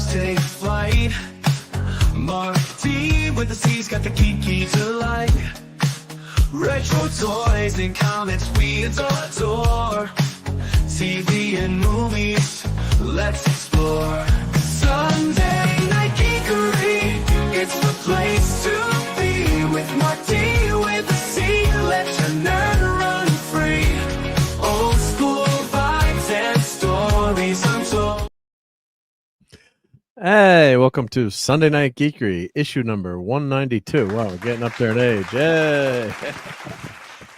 take flight. Marc D with the C's got the key to life. Retro toys and comics we adore. TV and movies, let's explore. Sunday Night Geekery, it's the place to be. With Marc D with the C, let your nerd run free. Old school vibes and stories untold. Hey, welcome to Sunday Night Geekery, issue number 192. Wow, we're getting up there in age. Yay!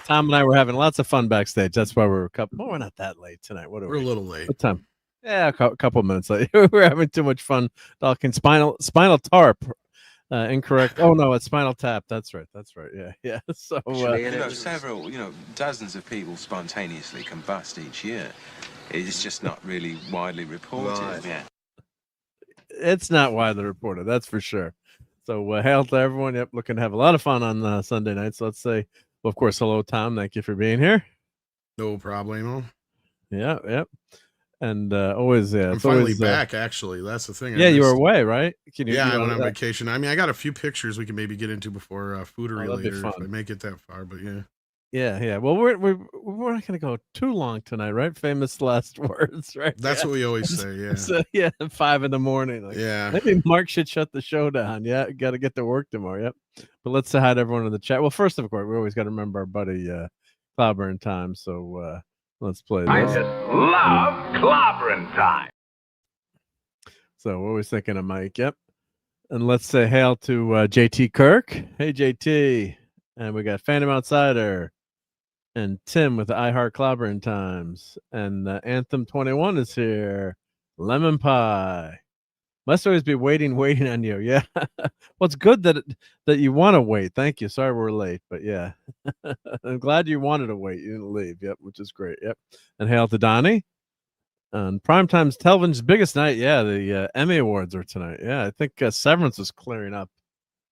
Tom and I were having lots of fun backstage. That's why we're a couple. Oh, we're not that late tonight. What are We're we? a little late. What time? Yeah, a couple minutes late. We're having too much fun talking spinal tarp. Incorrect. Oh no, it's Spinal Tap. That's right. Yeah. So dozens of people spontaneously combust each year. It's just not really widely reported. Right. Yeah. it's not widely reported. That's for sure. So hail to everyone. Yep, looking to have a lot of fun on Sunday night. So let's say, well, of course, hello, Tom. Thank you for being here. No problemo. Yeah, yep. And always, yeah. I'm it's finally always, back, actually. That's the thing. Yeah, you were away, right? Can you? Yeah, you I went on that? vacation. I mean, I got a few pictures we can maybe get into before Foodery that'd be later if fun. I make it that far. But yeah. Yeah. Well, we're not going to go too long tonight, right? Famous last words, right? That's what we always say. Yeah. So, yeah, 5 a.m. Like, Yeah. maybe Mark should shut the show down. Yeah, got to get to work tomorrow. Yep. But let's say hi to everyone in the chat. Well, first of course, we always got to remember our buddy Clobberin' Time. So let's play this. I just love clobbering time. So we're always thinking of Mike. Yep. And let's say hail to JT Kirk. Hey, JT. And we got Phantom Outsider and Tim with the iHeart Clobbering Times. And Anthem 21 is here. Lemon Pie. Must always be waiting on you. Yeah. Well, it's good that you want to wait. Thank you. Sorry we're late, but yeah. I'm glad you wanted to wait. You didn't leave. Yep, which is great. Yep. And hail to Donnie. And Primetime's television's biggest night. Yeah, the Emmy Awards are tonight. Yeah, I think Severance was clearing up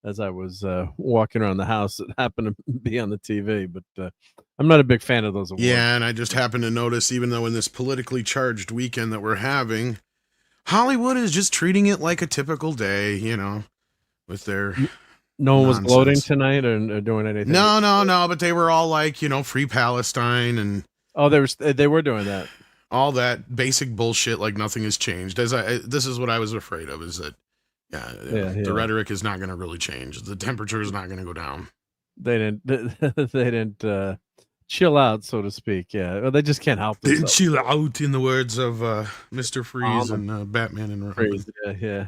as I was walking around the house. It happened to be on the TV, but I'm not a big fan of those awards. Yeah, and I just happened to notice, even though in this politically charged weekend that we're having, Hollywood is just treating it like a typical day, with their no one was nonsense. gloating tonight or doing anything. No, but they were all like, free Palestine and they were doing that. all that basic bullshit, like nothing has changed. This is what I was afraid of, is that the rhetoric is not going to really change. The temperature is not going to go down. They didn't chill out, so to speak. Yeah, well, they just can't help They themselves. chill out, in the words of Mr. Freeze and Batman and Robin. Freeze, yeah.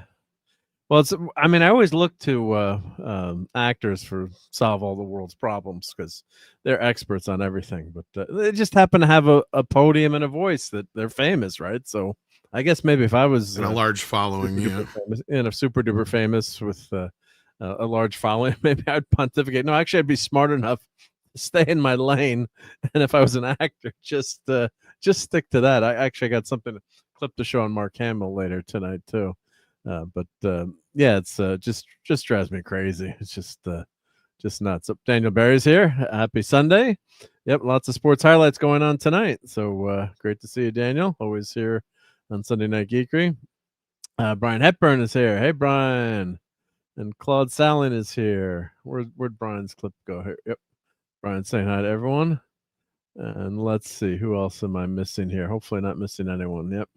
Well, I always look to actors for solve all the world's problems because they're experts on everything. But they just happen to have a podium and a voice that they're famous, right? So I guess maybe if I was And a large following, yeah. super duper famous with a large following, maybe I'd pontificate. No, actually, I'd be smart enough to stay in my lane. And if I was an actor, just stick to that. I actually got something to clip to show on Mark Hamill later tonight too. But yeah, it's just drives me crazy. It's just nuts. So Daniel Barry's here. Happy Sunday. Yep, lots of sports highlights going on tonight. So great to see you, Daniel. Always here on Sunday Night Geekery. Brian Hepburn is here. Hey, Brian. And Claude Salin is here. Where'd Brian's clip go here? Yep. Brian saying hi to everyone. And let's see, who else am I missing here? Hopefully not missing anyone. Yep.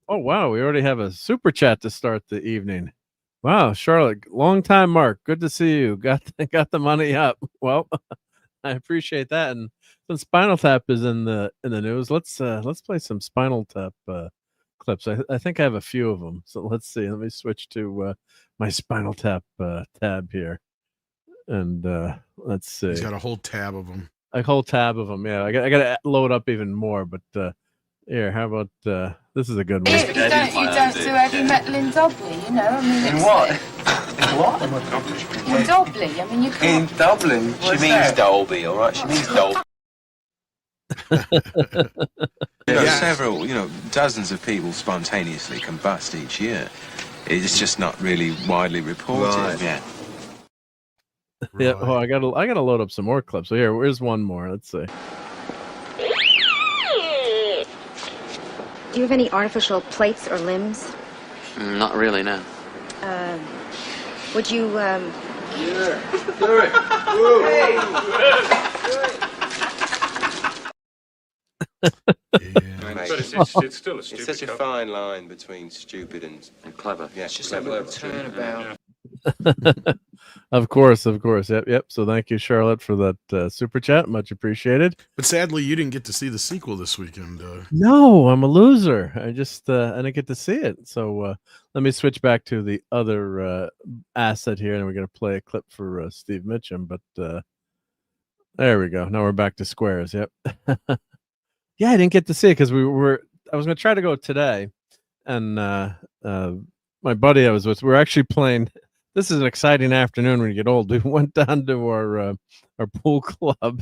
Oh, wow. We already have a super chat to start the evening. Wow, Charlotte, long time, Mark. Good to see you. Got the money up. Well, I appreciate that. And since Spinal Tap is in the news, let's play some Spinal Tap clips. I think I have a few of them. So let's see. Let me switch to my Spinal Tap tab here, and let's see. He's got a whole tab of them. A whole tab of them. Yeah, I got to load up even more, but. Here, how about this is a good one. You don't do heavy metal in Dobley, In what? In what? In Dobley, you can't. In Dublin. She means Dolby, all right? She means Dolby. Several, dozens of people spontaneously combust each year. It's just not really widely reported. Right. Yeah. Yeah. Oh, I gotta load up some more clips. So here's one more. Let's see. Do you have any artificial plates or limbs? Not really, no. Would you, It's still a stupid. It's such a fine line between stupid and Clever. yeah, It's just clever. a little turnabout. Of course. Yep. So thank you, Charlotte, for that super chat. Much appreciated. But sadly, you didn't get to see the sequel this weekend. No, I'm a loser. I didn't get to see it. So let me switch back to the other asset here, and we're going to play a clip for Steve Mitchum. But there we go. Now we're back to squares. Yep. Yeah, I didn't get to see it because I was going to try to go today, and my buddy I was with, we're actually playing. This is an exciting afternoon when you get old. We went down to our pool club.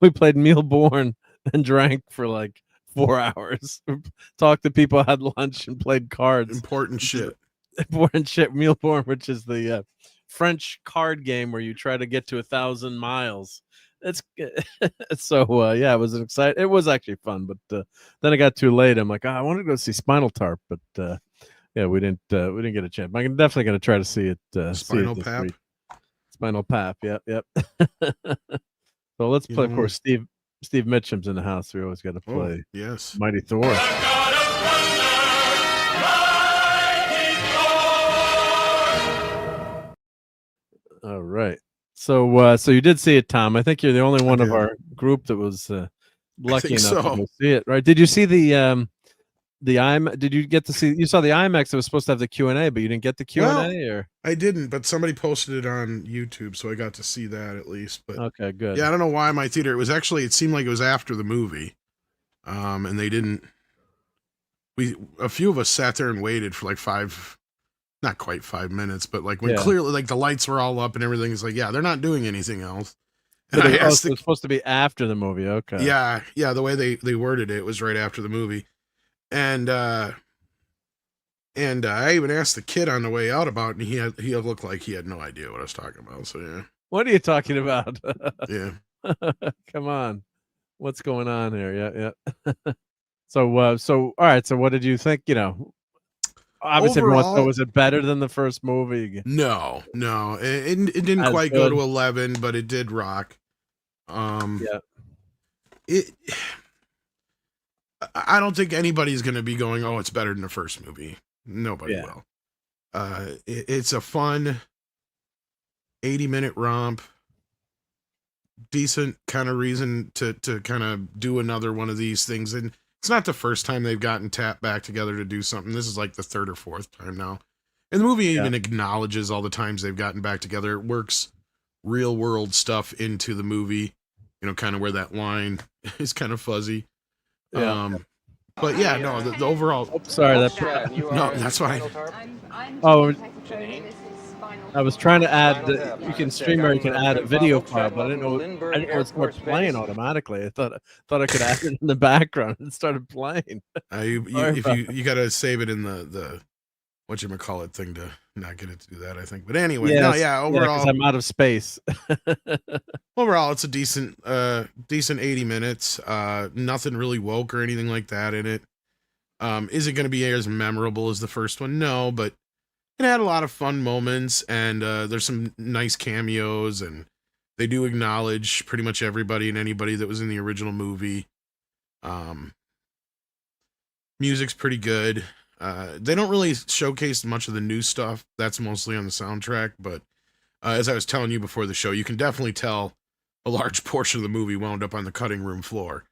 We played Mealborn and drank for like 4 hours. Talked to people, had lunch, and played cards. Important shit. Mealborn, which is the French card game where you try to get to 1,000 miles. It's so yeah, it was it was actually fun, but then it got too late. I'm like, I wanted to go see Spinal Tap, but yeah, we didn't get a chance. I'm definitely going to try to see it. Spinal Tap. Spinal Tap. Yep. So let's play. Of course, Steve Mitchum's in the house. We always got to play. Yes, Mighty Thor. All right. So you did see it, Tom. I think you're the only one of our group that was lucky enough to go see it, right? Did you see the did you get to see, you saw the IMAX that was supposed to have the Q&A, but you didn't get the Q&A? Or I didn't, but somebody posted it on YouTube, so I got to see that at least. But okay, good. Yeah, I don't know why my theater, it seemed like it was after the movie. And they didn't, a few of us sat there and waited for like not quite 5 minutes, but like when clearly like the lights were all up and everything, it's like, yeah, they're not doing anything else. And I asked it was supposed to be after the movie. Okay. Yeah. The way they worded it was right after the movie. And I even asked the kid on the way out about it, and he looked like he had no idea what I was talking about. So yeah. What are you talking about? Yeah. Come on. What's going on here? Yeah. So all right. So what did you think? Obviously, overall, was it better than the first movie? No. It didn't quite go to 11, but it did rock. I don't think anybody's going to be going, oh, it's better than the first movie. Nobody will. It's a fun 80-minute romp. Decent kind of reason to kind of do another one of these things. And it's not the first time they've gotten tapped back together to do something. This is like the third or fourth time now. And the movie even acknowledges all the times they've gotten back together. It works real world stuff into the movie, kind of where that line is kind of fuzzy. Yeah. But yeah, no, the overall. Oops, sorry, that's fine. I was trying to add. You can stream or you can add a video file, but I didn't know it started playing automatically. I thought I could add it in the background and it started playing. You got to save it in the whatchamacallit thing to not get it to do that, I think. But anyway, overall, I'm out of space. Overall, it's a decent 80 minutes. Nothing really woke or anything like that in it. Is it going to be as memorable as the first one? No, but it had a lot of fun moments, and there's some nice cameos, and they do acknowledge pretty much everybody and anybody that was in the original movie. Music's pretty good. They don't really showcase much of the new stuff. That's mostly on the soundtrack, but as I was telling you before the show, you can definitely tell a large portion of the movie wound up on the cutting room floor.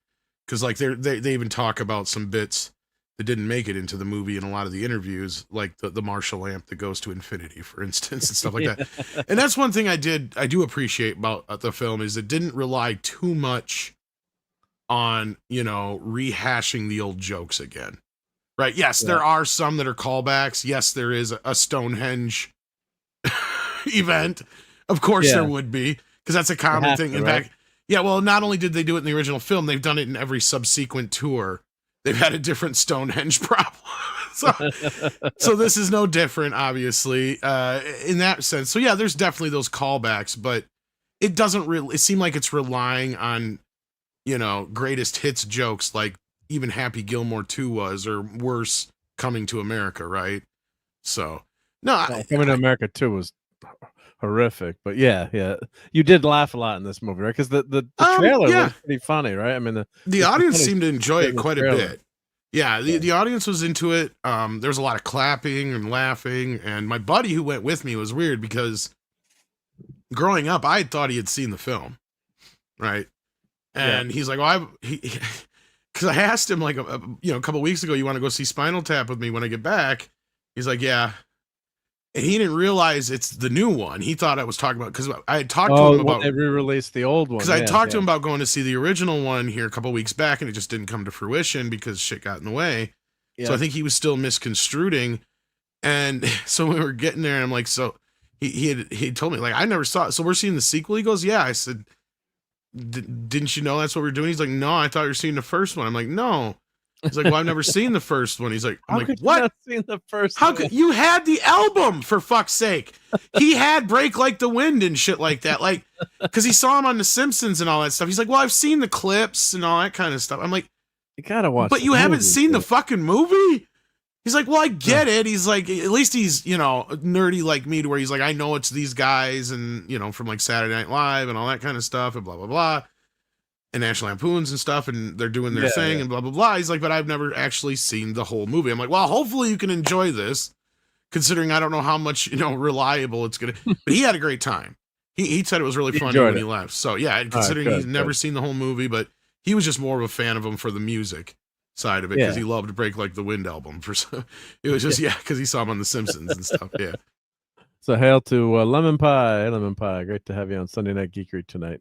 Because like they even talk about some bits that didn't make it into the movie in a lot of the interviews, like the Marshall lamp that goes to infinity, for instance, and stuff like that. And that's one thing I do appreciate about the film is it didn't rely too much on, rehashing the old jokes again. Right. Yes, there are some that are callbacks. Yes, there is a Stonehenge event. Of course there would be, because that's a common thing. In fact, well, not only did they do it in the original film, they've done it in every subsequent tour. They've had a different Stonehenge problem. So this is no different, obviously, in that sense. So yeah, there's definitely those callbacks, but it doesn't really, it seemed like it's relying on, greatest hits jokes like even Happy Gilmore 2 was, or worse, Coming to America, right? So no, Coming to America 2 was horrific, but yeah, you did laugh a lot in this movie, right? Because the trailer was pretty funny, right? I mean, the audience seemed to enjoy in it the quite a trailer. bit. Yeah, the audience was into it. There was a lot of clapping and laughing, and my buddy who went with me was weird because growing up, I had thought he had seen the film, right? And he's like, "Well, because I asked him like a couple weeks ago, you want to go see Spinal Tap with me when I get back?" He's like, "Yeah." And he didn't realize it's the new one. He thought I was talking about, because I had talked to him about they re-released the old one. Because I talked to him about going to see the original one here a couple weeks back, and it just didn't come to fruition because shit got in the way. Yeah. So I think he was still misconstruing. And so we were getting there, and I'm like, so he told me, like, I never saw it. So we're seeing the sequel. He goes, yeah. I said, didn't you know that's what we're doing? He's like, no, I thought you were seeing the first one. I'm like, no. He's like, well, I've never seen the first one. He's like, I'm like, what? Not seen the first How one? could you had the album, for fuck's sake? He had Break Like the Wind and shit like that. Like, because he saw him on The Simpsons and all that stuff. He's like, well, I've seen the clips and all that kind of stuff. I'm like, You gotta watch. but the you haven't movie, seen the dude. fucking movie? He's like, well, I get it. He's like, at least he's, nerdy like me, to where he's like, I know it's these guys and, from like Saturday Night Live and all that kind of stuff and blah, blah, blah. And National Lampoons and stuff, and they're doing their thing and blah, blah, blah. He's like, but I've never actually seen the whole movie. I'm like, well, hopefully you can enjoy this, considering I don't know how much, reliable it's going to, but he had a great time. He said it was really funny when he left. So yeah, and considering he's never seen the whole movie, but he was just more of a fan of him for the music side of it, because he loved Break Like the Wind album. It was just, because he saw him on The Simpsons and stuff. Yeah. So hail to Lemon Pie. Lemon Pie, great to have you on Sunday Night Geekery tonight.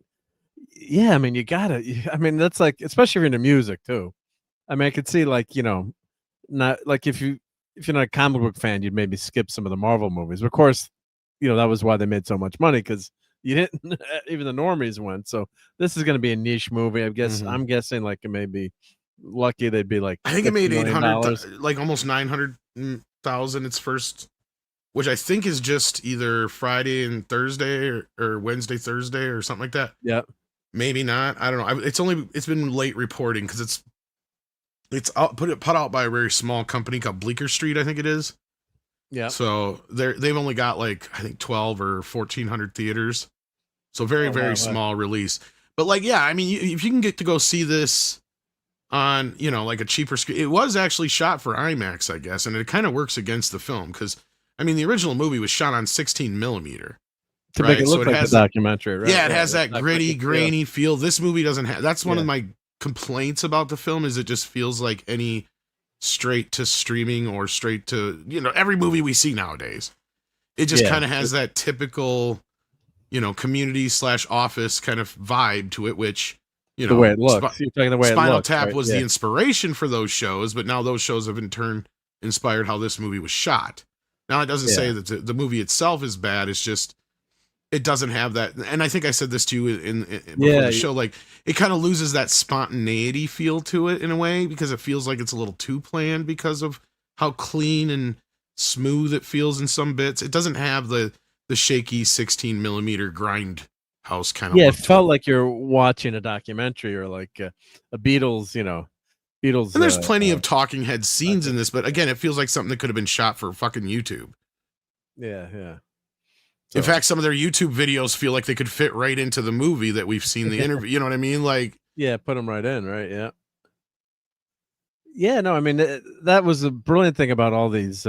Yeah, I mean, you gotta. I mean, that's like, especially if you're into music too. I mean, I could see, like, not like if you're not a comic book fan, you'd maybe skip some of the Marvel movies. But of course, that was why they made so much money, because you didn't. Even the normies went. So this is going to be a niche movie, I guess. Mm-hmm. I'm guessing like it may be lucky they'd be like. I think it made $50 million. 800, like almost 900,000 its first, which I think is just either Friday and Thursday or Wednesday, Thursday or something like that. Yeah. Maybe not. I don't know. It's been late reporting because it's put out by a very small company called Bleecker Street, I think it is. Yeah. So they've only got like, I think 12 or 1,400 theaters. So very small release. But like, yeah, I mean, if you can get to go see this on, like a cheaper screen, it was actually shot for IMAX, I guess, and it kind of works against the film because, I mean, the original movie was shot on 16 millimeter. To make it look like a documentary, right? Yeah, it has that gritty, grainy feel. This movie doesn't have. That's one of my complaints about the film, is it just feels like any straight to streaming or straight to, every movie we see nowadays. It just kind of has that typical, community / office kind of vibe to it, which, the way it looks. You're talking the way Spinal it looks, Tap right? was the inspiration for those shows, but now those shows have in turn inspired how this movie was shot. Now, it doesn't say that the movie itself is bad. It's just, it doesn't have that. And I think I said this to you in before the show, like, it kind of loses that spontaneity feel to it in a way, because it feels like it's a little too planned because of how clean and smooth it feels in some bits. It doesn't have the shaky 16 millimeter grind house kind of. Yeah, it felt like you're watching a documentary or like a Beatles, Beatles. And there's plenty of talking head scenes in this, but again, it feels like something that could have been shot for fucking YouTube. Yeah. In fact, some of their YouTube videos feel like they could fit right into the movie that we've seen the interview. You know what I mean? Like, yeah, put them right in, right? Yeah. Yeah, no, I mean, that was a brilliant thing about all these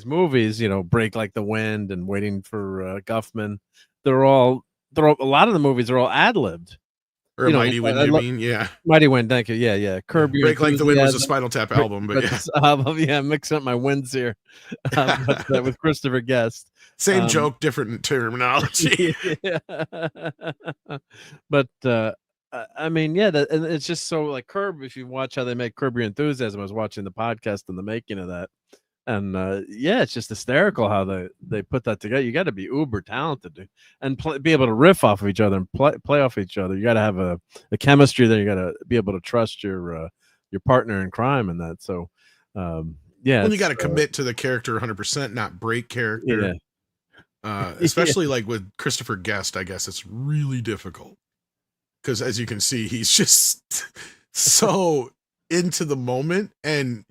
movies, Break Like the Wind and Waiting for Guffman. They're all a lot of the movies are all ad-libbed. Or Mighty Wind, you mean? Yeah. Mighty Wind, thank you. Yeah. Curb Your Break Like the Wind was a Spinal Tap album, but yeah. Mixing up my wins here. But, with Christopher Guest. Same joke, different terminology. Yeah. But I mean, and it's just so like Curb. If you watch how they make Curb Your Enthusiasm, I was watching the podcast and the making of that, and it's just hysterical how they put that together. You got to be uber talented and be able to riff off of each other and play off each other. You got to have a chemistry there. You got to be able to trust your partner in crime and that. So well, you got to commit to the character 100%, not break character. Especially like with Christopher Guest, I guess it's really difficult because, as you can see, he's just so into the moment, and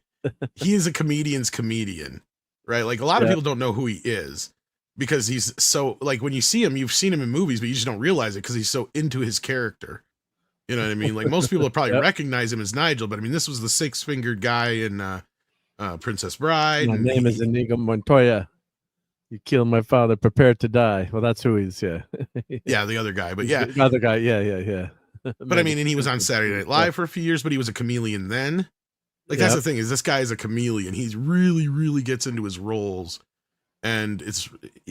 he is a comedian's comedian. right? Like a lot of people don't know who he is because he's so like when you see him, you've seen him in movies, but you just don't realize it because he's so into his character. You know what I mean? Like most people would probably recognize him as Nigel, but I mean, this was the 6-fingered guy in Princess Bride. My name is Inigo Montoya. You killed my father, prepare to die. Well, that's who he's, yeah. Yeah, the other guy, but yeah. The other guy, yeah. But I mean, and he was on Saturday Night Live for a few years, but he was a chameleon then. Like that's the thing is this guy is a chameleon. He's really gets into his roles. And it's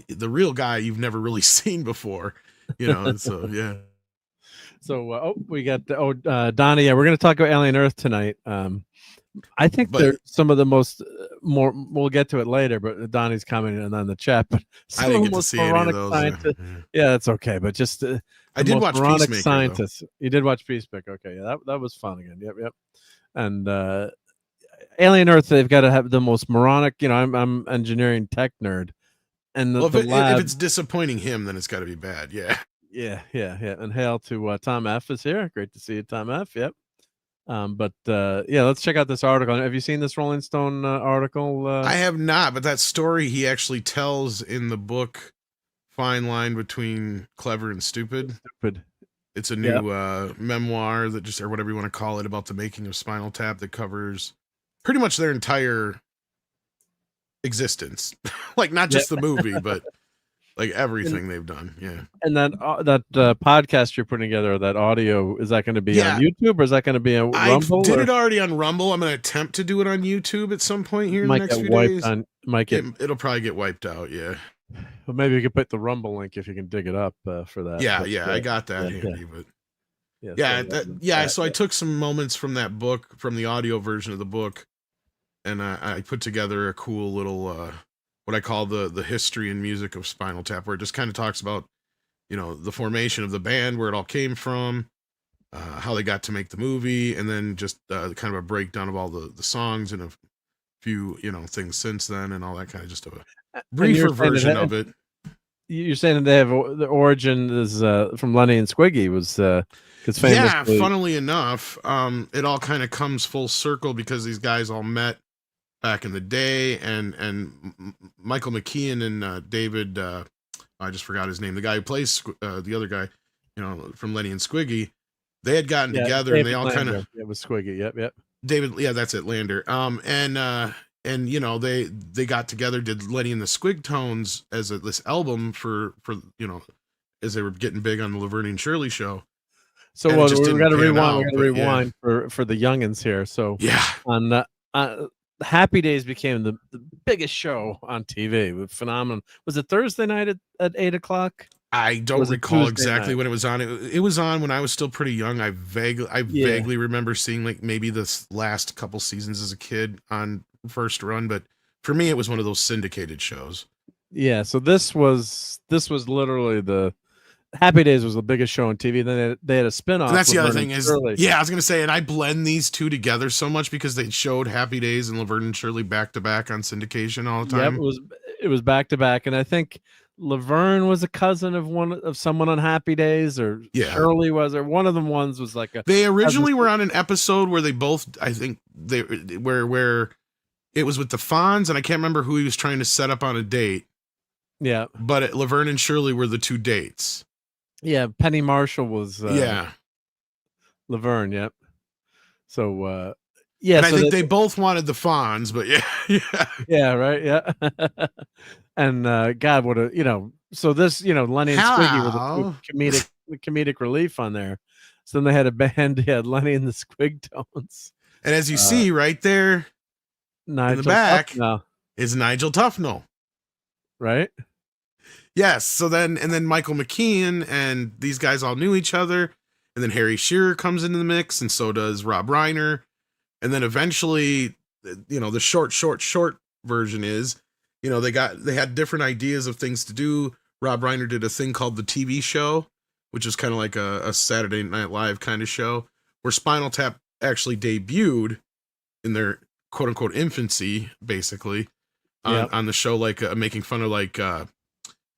the real guy you've never really seen before, you know, and so, yeah. So, we got, Donnie, we're going to talk about Alien Earth tonight. I think they're some of the more, we'll get to it later, but Donnie's commenting on the chat, but I didn't get to see any of those. Yeah, that's okay. But just, I did watch Peacemaker. Scientists. You did watch Peacemaker. Okay. Yeah, that was fun again. Yep. And, Alien Earth, they've got to have the most moronic, you know, I'm engineering tech nerd. And if it's disappointing him, then it's got to be bad. Yeah. Yeah. And hail to Tom F is here. Great to see you, Tom F. Yep. Let's check out this article. Have you seen this Rolling Stone article? I have not, but that story he actually tells in the book, Fine Line Between Clever and Stupid. It's a new memoir that just, or whatever you want to call it, about the making of Spinal Tap that covers pretty much their entire existence. Like not just the movie, but like everything they've done. Yeah. And that podcast you're putting together, that audio, is that going to be on YouTube or is that going to be on Rumble? I did it already on Rumble. I'm going to attempt to do it on YouTube at some point here in the next few days. It'll probably get wiped out. Yeah. Well, maybe you could put the Rumble link if you can dig it up for that. Yeah. I got that handy, but so I took some moments from that book, from the audio version of the book, and I put together a cool little what I call the history and music of Spinal Tap, where it just kind of talks about, you know, the formation of the band, where it all came from, how they got to make the movie, and then just kind of a breakdown of all the songs and a few, you know, things since then and all that kind of just a briefer version of it. You're saying that they have the origin is from Lenny and Squiggy was because famously, funnily enough, it all kind of comes full circle because these guys all met back in the day, and Michael McKean and David, I just forgot his name, the guy who plays the other guy, you know, from Lenny and Squiggy, they had gotten together and they all kind of, it was Squiggy, yep. David, yeah, that's it, Lander. And you know, they got together, did Lenny and the Squigtones as this album for you know, as they were getting big on the Laverne and Shirley show. So we got to rewind for the youngins here. So on Happy Days became the biggest show on TV with phenomenon. Was it Thursday night at 8:00? I don't recall exactly when it was on. It was on when I was still pretty young. I vaguely remember seeing like maybe the last couple seasons as a kid on first run, but for me it was one of those syndicated shows. Yeah, so this was literally the Happy Days was the biggest show on TV. Then they had a spinoff. And that's the other thing is, I was gonna say, and I blend these two together so much because they showed Happy Days and Laverne and Shirley back to back on syndication all the time. Yeah, it was back to back, and I think Laverne was a cousin of someone on Happy Days, or Shirley was, or one of them ones was like a. They originally were on an episode where they both, I think where it was with the Fonz, and I can't remember who he was trying to set up on a date. Yeah, but Laverne and Shirley were the two dates. Yeah, Penny Marshall was Laverne, yep. So and I think they both wanted the Fonz, but yeah, right, yeah. And God, what a, you know, so this, you know, Lenny and Squiggy was a comedic relief on there. So then they had a band, Lenny and the Squigtones. And as you see right there in the back is Nigel Tufnell. Right? Yes. So then Michael McKean and these guys all knew each other. And then Harry Shearer comes into the mix, and so does Rob Reiner. And then eventually, you know, the short version is, you know, they had different ideas of things to do. Rob Reiner did a thing called the TV Show, which is kind of like a Saturday Night Live kind of show, where Spinal Tap actually debuted in their quote unquote infancy, basically, on the show, like making fun of like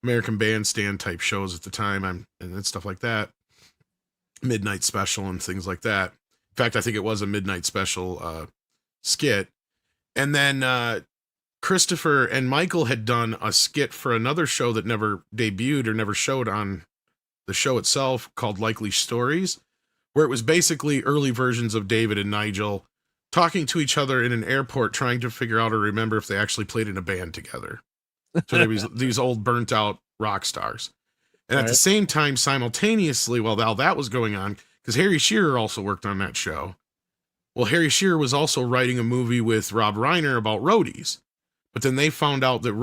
American Bandstand type shows at the time, and stuff like that, Midnight Special and things like that. In fact, I think it was a Midnight Special skit. And then Christopher and Michael had done a skit for another show that never debuted or never showed on the show itself called Likely Stories, where it was basically early versions of David and Nigel talking to each other in an airport, trying to figure out or remember if they actually played in a band together. So they was these old burnt out rock stars. And at the same time, simultaneously, while that was going on, because Harry Shearer also worked on that show. Well, Harry Shearer was also writing a movie with Rob Reiner about roadies. But then they found out that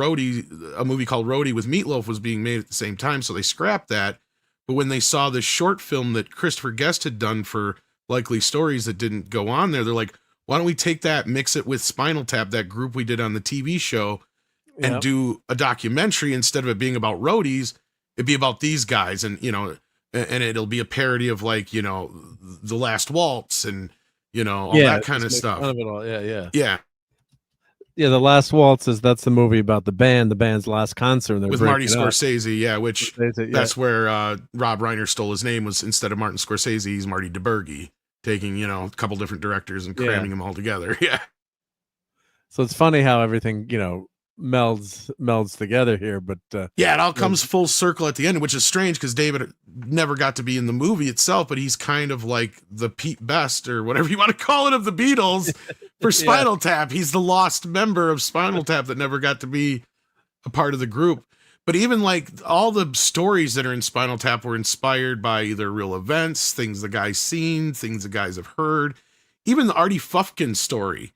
a movie called Roadie with Meatloaf was being made at the same time, so they scrapped that. But when they saw the short film that Christopher Guest had done for Likely Stories that didn't go on there, they're like, why don't we take that, mix it with Spinal Tap, that group we did on the TV show, and do a documentary instead of it being about roadies, it'd be about these guys, and, you know, and it'll be a parody of, like, you know, The Last Waltz and, you know, all that kind of stuff. Yeah. Yeah, The Last Waltz that's the movie about the band's last concert with Marty Scorsese, which that's where Rob Reiner stole his name. Was instead of Martin Scorsese, he's Marty DeBurgi, taking, you know, a couple different directors and cramming them all together. Yeah. So it's funny how everything, you know, melds together here, but it all comes full circle at the end, which is strange because David never got to be in the movie itself, but he's kind of like the Pete Best or whatever you want to call it of the Beatles for Spinal Tap. He's the lost member of Spinal Tap that never got to be a part of the group. But even like all the stories that are in Spinal Tap were inspired by either real events, things the guy's seen, things the guys have heard. Even the Artie Fufkin story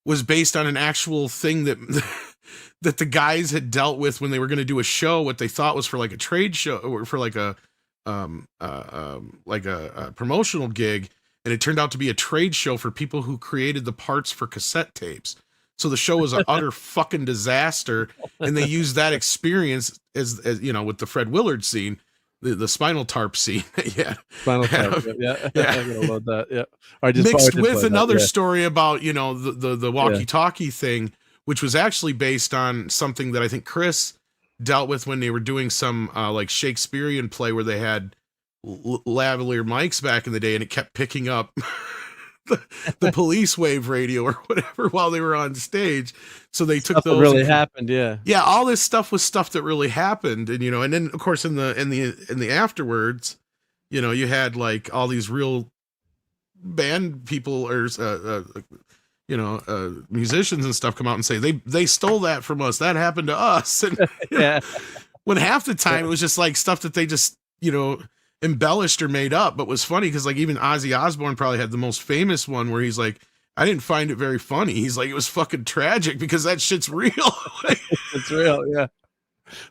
was based on an actual thing that that the guys had dealt with when they were going to do a show, what they thought was for like a trade show or for like a promotional gig. And it turned out to be a trade show for people who created the parts for cassette tapes. So the show was an utter fucking disaster. And they used that experience as you know, with the Fred Willard scene, the Spinal Tarp scene. Spinal Tarp. Yeah. I'm gonna load that. Yeah. I just mixed with another story about, you know, the walkie-talkie thing, which was actually based on something that I think Chris dealt with when they were doing some like Shakespearean play where they had lavalier mics back in the day, and it kept picking up the police wave radio or whatever while they were on stage. So they took those. Really happened, yeah. Yeah, all this stuff was stuff that really happened, and you know, and then of course in the afterwards, you know, you had like all these real band people or you know, musicians and stuff come out and say they stole that from us. That happened to us. And when half the time it was just like stuff that they just, you know, embellished or made up, but was funny because like even Ozzy Osbourne probably had the most famous one where he's like, I didn't find it very funny. He's like, it was fucking tragic because that shit's real. It's real, yeah.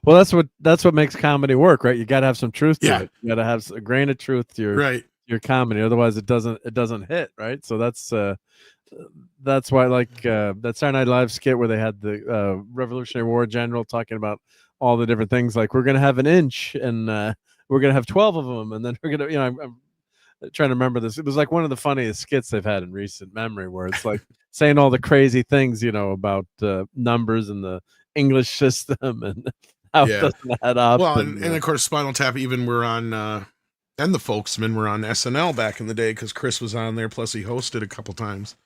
Well, that's what makes comedy work, right? You got to have some truth to it. You got to have a grain of truth to your comedy, otherwise it doesn't hit, right? So that's why, like that Saturday Night Live skit where they had the Revolutionary War general talking about all the different things, like we're gonna have an inch and we're gonna have 12 of them, and then we're gonna, you know, I'm trying to remember this. It was like one of the funniest skits they've had in recent memory, where it's like saying all the crazy things, you know, about numbers and the English system and how it doesn't add up. Well, and of course, Spinal Tap even were on, and the Folksmen were on SNL back in the day because Chris was on there. Plus, he hosted a couple times,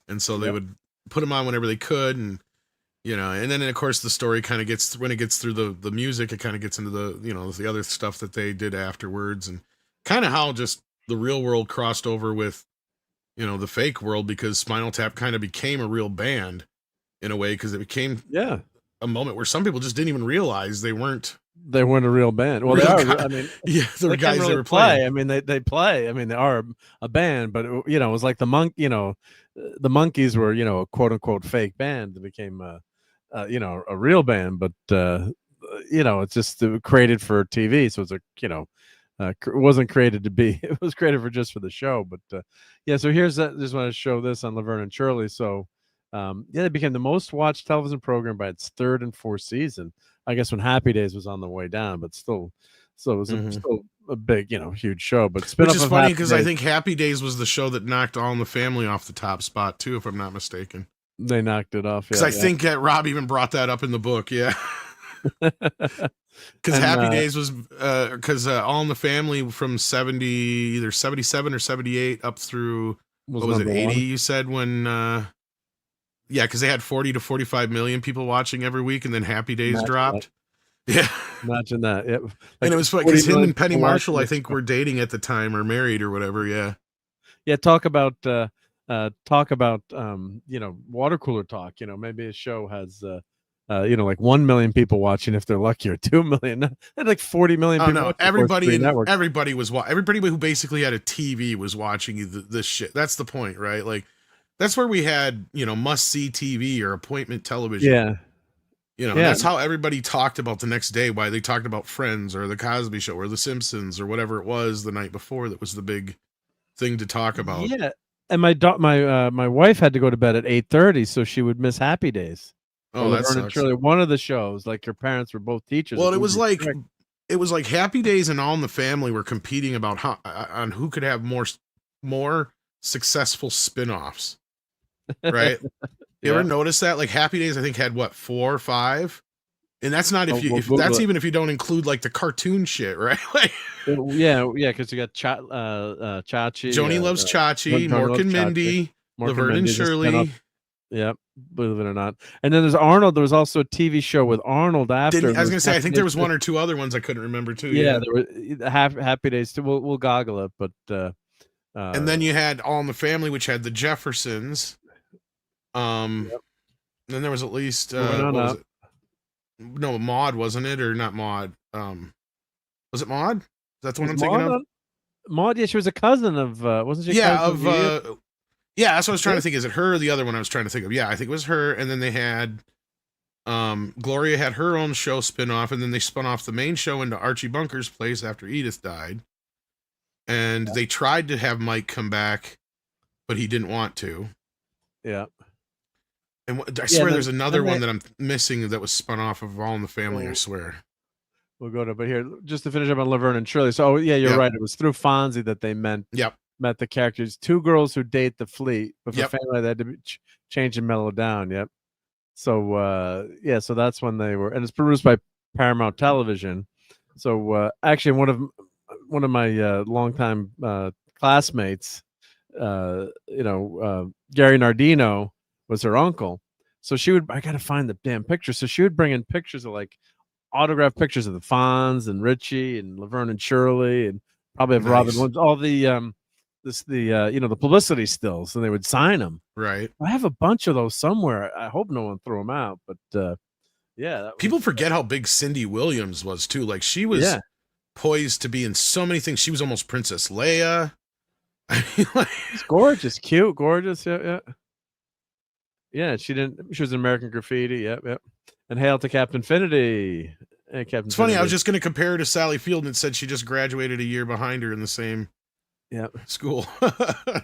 and so they would put him on whenever they could, and you know, and then of course the story kind of gets, when it gets through the music, it kind of gets into the, you know, the other stuff that they did afterwards, and kind of how just the real world crossed over with, you know, the fake world, because Spinal Tap kind of became a real band in a way, because it became a moment where some people just didn't even realize they weren't a real band. Well, they are. I mean, they were guys that were playing. I mean, they play. I mean, they are a band, but you know, it was like the Monkees were, you know, a quote unquote fake band that became you know, a real band, but you know, it's just created for TV, so it's a, you know, it wasn't created to be. It was created for the show. But yeah, so here's that. Just want to show this on Laverne and Shirley. So yeah, it became the most watched television program by its third and fourth season. I guess when Happy Days was on the way down, but still it was still a big, you know, huge show. But which is funny because I think Happy Days was the show that knocked All in the Family off the top spot too, if I'm not mistaken. They knocked it off. Because I think that Rob even brought that up in the book. Yeah. Because Happy Days was because All in the Family from either 77 or 78 up through, what was it, 80? You said when Yeah, because they had 40 to 45 million people watching every week, and then Happy Days Imagine dropped. Yeah. Imagine that. Yep. And it was funny 40 because him million and Penny people Marshall, watching I this think, show. were dating at the time or married or whatever. Yeah. Yeah, talk about water cooler talk. Maybe a show has like 1 million people watching if they're lucky, or 2 million. And like 40 million Oh people. no! watching across three networks. Everybody who basically had a TV was watching this shit. That's the point, right? Like, that's where we had must see TV or appointment television. Yeah. And that's how everybody talked about the next day. Why they talked about Friends or the Cosby Show or the Simpsons or whatever it was the night before. That was the big thing to talk about. Yeah. And my wife had to go to bed at 8:30, so she would miss Happy Days. Oh, that Laverne and sucks. Shirley, one of the shows, like her parents were both teachers. Well, it was like Happy Days and All in the Family were competing about on who could have more successful spin-offs. Right? You ever notice that? Like Happy Days, I think had 4 or 5, and that's not if you don't include like the cartoon shit, right? Like, because you got Chachi, Joni Loves Chachi, Mork and Mindy, Laverne and Shirley. Yep, believe it or not. And then there's Arnold. There was also a TV show with Arnold after. I was gonna say, I think there was 1 or 2 other ones I couldn't remember too. Yeah, there were Happy Days too. We'll goggle it, but and then you had All in the Family, which had the Jeffersons. Then there was at least was it? No, Maude, wasn't it, or not Maude? Was it Maude? Is that the one I'm thinking of? Maude, yeah, she was a cousin of wasn't she? Yeah, yeah, that's what I was trying to think. Is it her or the other one I was trying to think of? Yeah, I think it was her. And then they had Gloria had her own show spin-off, and then they spun off the main show into Archie Bunker's place after Edith died. And they tried to have Mike come back, but he didn't want to. Yeah. And I swear there's another one that I'm missing that was spun off of All in the Family, I swear. We'll go to, but here, just to finish up on Laverne and Shirley. So, you're right. It was through Fonzie that they met the characters. 2 girls who date the fleet, but for family, they had to change and mellow down. Yep. So, so that's when they were, and it's produced by Paramount Television. So, actually, one of my longtime classmates, Gary Nardino, was her uncle. So I got to find the damn picture. So she would bring in pictures of like autographed pictures of the Fonz and Richie and Laverne and Shirley, and probably have Robin Williams, all the the publicity stills, and they would sign them. Right. I have a bunch of those somewhere. I hope no one threw them out, but people forget how big Cindy Williams was too. Like, she was poised to be in so many things. She was almost Princess Leia. I mean, like, she's gorgeous, cute, gorgeous. Yeah, she was in American Graffiti. Yep. And Hail to Captain Finity. Hey, Captain. It's funny. I was just going to compare her to Sally Field, and it said she just graduated a year behind her in the same school. A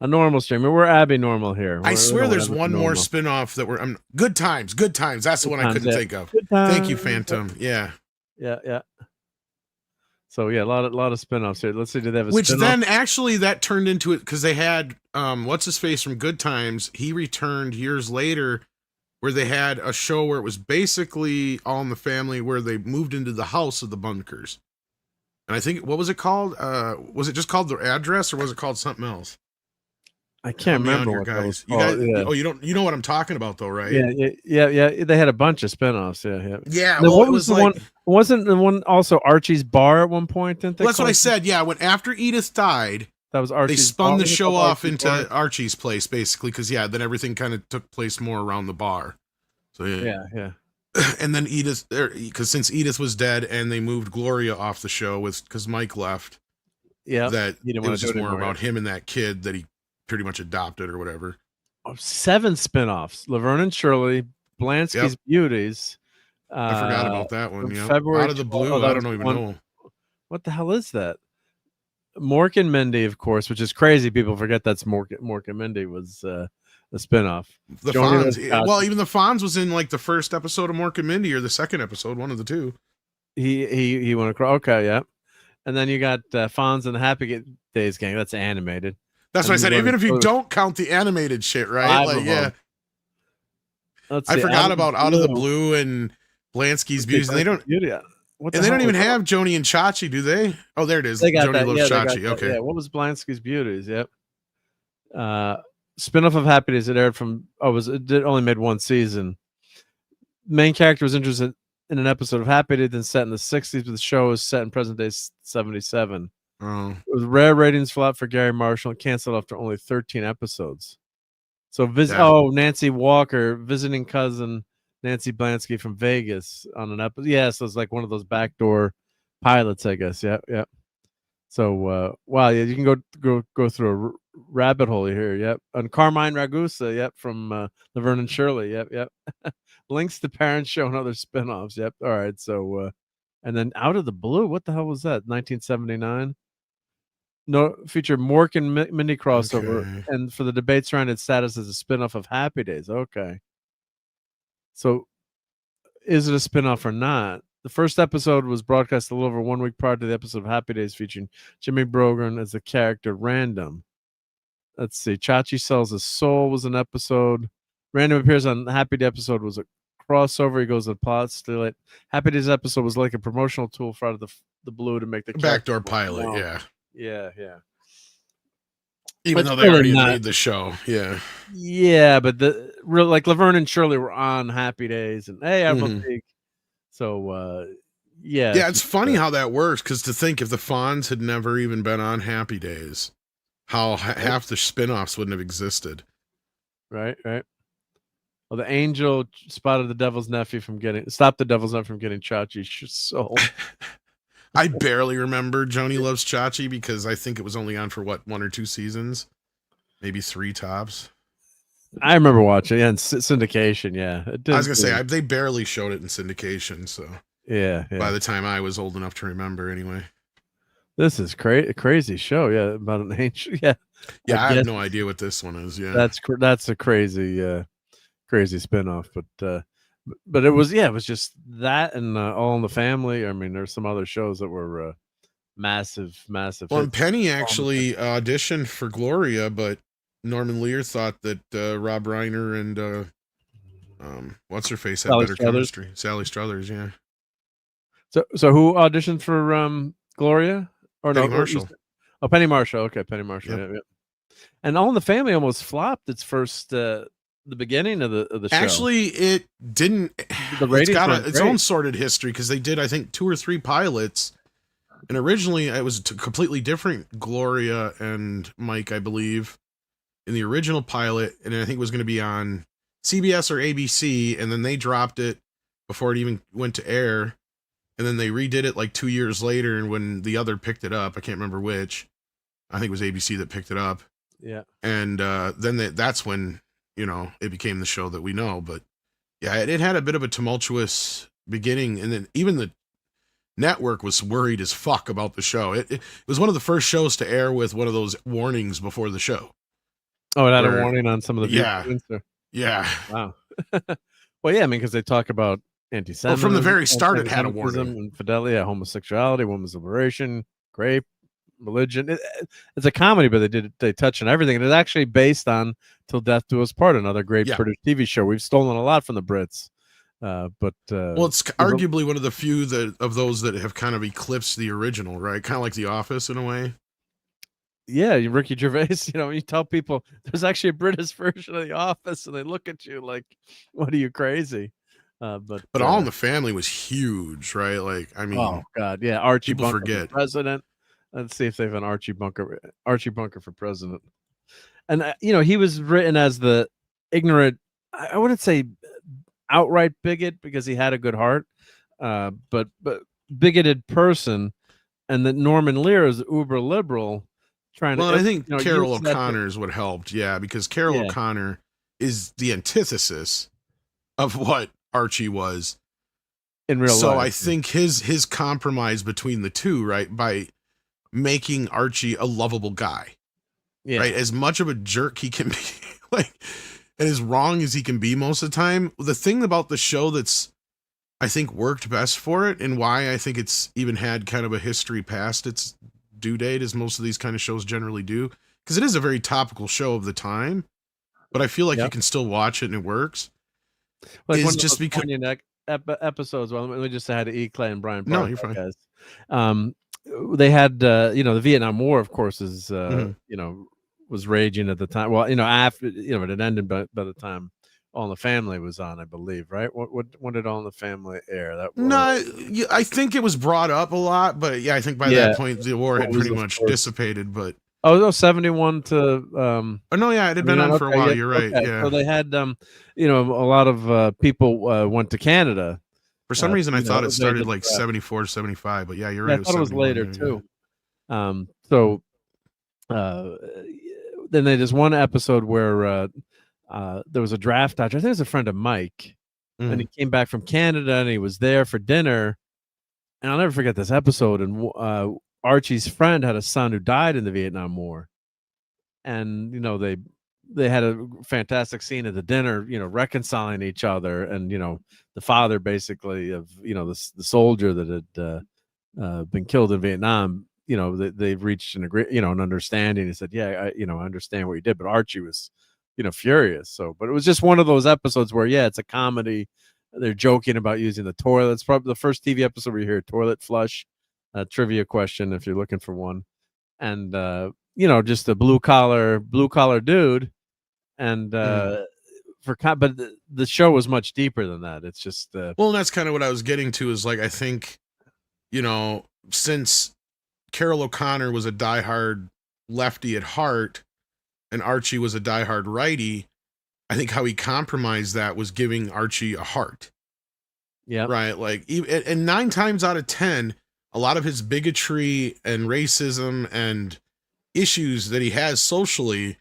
normal streamer. We're Abby normal here. I swear there's one more spinoff that we're Good Times. That's the one I couldn't think of. Thank you, Phantom. Yeah. So a lot of spinoffs here. Let's see, did they have a which spin-off? Then actually that turned into it because they had what's his face from Good Times. He returned years later, where they had a show where it was basically All in the Family, where they moved into the house of the Bunkers. And I think, what was it called? Was it just called The Address, or was it called something else? I can't remember what that was called. Oh, you know what I'm talking about though, right? Yeah. They had a bunch of spinoffs. Yeah. Well, what was the one? Wasn't the one also Archie's Bar at one point? Didn't they? Well, that's what I said. Yeah, when after Edith died, that was Archie's. They spun the show off into Archie's place, basically, because then everything kind of took place more around the bar. So yeah. And then Edith, because since Edith was dead, and they moved Gloria off the show because Mike left. Yeah, that it was just more about him and that kid that he pretty much adopted or whatever. 7 spinoffs: Laverne and Shirley, Blansky's Beauties. I forgot about that one. Yeah, February Out of the Blue. I don't even know. What the hell is that? Mork and Mindy, of course, which is crazy. People forget that's Mork and Mindy was a spinoff. The Fonz. Well, even the Fonz was in like the first episode of Mork and Mindy, or the second episode, one of the two. He went across. Okay, yeah. And then you got Fonz and the Happy Days Gang. That's animated. That's what I said. Even if you don't count the animated shit, right? Like, yeah. I forgot about Out of the Blue and Blansky's Beauties. And they don't. And they don't even have Joni and Chachi, do they? Oh, there it is. They got Joni Loves Chachi. Yeah, okay. What was Blansky's Beauties? Yep. spinoff of Happy Days. It aired from it only made one season. Main character was interested in an episode of Happy Days, then set in the 60s, but the show was set in present day 77. Oh. It was rare ratings flop for Gary Marshall and canceled after only 13 episodes. So Nancy Walker, visiting cousin Nancy Blansky from Vegas on an episode. Yeah, so it's like one of those backdoor pilots, I guess. Yeah. So wow, yeah, you can go through a rabbit hole here. Yep. And Carmine Ragusa, yep, from Laverne and Shirley. Yep. Links to Parents Show and other spinoffs. Yep. All right. So and then Out of the Blue, what the hell was that? 1979. No, featured Mork and Mindy crossover, Okay. and for the debate surrounding its status as a spinoff of Happy Days. Okay. So is it a spinoff or not? The first episode was broadcast a little over 1 week prior to the episode of Happy Days featuring Jimmy Brogan as the character Random. Let's see. Chachi Sells His Soul was an episode. Random appears on the Happy Day episode was a crossover. He goes to the plot steal it. Happy Days episode was like a promotional tool for Out of the Blue to make the Backdoor pilot, yeah. Yeah. Even It's though they already really made the show, yeah. Yeah, but the real like Laverne and Shirley were on Happy Days, and hey, I'm a big. So Yeah, it's funny how that works, because to think if the Fonz had never even been on Happy Days, how half the spin-offs wouldn't have existed. Right. Well, the angel spotted the devil's nephew stopped the devil's nephew from getting Chachi's soul. I barely remember Joni Loves Chachi because I think it was only on for 1 or 2 seasons, maybe 3 tops. I remember watching in syndication. Yeah, I was gonna say they barely showed it in syndication, so yeah. By the time I was old enough to remember, anyway. This is crazy show. Yeah, about an angel. Yeah, I have no idea what this one is. Yeah, that's a crazy spinoff, but it was just that and All in the Family. I mean, there's some other shows that were massive. Well, and Penny actually auditioned for Gloria, but Norman Lear thought that Rob Reiner and what's her face had Sally better Struthers. chemistry. Sally Struthers, yeah. So who auditioned for Gloria? Or Penny no, Marshall. Oh, Penny Marshall. Okay, Penny Marshall. Yep. Yeah. And All in the Family almost flopped its first the beginning of the show. Actually, it didn't. The ratings it's got weren't its great. own sordid history, because they did, I think, 2 or 3 pilots, and originally it was completely different. Gloria and Mike, I believe, in the original pilot, and I think it was going to be on CBS or ABC, and then they dropped it before it even went to air, and then they redid it like 2 years later, and when the other picked it up, I can't remember which, I think it was ABC that picked it up. Yeah. And then that's when, it became the show that we know. But yeah, it had a bit of a tumultuous beginning, and then even the network was worried as fuck about the show. It was one of the first shows to air with one of those warnings before the show. Oh, it had a warning on some of the Yeah. Yeah. Wow. Well, yeah, I mean, because they talk about anti-Semitism. Well, from the very start, it had a warning. Infidelity, homosexuality, women's liberation, rape, religion. It's a comedy, but they touch on everything, and it's actually based on Till Death Do Us Part, another great British TV show. We've stolen a lot from the Brits, but well, it's arguably one of the few of those that have kind of eclipsed the original, right? Kind of like The Office in a way. Yeah, Ricky Gervais. You tell people there's actually a British version of The Office, and they look at you like, "What are you, crazy?" But All in the Family was huge, right? Like, I mean, oh god, yeah, Archie people Bunker forget. for president. Let's see if they have an Archie Bunker for president. And he was written as the ignorant. I wouldn't say outright bigot, because he had a good heart, but bigoted person, and that Norman Lear is uber liberal. I think Carol O'Connor is what helped, because Carol O'Connor is the antithesis of what Archie was in real life. So I think his compromise between the two, right, by making Archie a lovable guy, right, as much of a jerk he can be, like, and as wrong as he can be most of the time. The thing about the show that's, I think, worked best for it, and why I think it's even had kind of a history past its due date, as most of these kind of shows generally do, because it is a very topical show of the time, but I feel like you can still watch it and it works. Like is one of just those because poignant episodes. Well, let me just say hi to E. Clay and Brian. No, you're fine. Guys. They had the Vietnam War, of course, is was raging at the time. Well, after it had ended by the time All in the Family was on, I believe, right? When did All in the Family air? That was, No, I think it was brought up a lot, but yeah, I think by that point the war had pretty much dissipated. But 71 to oh no, yeah, it had been on for a while. You're right. Okay. Yeah. So they had a lot of people went to Canada. For some reason, I thought it started like 74, 75, but yeah, you're right. I thought it was later too. So then there's one episode where there was a draft dodger. I think it was a friend of Mike, and he came back from Canada and he was there for dinner. And I'll never forget this episode. And Archie's friend had a son who died in the Vietnam War, and they had a fantastic scene at the dinner, reconciling each other, and the father basically of the soldier that had been killed in Vietnam. They've reached an understanding. He said, "Yeah, I understand what you did," but Archie was furious. So, but it was just one of those episodes where, it's a comedy. They're joking about using the toilet. It's probably the first TV episode where you hear toilet flush. Trivia question if you're looking for one. And just a blue collar dude. And but the show was much deeper than that. It's just well, and that's kind of what I was getting to, is like, I think since Carol O'Connor was a diehard lefty at heart and Archie was a diehard righty, I think how he compromised that was giving Archie a heart. Yeah. Right. Like, and 9 times out of 10, a lot of his bigotry and racism and issues that he has socially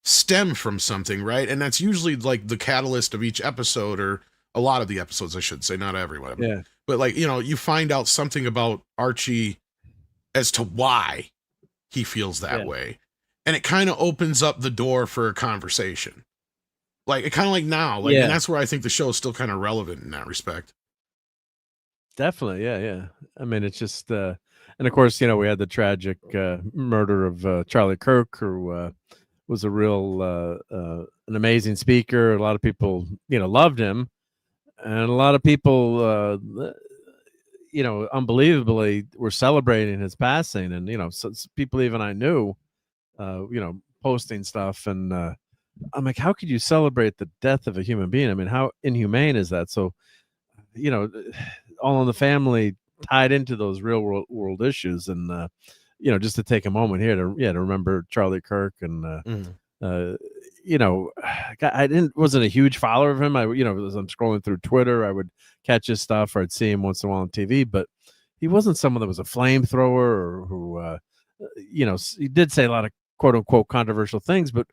stem from something, right? And that's usually like the catalyst of each episode, or a lot of the episodes, I should say, not everyone. Yeah. But like, you find out something about Archie as to why he feels that way. And it kind of opens up the door for a conversation. Like, it kind of like now, like, and that's where I think the show is still kind of relevant in that respect. Definitely. Yeah. I mean, it's just, and of course, we had the tragic murder of Charlie Kirk, who was a real, an amazing speaker. A lot of people, loved him, and a lot of people, unbelievably were celebrating his passing. And, so people even I knew, posting stuff, and I'm like, how could you celebrate the death of a human being? I mean, how inhumane is that? So, All in the Family tied into those real world issues, and just to take a moment here to remember Charlie Kirk, and I wasn't a huge follower of him. As I'm scrolling through Twitter, I would catch his stuff, or I'd see him once in a while on TV, but he wasn't someone that was a flamethrower, or who he did say a lot of quote unquote controversial things, but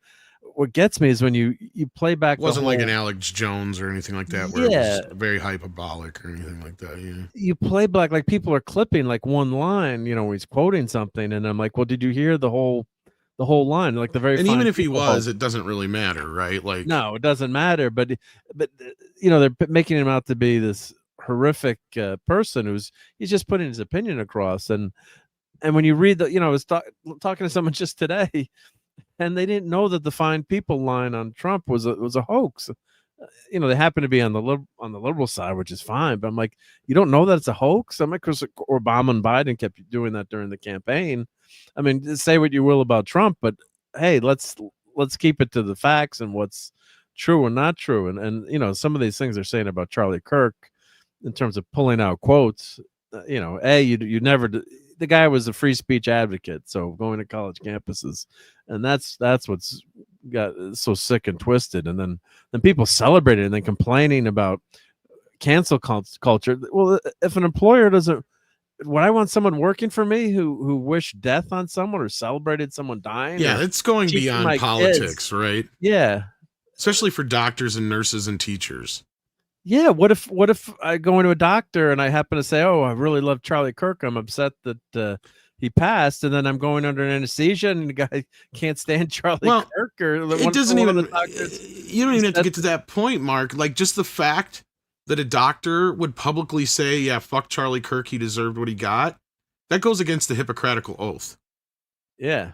what gets me is when you play back, it wasn't like an Alex Jones or anything like that, where it was very hyperbolic or anything like that. Yeah, you play back, like, people are clipping like one line, he's quoting something, and I'm like, well, did you hear the whole line? Like, the very, and even if he was, it doesn't really matter, right? Like, no, it doesn't matter. But they're making him out to be this horrific person he's just putting his opinion across, and when you read I was talking to someone just today, and they didn't know that the fine people line on Trump was a hoax. They happen to be on the liberal side, which is fine. But I'm like, you don't know that it's a hoax? I'm like, because Obama and Biden kept doing that during the campaign. I mean, say what you will about Trump, but hey, let's keep it to the facts and what's true and not true. And some of these things they're saying about Charlie Kirk, in terms of pulling out quotes, you never. The guy was a free speech advocate, so going to college campuses, and that's what's got so sick and twisted. And then people celebrating and then complaining about cancel culture. Well, if an employer doesn't, would I want someone working for me who wished death on someone or celebrated someone dying? Yeah, it's going beyond politics, right? Yeah, especially for doctors and nurses and teachers. Yeah, what if I go into a doctor and I happen to say, "Oh, I really love Charlie Kirk. I'm upset that he passed," and then I'm going under anesthesia and the guy can't stand Charlie Kirk, or it doesn't even. You don't even have to get to that point, Mark. Like, just the fact that a doctor would publicly say, "Yeah, fuck Charlie Kirk. He deserved what he got." That goes against the Hippocratic oath. Yeah,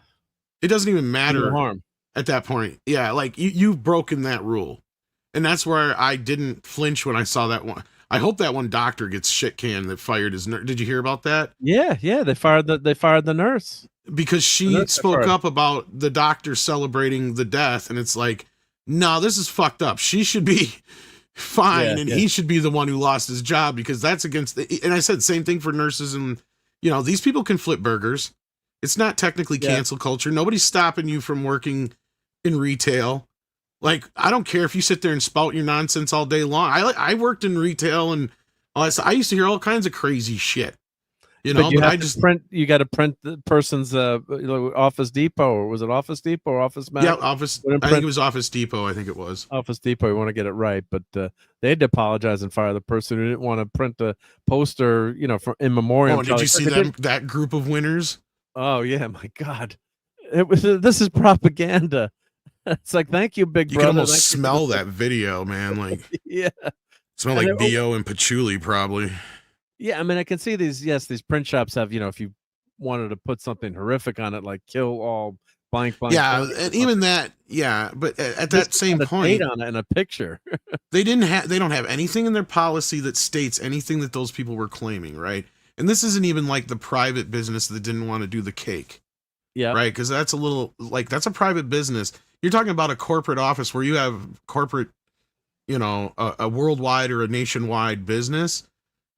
it doesn't even matter no harm at that point. Yeah, like you've broken that rule. And that's where I didn't flinch when I saw that one. I hope that one doctor gets shit canned that fired his nurse. Did you hear about that? Yeah. They fired the nurse. because she spoke up about the doctor celebrating the death, and it's like, no, this is fucked up. She should be fine, and he should be the one who lost his job, because that's against and I said same thing for nurses, and these people can flip burgers. It's not technically cancel culture. Nobody's stopping you from working in retail. Like, I don't care if you sit there and spout your nonsense all day long. I worked in retail, and I used to hear all kinds of crazy shit. But I just print. You got to print the person's Office Depot, or was it Office Depot or Office Max? Yeah, Office. I think it was Office Depot. I think it was Office Depot. You want to get it right, but they had to apologize and fire the person who didn't want to print a poster, for in memoriam. Oh, did you see that group of winners? Oh yeah, my God! This is propaganda. It's like, thank you, big brother. You can almost smell that video, man. Like, yeah, smell like BO and patchouli, probably. Yeah, I mean, I can see these print shops have, if you wanted to put something horrific on it, like kill all blank. Yeah, and even that, but at that same point, date on it in a picture. they don't have anything in their policy that states anything that those people were claiming, right? And this isn't even like the private business that didn't want to do the cake. Yeah. Right, because that's a little like, that's a private business. You're talking about a corporate office where you have corporate, a worldwide or a nationwide business.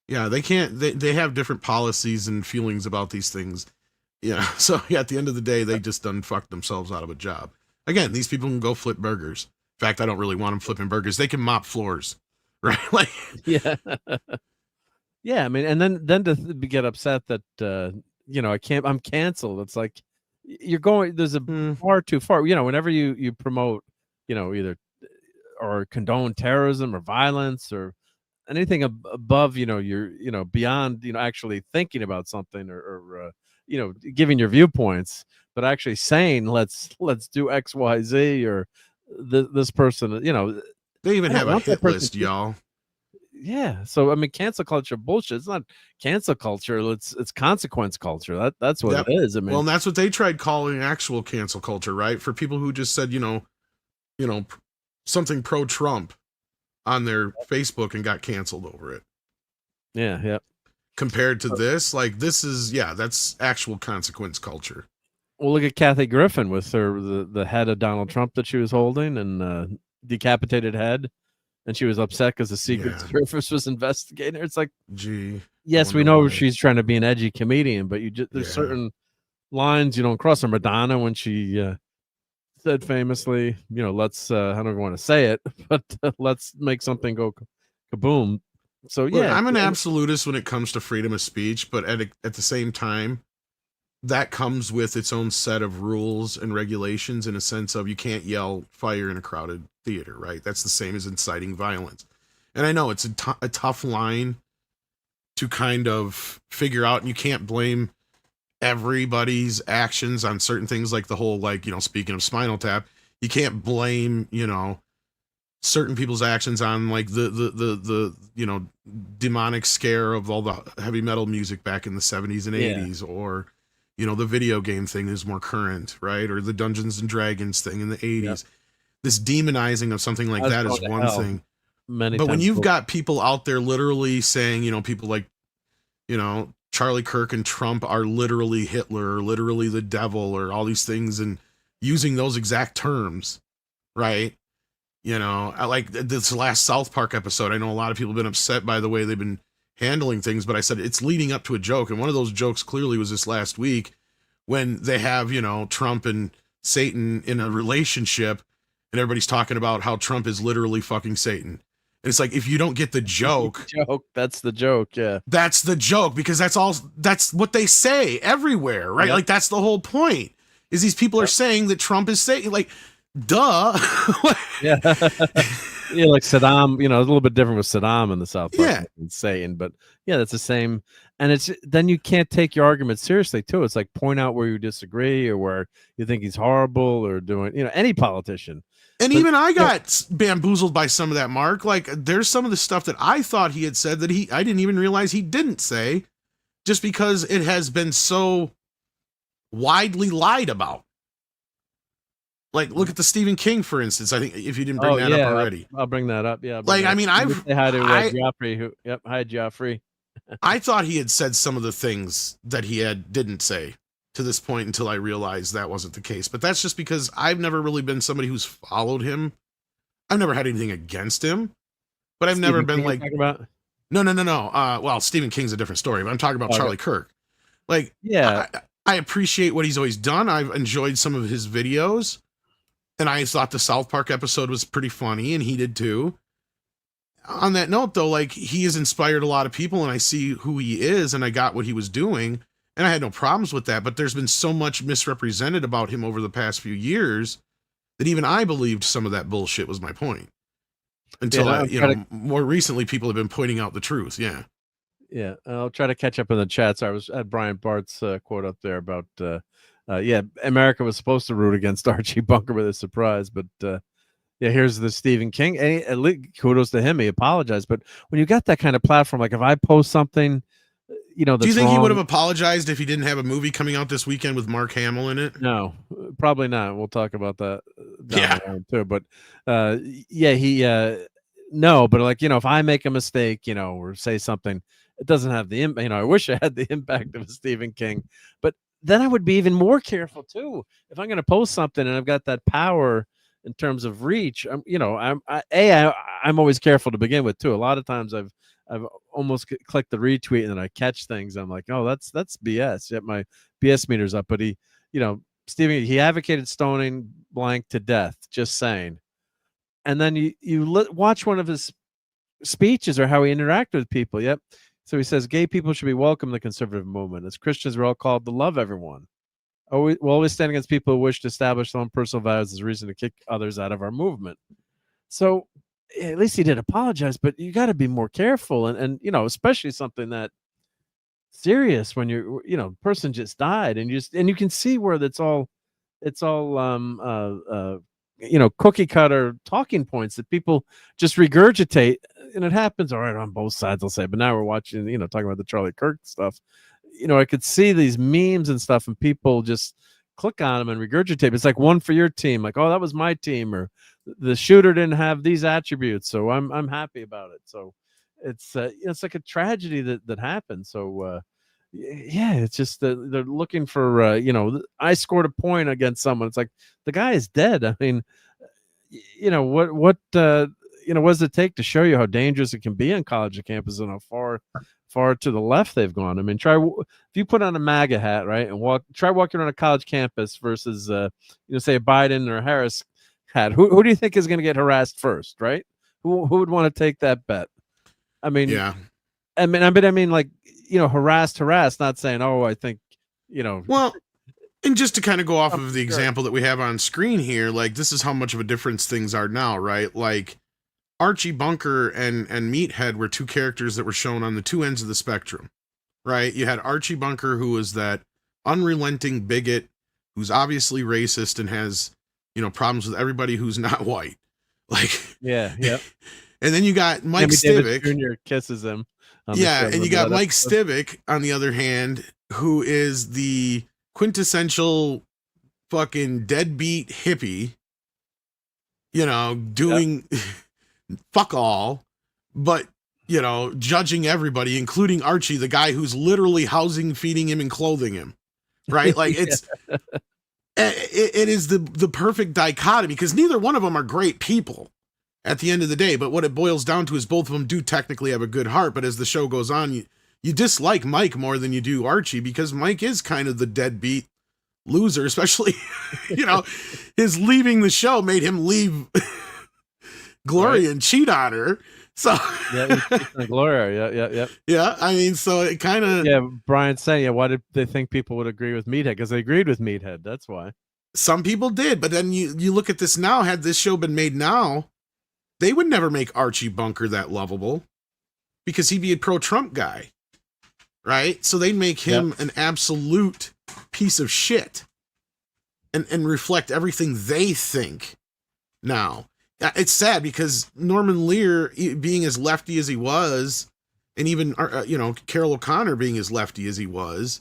Yeah, they can't. They have different policies and feelings about these things. Yeah, so at the end of the day, they just done fucked themselves out of a job. Again, these people can go flip burgers. In fact, I don't really want them flipping burgers. They can mop floors, right? Like, yeah, yeah. I mean, and then to get upset that I'm canceled. It's like, you're going. There's a far too far. Whenever you promote, either or condone terrorism or violence or anything above, you're beyond, actually thinking about something or giving your viewpoints, but actually saying let's do X, Y, Z, or this person, they even have a hit list, y'all. Yeah, so I mean, cancel culture bullshit. It's not cancel culture. It's consequence culture. That's what it is. I mean, well, and that's what they tried calling actual cancel culture, right? For people who just said something pro Trump on their Facebook and got canceled over it. Yeah. Compared to this, like, this is, that's actual consequence culture. Well, look at Kathy Griffin with her the head of Donald Trump that she was holding, and decapitated head, and she was upset because the Secret Service was investigating her. It's like, gee, yes, we know she's trying to be an edgy comedian, but there's certain lines you don't cross. Or Madonna, when she said famously, let's I don't even want to say it, but let's make something go kaboom. So look, I'm an absolutist when it comes to freedom of speech, but at the same time, that comes with its own set of rules and regulations, in a sense of, you can't yell fire in a crowded theater, right? That's the same as inciting violence. And I know it's a tough line to kind of figure out, and you can't blame everybody's actions on certain things, like the whole, speaking of Spinal Tap, you can't blame, certain people's actions on, like, the demonic scare of all the heavy metal music back in the 70s and 80s, or, the video game thing is more current, right? Or the Dungeons and Dragons thing in the 80s. This demonizing of something like that is one thing. But when you've got people out there literally saying, people like, Charlie Kirk and Trump are literally Hitler, or literally the devil, or all these things, and using those exact terms, right? I like this last South Park episode. I know a lot of people have been upset by the way they've been handling things, but I said it's leading up to a joke, and one of those jokes clearly was this last week when they have, Trump and Satan in a relationship, and everybody's talking about how Trump is literally fucking Satan. And it's like, if you don't get the joke, that's the joke. Yeah, that's the joke, because that's what they say everywhere, right? Like, that's the whole point, is these people are saying that Trump is Satan. Like, duh. Yeah. Yeah, like Saddam, a little bit different with Saddam in the South Park than Satan, but that's the same. And it's then you can't take your argument seriously too. It's like, point out where you disagree or where you think he's horrible or doing, any politician. And even I got bamboozled by some of that, Mark. Like, there's some of the stuff that I thought he had said that I didn't even realize he didn't say, just because it has been so widely lied about. Like, look at the Stephen King, for instance. I think, if you didn't bring that up already. I'll bring that up. Yeah. Like, I mean, hi to Joffrey. Hi, Joffrey. I thought he had said some of the things that he didn't say. to this point until I realized that wasn't the case. But that's just because I've never really been somebody who's followed him. I've never had anything against him, but I've never been like, no. Well, Stephen King's a different story, but I'm talking about Charlie Kirk. Like, yeah, I appreciate what he's always done. I've enjoyed some of his videos, and I thought the South Park episode was pretty funny, and he did too. On that note, though, like, he has inspired a lot of people, and I see who he is, and I got what he was doing, and I had no problems with that. But there's been so much misrepresented about him over the past few years that even I believed some of that bullshit was my point. Until more recently, people have been pointing out the truth. Yeah, I'll try to catch up in the chat. So I was at Brian Bart's quote up there about America was supposed to root against Archie Bunker with a surprise, but here's the Stephen King. At least kudos to him, he apologized. But when you got that kind of platform, like if I post something, that's do you think wrong, he would have apologized if he didn't have a movie coming out this weekend with Mark Hamill in it? No, probably not. We'll talk about that down the line too. But no, but like, if I make a mistake, or say something, it doesn't have the impact. I wish it had the impact of a Stephen King, but then I would be even more careful too. If I'm going to post something and I've got that power in terms of reach, I'm always careful to begin with too. A lot of times I've almost clicked the retweet and then I catch things. I'm like, oh, that's BS. Yet my BS meter's up. But Stephen, he advocated stoning blank to death. Just saying. And then you watch one of his speeches or how he interacted with people. Yep. So he says, gay people should be welcome in the conservative movement. As Christians, we're all called to love everyone. We'll always stand against people who wish to establish their own personal values as a reason to kick others out of our movement. So at least he did apologize, but you got to be more careful. And especially something that serious when person just died and you can see where it's all cookie cutter talking points that people just regurgitate, and it happens all right on both sides, I'll say. But now we're watching, talking about the Charlie Kirk stuff. I could see these memes and stuff, and people just click on them and regurgitate. It's like one for your team, like, oh, that was my team, or the shooter didn't have these attributes, so I'm happy about it. So it's like a tragedy that happened. So it's just they're looking for I scored a point against someone. It's like the guy is dead. I mean, what does it take to show you how dangerous it can be on college campuses and how far to the left they've gone? I mean, if you put on a MAGA hat, right, and try walking around a college campus versus say a Biden or a Harris hat. Who do you think is going to get harassed first, right? Who would want to take that bet? I mean, yeah. I mean, like, harassed, not saying, oh, I think, Well, and just to kind of go off of the example that we have on screen here, like, this is how much of a difference things are now, right? Like, Archie Bunker and Meathead were two characters that were shown on the two ends of the spectrum, right? You had Archie Bunker, who was that unrelenting bigot, who's obviously racist and has, problems with everybody who's not white. Like, yeah. And then you got Mike Stivic. Jr. kisses him. Yeah, and you got Mike Stivic, on the other hand, who is the quintessential fucking deadbeat hippie, doing fuck all, but, judging everybody, including Archie, the guy who's literally housing, feeding him, and clothing him, right? Like, it's... It is the perfect dichotomy, because neither one of them are great people at the end of the day. But what it boils down to is both of them do technically have a good heart. But as the show goes on, you dislike Mike more than you do Archie, because Mike is kind of the deadbeat loser, especially, his leaving the show made him leave Gloria and cheat on her. So Gloria, yeah. I mean, so it kind of Brian's saying, why did they think people would agree with Meathead? Because they agreed with Meathead. That's why. Some people did, but then you look at this now. Had this show been made now, they would never make Archie Bunker that lovable, because he'd be a pro-Trump guy, right? So they'd make him an absolute piece of shit, and reflect everything they think now. It's sad, because Norman Lear, being as lefty as he was, and even, Carol O'Connor being as lefty as he was,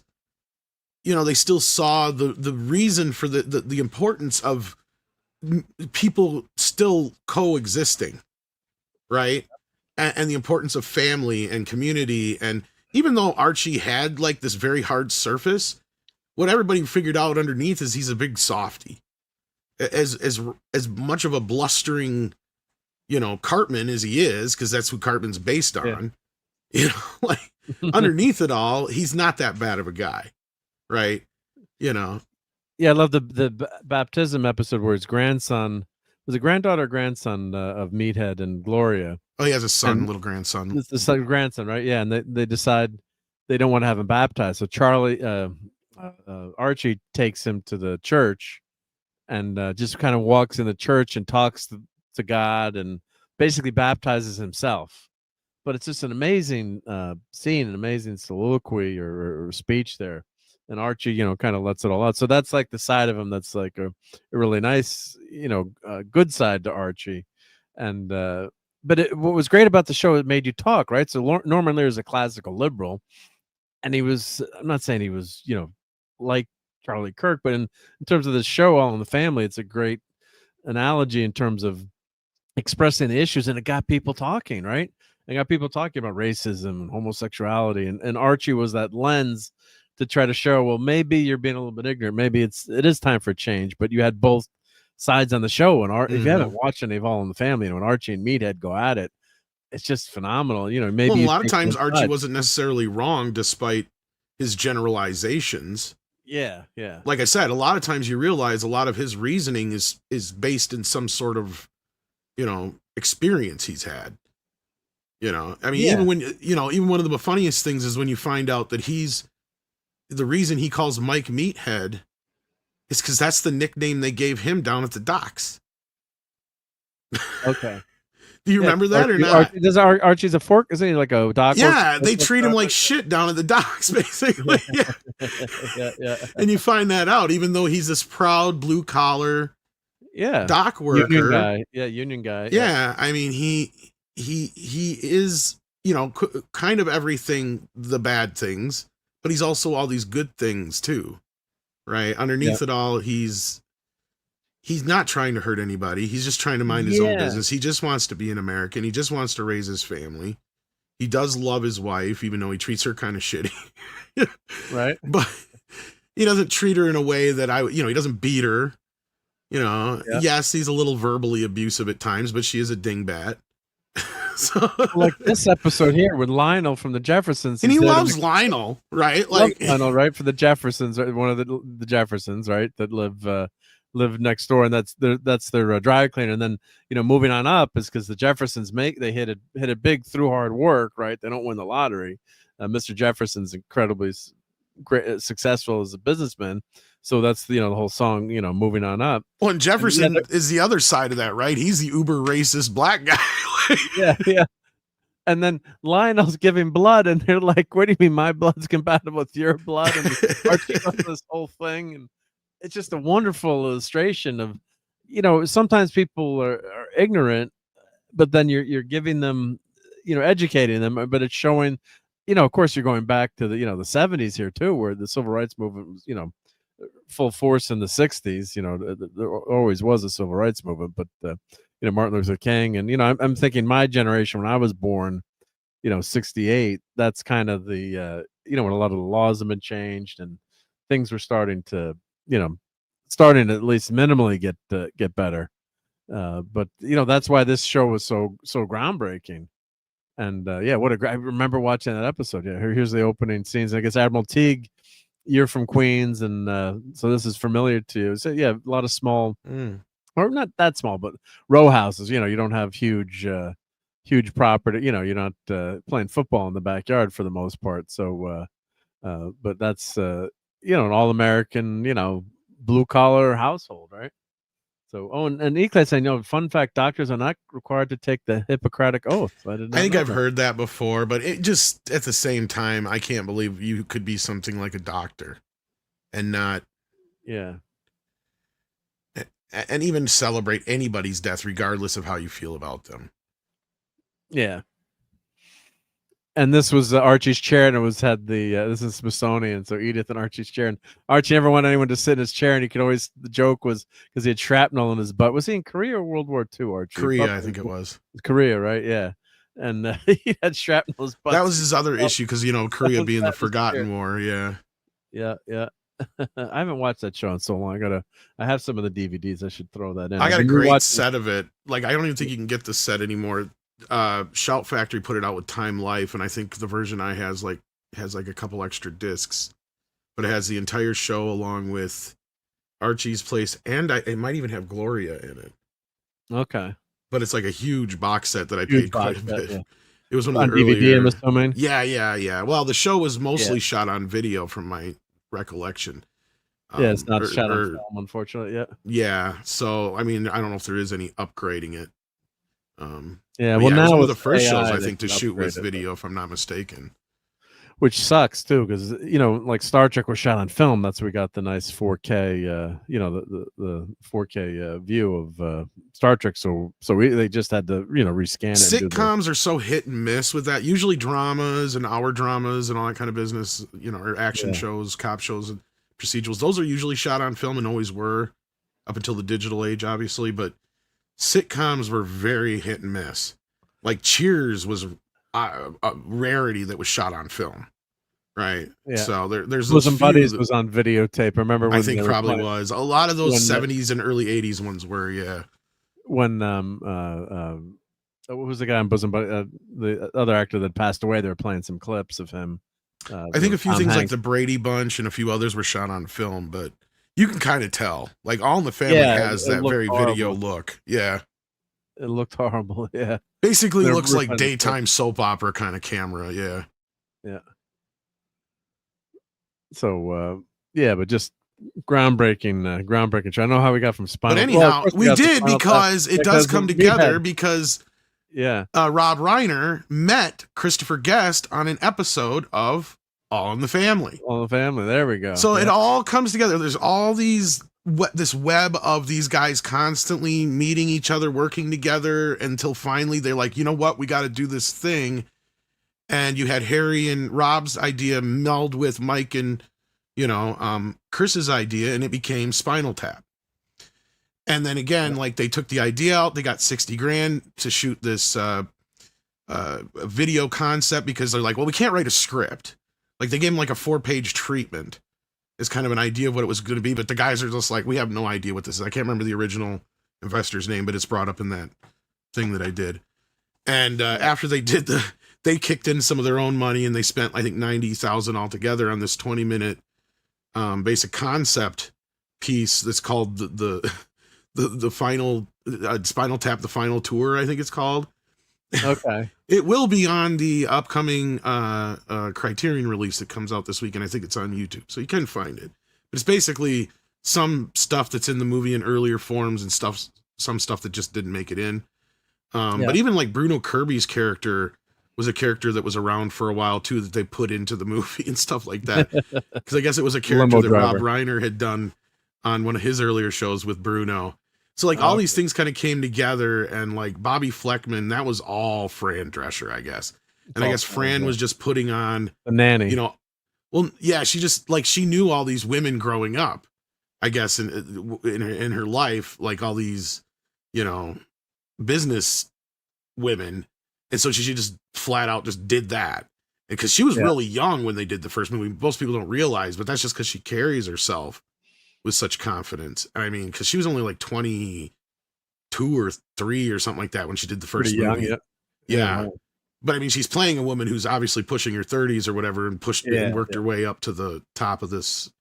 they still saw the reason for the importance of people still coexisting, right? And the importance of family and community. And even though Archie had like this very hard surface, what everybody figured out underneath is he's a big softy. As much of a blustering, Cartman as he is, because that's who Cartman's based on. Like underneath it all, he's not that bad of a guy, right? Yeah, I love the baptism episode where his grandson was a granddaughter or grandson of Meathead and Gloria. Oh, he has a son, little grandson. It's the son, grandson, right? Yeah, and they decide they don't want to have him baptized. So Archie takes him to the church and just kind of walks in the church and talks to God and basically baptizes himself. But it's just an amazing scene, an amazing soliloquy or speech there. And Archie, kind of lets it all out. So that's like the side of him that's like a really nice, good side to Archie. And but what was great about the show, it made you talk, right? So Norman Lear is a classical liberal, and I'm not saying he was, like Charlie Kirk, but in terms of the show All in the Family, it's a great analogy in terms of expressing the issues, and it got people talking, right? It got people talking about racism and homosexuality, and Archie was that lens to try to show, well, maybe you're being a little bit ignorant, maybe it is time for change. But you had both sides on the show, and if you haven't watched any of All in the Family, when Archie and Meathead go at it, it's just phenomenal. Maybe a lot of times Archie wasn't necessarily wrong despite his generalizations. Yeah. Like I said, a lot of times you realize a lot of his reasoning is based in some sort of, experience he's had. I mean, even when, even one of the funniest things is when you find out that the reason he calls Mike Meathead is because that's the nickname they gave him down at the docks. Okay. Do you remember that or not? Archie's a fork? Isn't he like a dock? Yeah, they treat him like shit down at the docks, basically. Yeah. And you find that out, even though he's this proud blue collar dock worker. Union guy. Yeah, union guy. Yeah, I mean, he is, kind of everything, the bad things, but he's also all these good things too, right? Underneath it all, he's not trying to hurt anybody. He's just trying to mind his own business. He just wants to be an American. He just wants to raise his family. He does love his wife, even though he treats her kind of shitty. Right. But he doesn't treat her in a way that he doesn't beat her. Yes, he's a little verbally abusive at times, but she is a dingbat. So, like this episode here with Lionel from the Jeffersons, and he loves Lionel, right? Like Lionel, right? For the Jeffersons, right? One of the Jeffersons, right? That live next door, and that's their dry cleaner. And then moving on up is because the Jeffersons they hit a big through hard work, right? They don't win the lottery. Mr. Jefferson's incredibly great, successful as a businessman. So that's the whole song, moving on up. Well, and Jefferson is the other side of that, right? He's the uber racist black guy. Yeah. And then Lionel's giving blood, and they're like, "What do you mean my blood's compatible with your blood?" And Archie does this whole thing, and it's just a wonderful illustration of, sometimes people are ignorant, but then you're giving them, educating them, but it's showing, of course, you're going back to the the 70s here too, where the civil rights movement was, full force in the 60s. There always was a civil rights movement, but Martin Luther King, and I'm thinking my generation, when I was born, 68, that's kind of the when a lot of the laws have been changed and things were starting to at least minimally get better. But that's why this show was so groundbreaking. And I remember watching that episode. Here's the opening scenes. I guess Admiral Teague, you're from Queens, and so this is familiar to you. So a lot of small, or not that small, but row houses. You don't have huge property. You're not playing football in the backyard for the most part. So, but that's an all-American, blue collar household, right? So, and Eclipse, I know, fun fact, doctors are not required to take the Hippocratic Oath. I think I've heard that before, but it just, at the same time, I can't believe you could be something like a doctor and not. Yeah. And even celebrate anybody's death, regardless of how you feel about them. Yeah. And this was Archie's chair, and this is Smithsonian, so Edith and Archie's chair. And Archie never wanted anyone to sit in his chair, and the joke was because he had shrapnel in his butt. Was he in Korea or World War II, Archie? Korea, I think it was. Korea, right? Yeah. And he had shrapnel in his butt. That was his other issue, because, Korea being the forgotten war, yeah. Yeah. I haven't watched that show in so long. I have some of the DVDs. I should throw that in. I got a I've been great rewatching- set of it. Like, I don't even think you can get the set anymore. Shout Factory put it out with Time Life, and I think the version I has like a couple extra discs, but it has the entire show along with Archie's Place, and it might even have Gloria in it. Okay. But it's like a huge box set that I Huge paid quite box a set, bit. yeah. It was one of On the DVD, earlier. I'm assuming. Yeah. Well, the show was mostly shot on video, from my recollection. Yeah, it's not shot on film, unfortunately. Yeah. Yeah, so I mean, I don't know if there is any upgrading it. Yeah, but well, it was now one of the with first shows AI, I they think to can shoot with upgrade it, but- video, if I'm not mistaken. Which sucks too, because like Star Trek was shot on film. That's where we got the nice 4K, the 4K view of Star Trek. So they just had to rescan it. And Sitcoms are so hit and miss with that. Usually dramas and hour dramas and all that kind of business, or action shows, cop shows, and procedurals. Those are usually shot on film and always were, up until the digital age, obviously. But sitcoms were very hit and miss. Like Cheers was a rarity that was shot on film, right? Yeah. So there's Bosom Buddies was on videotape. I remember when I think probably was a lot of those 70s and early 80s ones were. Yeah. When what was the guy on Bosom Buddies? The other actor that passed away. They were playing some clips of him. I think a few things like the Brady Bunch and a few others were shot on film, but you can kind of tell. Like All in the Family has that very video look. Yeah. It looked horrible. Yeah. Basically looks like daytime soap opera kind of camera. Yeah. Yeah. So, but just groundbreaking show. I know how we got from Spinal. But anyhow, we did because it does come together because Rob Reiner met Christopher Guest on an episode of All in the Family. All in the Family. There we go. So it all comes together. There's all this web of these guys constantly meeting each other, working together until finally they're like, you know what? We got to do this thing. And you had Harry and Rob's idea meld with Mike and, Chris's idea, and it became Spinal Tap. And then again, like they took the idea out, they got $60,000 to shoot this video concept because they're like, well, we can't write a script. Like they gave him like a 4-page treatment as kind of an idea of what it was going to be. But the guys are just like, we have no idea what this is. I can't remember the original investor's name, but it's brought up in that thing that I did. And after they did they kicked in some of their own money and they spent, I think, $90,000 altogether on this 20-minute basic concept piece that's called the final Spinal Tap, the final tour, I think it's called. Okay. It will be on the upcoming Criterion release that comes out this week, and I think it's on YouTube, so you can find it. But it's basically some stuff that's in the movie in earlier forms and some stuff that just didn't make it in. But even like Bruno Kirby's character was a character that was around for a while too, that they put into the movie and stuff like that. Because I guess it was a character that Rob Reiner had done on one of his earlier shows with Bruno. So like all these things kind of came together, and like Bobby Fleckman, that was all Fran Drescher, I guess. And I guess Fran was just putting on the nanny. Well, yeah, she just like she knew all these women growing up, I guess in her life, like all these, business women. And so she just flat out just did that. Because she was really young when they did the first movie. Most people don't realize, but that's just because she carries herself with such confidence. I mean, because she was only like 22 or 3 or something like that when she did the first movie. Yeah. But I mean, she's playing a woman who's obviously pushing her 30s or whatever and and worked her way up to the top of this,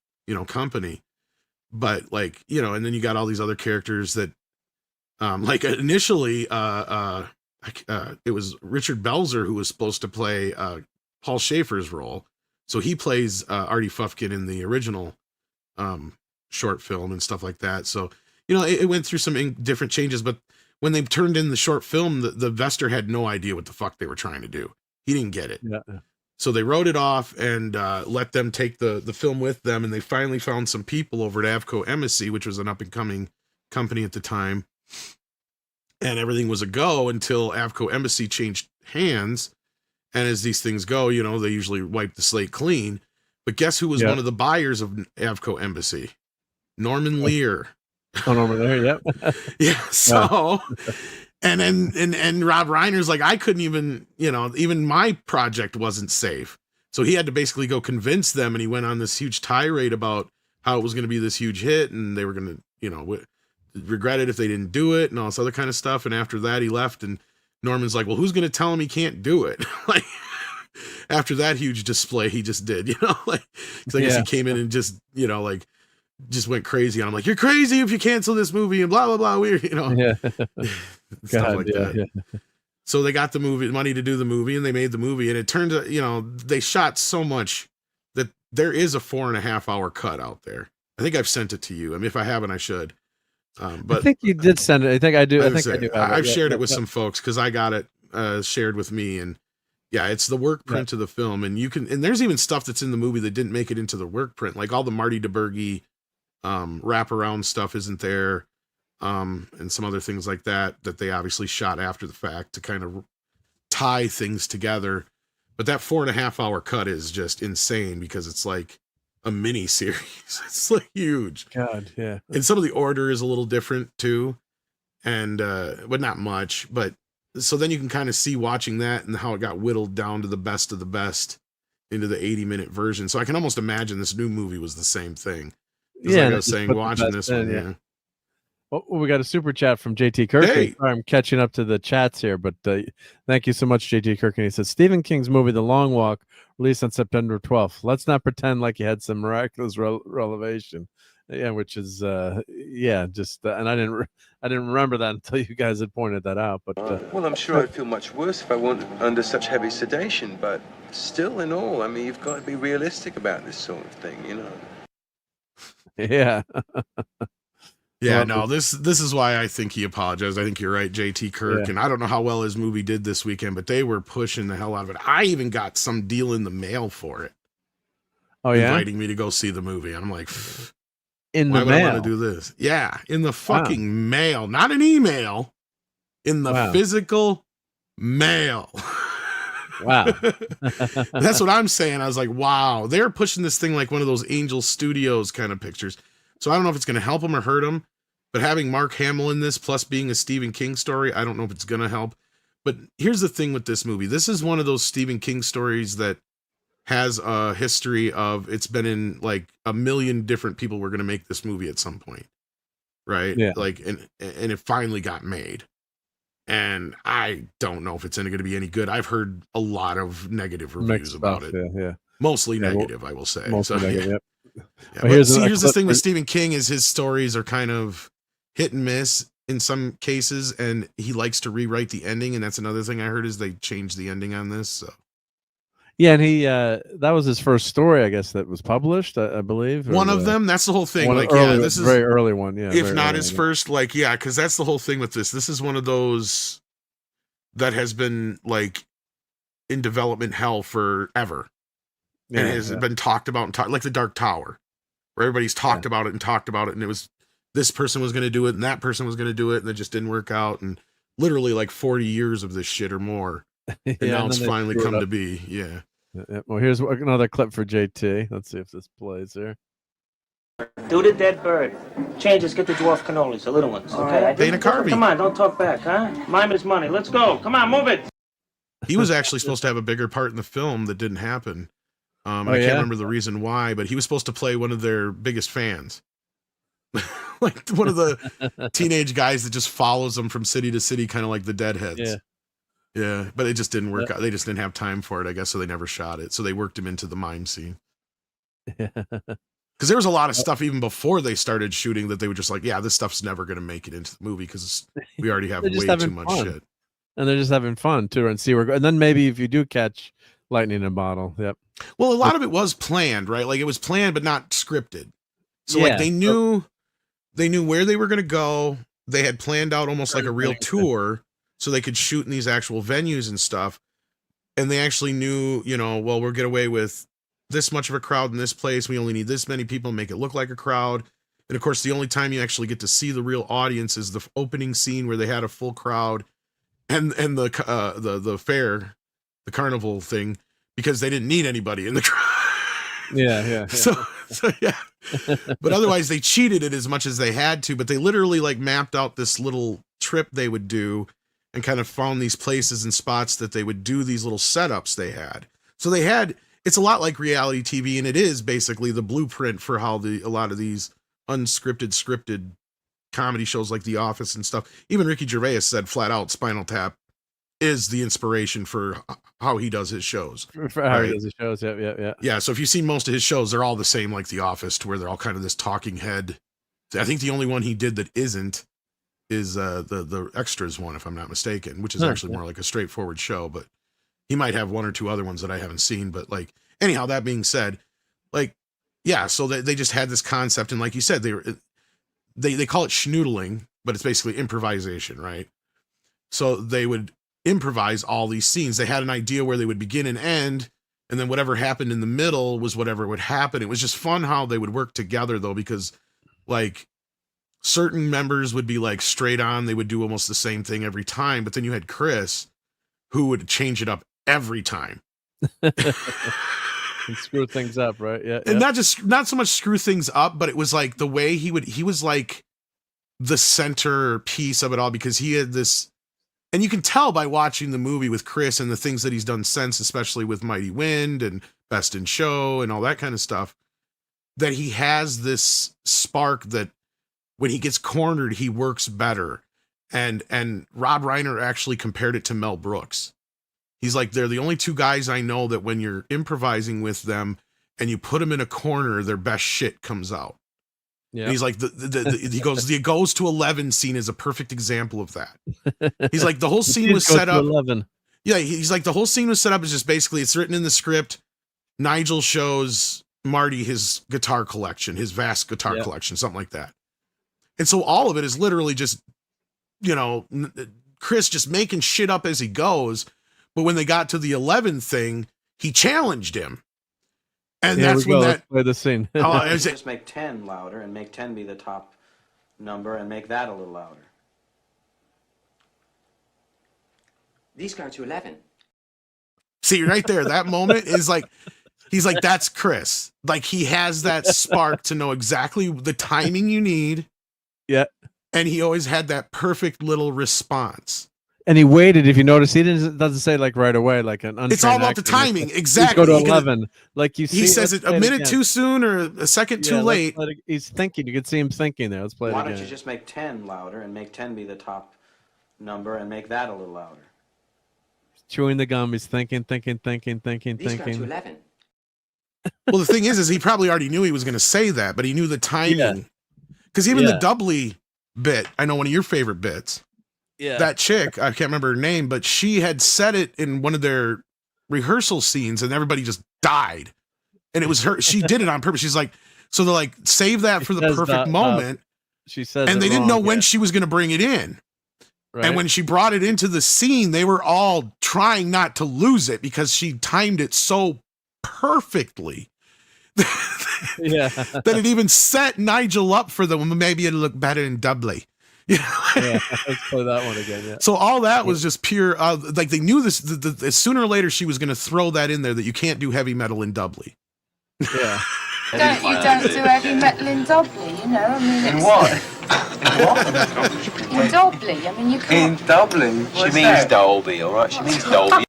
company. But like, and then you got all these other characters that, like initially, it was Richard Belzer who was supposed to play Paul Schaefer's role. So he plays Artie Fufkin in the original short film and stuff like that. So, it went through some different changes, but when they turned in the short film, the investor had no idea what the fuck they were trying to do. He didn't get it. Yeah. So they wrote it off and let them take the film with them. And they finally found some people over at Avco Embassy, which was an up and coming company at the time. And everything was a go until Avco Embassy changed hands. And as these things go, they usually wipe the slate clean. But guess who was one of the buyers of Avco Embassy? Norman Lear. Oh, Norman Lear, yep. Yeah. So, and Rob Reiner's like, I couldn't even, even my project wasn't safe. So he had to basically go convince them. And he went on this huge tirade about how it was going to be this huge hit, and they were going to, you know, regret it if they didn't do it and all this other kind of stuff. And after that, he left, and Norman's like, well, who's going to tell him he can't do it? Like, after that huge display he just did, you know, like, cause I guess he came in and just, you know, like, just went crazy. And I'm like, you're crazy if you cancel this movie and blah, blah, blah. Weird, you know, stuff like that. Yeah. So they got the money to do the movie, and they made the movie, and it turned out, you know, they shot so much that there is a 4.5 hour cut out there. I think I've sent it to you. I mean, if I haven't, I should. But I think you did send it. I think I do. I think I do. I've shared it with some folks because I got it shared with me, and yeah, it's the work print of the film, and you can, and there's even stuff that's in the movie that didn't make it into the work print, like all the Marty DeBurgi wraparound stuff isn't there, and some other things like that they obviously shot after the fact to kind of tie things together. But that 4.5 hour cut is just insane because it's like a mini series. It's like huge. God, yeah. And some of the order is a little different too, and but not much. But so then you can kind of see watching that and how it got whittled down to the best of the best into the 80-minute version. So I can almost imagine this new movie was the same thing. Yeah, like I was saying, watching this one. Yeah. Well, we got a super chat from JT Kirk. Hey. I'm catching up to the chats here, but thank you so much, JT Kirk. And he says Stephen King's movie The Long Walk released on September 12th. Let's not pretend like you had some miraculous revelation. Yeah, which is just and I didn't remember that until you guys had pointed that out. But well, I'm sure I'd feel much worse if I weren't under such heavy sedation. But still, in all, I mean, you've got to be realistic about this sort of thing, you know. Yeah. Yeah, no, this is why I think he apologized. I think you're right, JT Kirk, and I don't know how well his movie did this weekend, but they were pushing the hell out of it. I even got some deal in the mail for it. Oh yeah, inviting me to go see the movie. I'm like, in the why would mail? I want to do this? Yeah, in the fucking mail, not an email, in the physical mail. Wow. That's what I'm saying. I was like, wow, they're pushing this thing like one of those Angel Studios kind of pictures. So I don't know if it's going to help them or hurt them, but having Mark Hamill in this, plus being a Stephen King story, I don't know if it's going to help. But here's the thing with this movie. This is one of those Stephen King stories that has a history of, it's been in like a million different people were going to make this movie at some point. Right. Yeah. Like, and it finally got made. And I don't know if it's going to be any good. I've heard a lot of negative reviews about it. Yeah. Mostly negative, I will say. Mostly negative, yeah. Yep. Yeah, here's the thing with Stephen King is his stories are kind of hit and miss in some cases, and he likes to rewrite the ending, and that's another thing I heard is they changed the ending on this. So. Yeah, and he that was his first story, I guess, that was published, I believe. One of them, that's the whole thing. Like, this is very early one, yeah. If not his first, like, yeah, because that's the whole thing with this. This is one of those that has been like in development hell forever. And it has been talked about and talked, like the Dark Tower, where everybody's talked about it, and it was this person was going to do it, and that person was going to do it, and it just didn't work out, and literally like 40 years of this shit or more, and now it's finally come to be. Yeah. Well, here's another clip for JT. Let's see if this plays here. Do the dead bird. Changes, get the dwarf cannolis, the little ones. Okay. Dana Carvey. Come on, don't talk back, huh? Mime his money. Let's go. Come on, move it. He was actually supposed to have a bigger part in the film that didn't happen. I can't remember the reason why, but he was supposed to play one of their biggest fans. Like one of the teenage guys that just follows them from city to city, kind of like the Deadheads. Yeah, but it just didn't work out. They just didn't have time for it, I guess, so they never shot it. So they worked him into the mime scene. Because there was a lot of stuff even before they started shooting that they were just like, yeah, this stuff's never going to make it into the movie because we already have way too much shit. And they're just having fun too, and see and then maybe if you do catch lightning in a bottle, Well, a lot of it was planned, right? Like it was planned, but not scripted. So like they knew where they were going to go. They had planned out almost like a real tour so they could shoot in these actual venues and stuff. And they actually knew, well, we'll get away with this much of a crowd in this place. We only need this many people to make it look like a crowd. And of course, the only time you actually get to see the real audience is the opening scene where they had a full crowd and the fair, the carnival thing, because they didn't need anybody in the crowd. Yeah. So yeah. But otherwise they cheated it as much as they had to, but they literally like mapped out this little trip they would do and kind of found these places and spots that they would do these little setups they had. So they had, it's a lot like reality TV, and it is basically the blueprint for how a lot of these unscripted, scripted comedy shows like The Office and stuff. Even Ricky Gervais said flat out, Spinal Tap is the inspiration for how he does his shows. For how he does his shows, yeah. Yeah, so if you've seen most of his shows, they're all the same, like The Office, to where they're all kind of this talking head. I think the only one he did that isn't is the Extras one, if I'm not mistaken, which is actually more like a straightforward show, but he might have one or two other ones that I haven't seen. But like, anyhow, that being said, like, yeah, so they just had this concept, and like you said, they call it schnoodling, but it's basically improvisation, right? So they would improvise all these scenes. They had an idea where they would begin and end, and then whatever happened in the middle was whatever would happen. It was just fun how they would work together, though, because like certain members would be like straight on, they would do almost the same thing every time, but then you had Chris who would change it up every time. And screw things up, right? Yeah. And not so much screw things up, but it was like the way he was like the center piece of it all, because he had this, and you can tell by watching the movie with Chris and the things that he's done since, especially with Mighty Wind and Best in Show and all that kind of stuff, that he has this spark that when he gets cornered, he works better. And Rob Reiner actually compared it to Mel Brooks. He's like, they're the only two guys I know that when you're improvising with them and you put them in a corner, their best shit comes out. Yeah. He's like, he goes, the Goes to 11 scene is a perfect example of that. He's like, the whole scene was set up. 11. Yeah. He's like, the whole scene was set up as just basically, it's written in the script. Nigel shows Marty his guitar collection, his vast guitar collection, something like that. And so all of it is literally just, you know, Chris just making shit up as he goes. But when they got to the 11 thing, he challenged him. And that's when that... Play the scene. Just make 10 louder and make 10 be the top number and make that a little louder. These go to 11. See, right there, that moment is like, he's like, that's Chris. Like, he has that spark to know exactly the timing you need. Yeah. And he always had that perfect little response. And he waited. If you notice, he doesn't say like right away, like an. It's all about the timing, exactly. Go to 11, like you see. He says it a minute too soon or a second too late. He's thinking. You can see him thinking there. Let's play it again. Why don't you just make 10 louder and make 10 be the top number and make that a little louder? Chewing the gum. He's thinking. These go to 11. Well, the thing is he probably already knew he was going to say that, but he knew the timing. Because even the doubly bit, I know one of your favorite bits. Yeah. That chick, I can't remember her name, but she had said it in one of their rehearsal scenes and everybody just died. And it was her. She did it on purpose. She's like, so they're like, save that for the perfect moment. She says, and they didn't know when she was going to bring it in. Right. And when she brought it into the scene, they were all trying not to lose it because she timed it so perfectly. That it even set Nigel up for them. Maybe it'll look better in doubly. Yeah, let's play that one again. Yeah. So all that was just pure, like they knew this. Sooner or later, she was going to throw that in there that you can't do heavy metal in doubly. Yeah. You don't do heavy metal in doubly, you know. I mean, In what? In doubly, I mean, you can't. In Dublin? She means Dolby, all right? She means Dolby.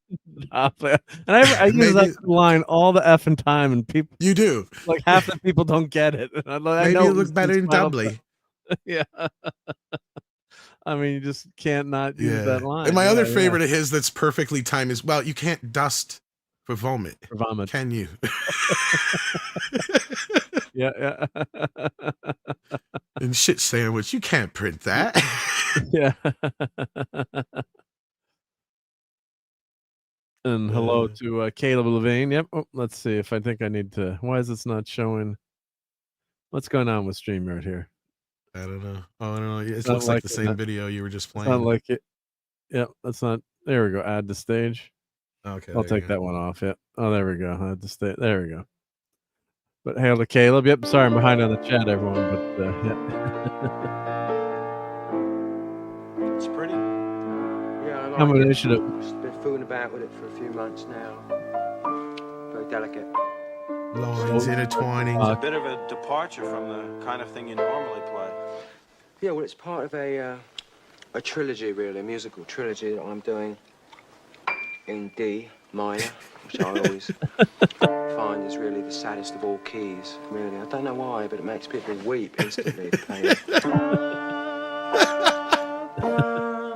And I use that line all the effing time, and people. You do. Like half the people don't get it. I Maybe know it looks better in doubly. Yeah. I mean, you just can't not use that line. And my other favorite of his that's perfectly timed is, well, you can't dust for vomit. For vomit. Can you? Yeah. And shit sandwich, you can't print that. Yeah. And hello to Caleb Levine. Yep. Oh, let's see if I think I need to. Why is this not showing? What's going on with StreamYard here? I don't know. Oh, I don't know. It looks like the same video you were just playing. Not like it. Yep. That's not. There we go. Add to stage. Okay. I'll take that one off. Yep. Oh, there we go. Add to stage. There we go. But hail to Caleb. Yep. Sorry, I'm behind on the chat, everyone. But yeah. It's pretty. Yeah, I like Combination it. of. Just been fooling about with it for a few months now. Very delicate. Lines intertwining. It's a bit of a departure from the kind of thing you normally play. Yeah, well, it's part of a trilogy, really, a musical trilogy that I'm doing in D minor, which I always find is really the saddest of all keys, really. I don't know why, but it makes people weep instantly playing it.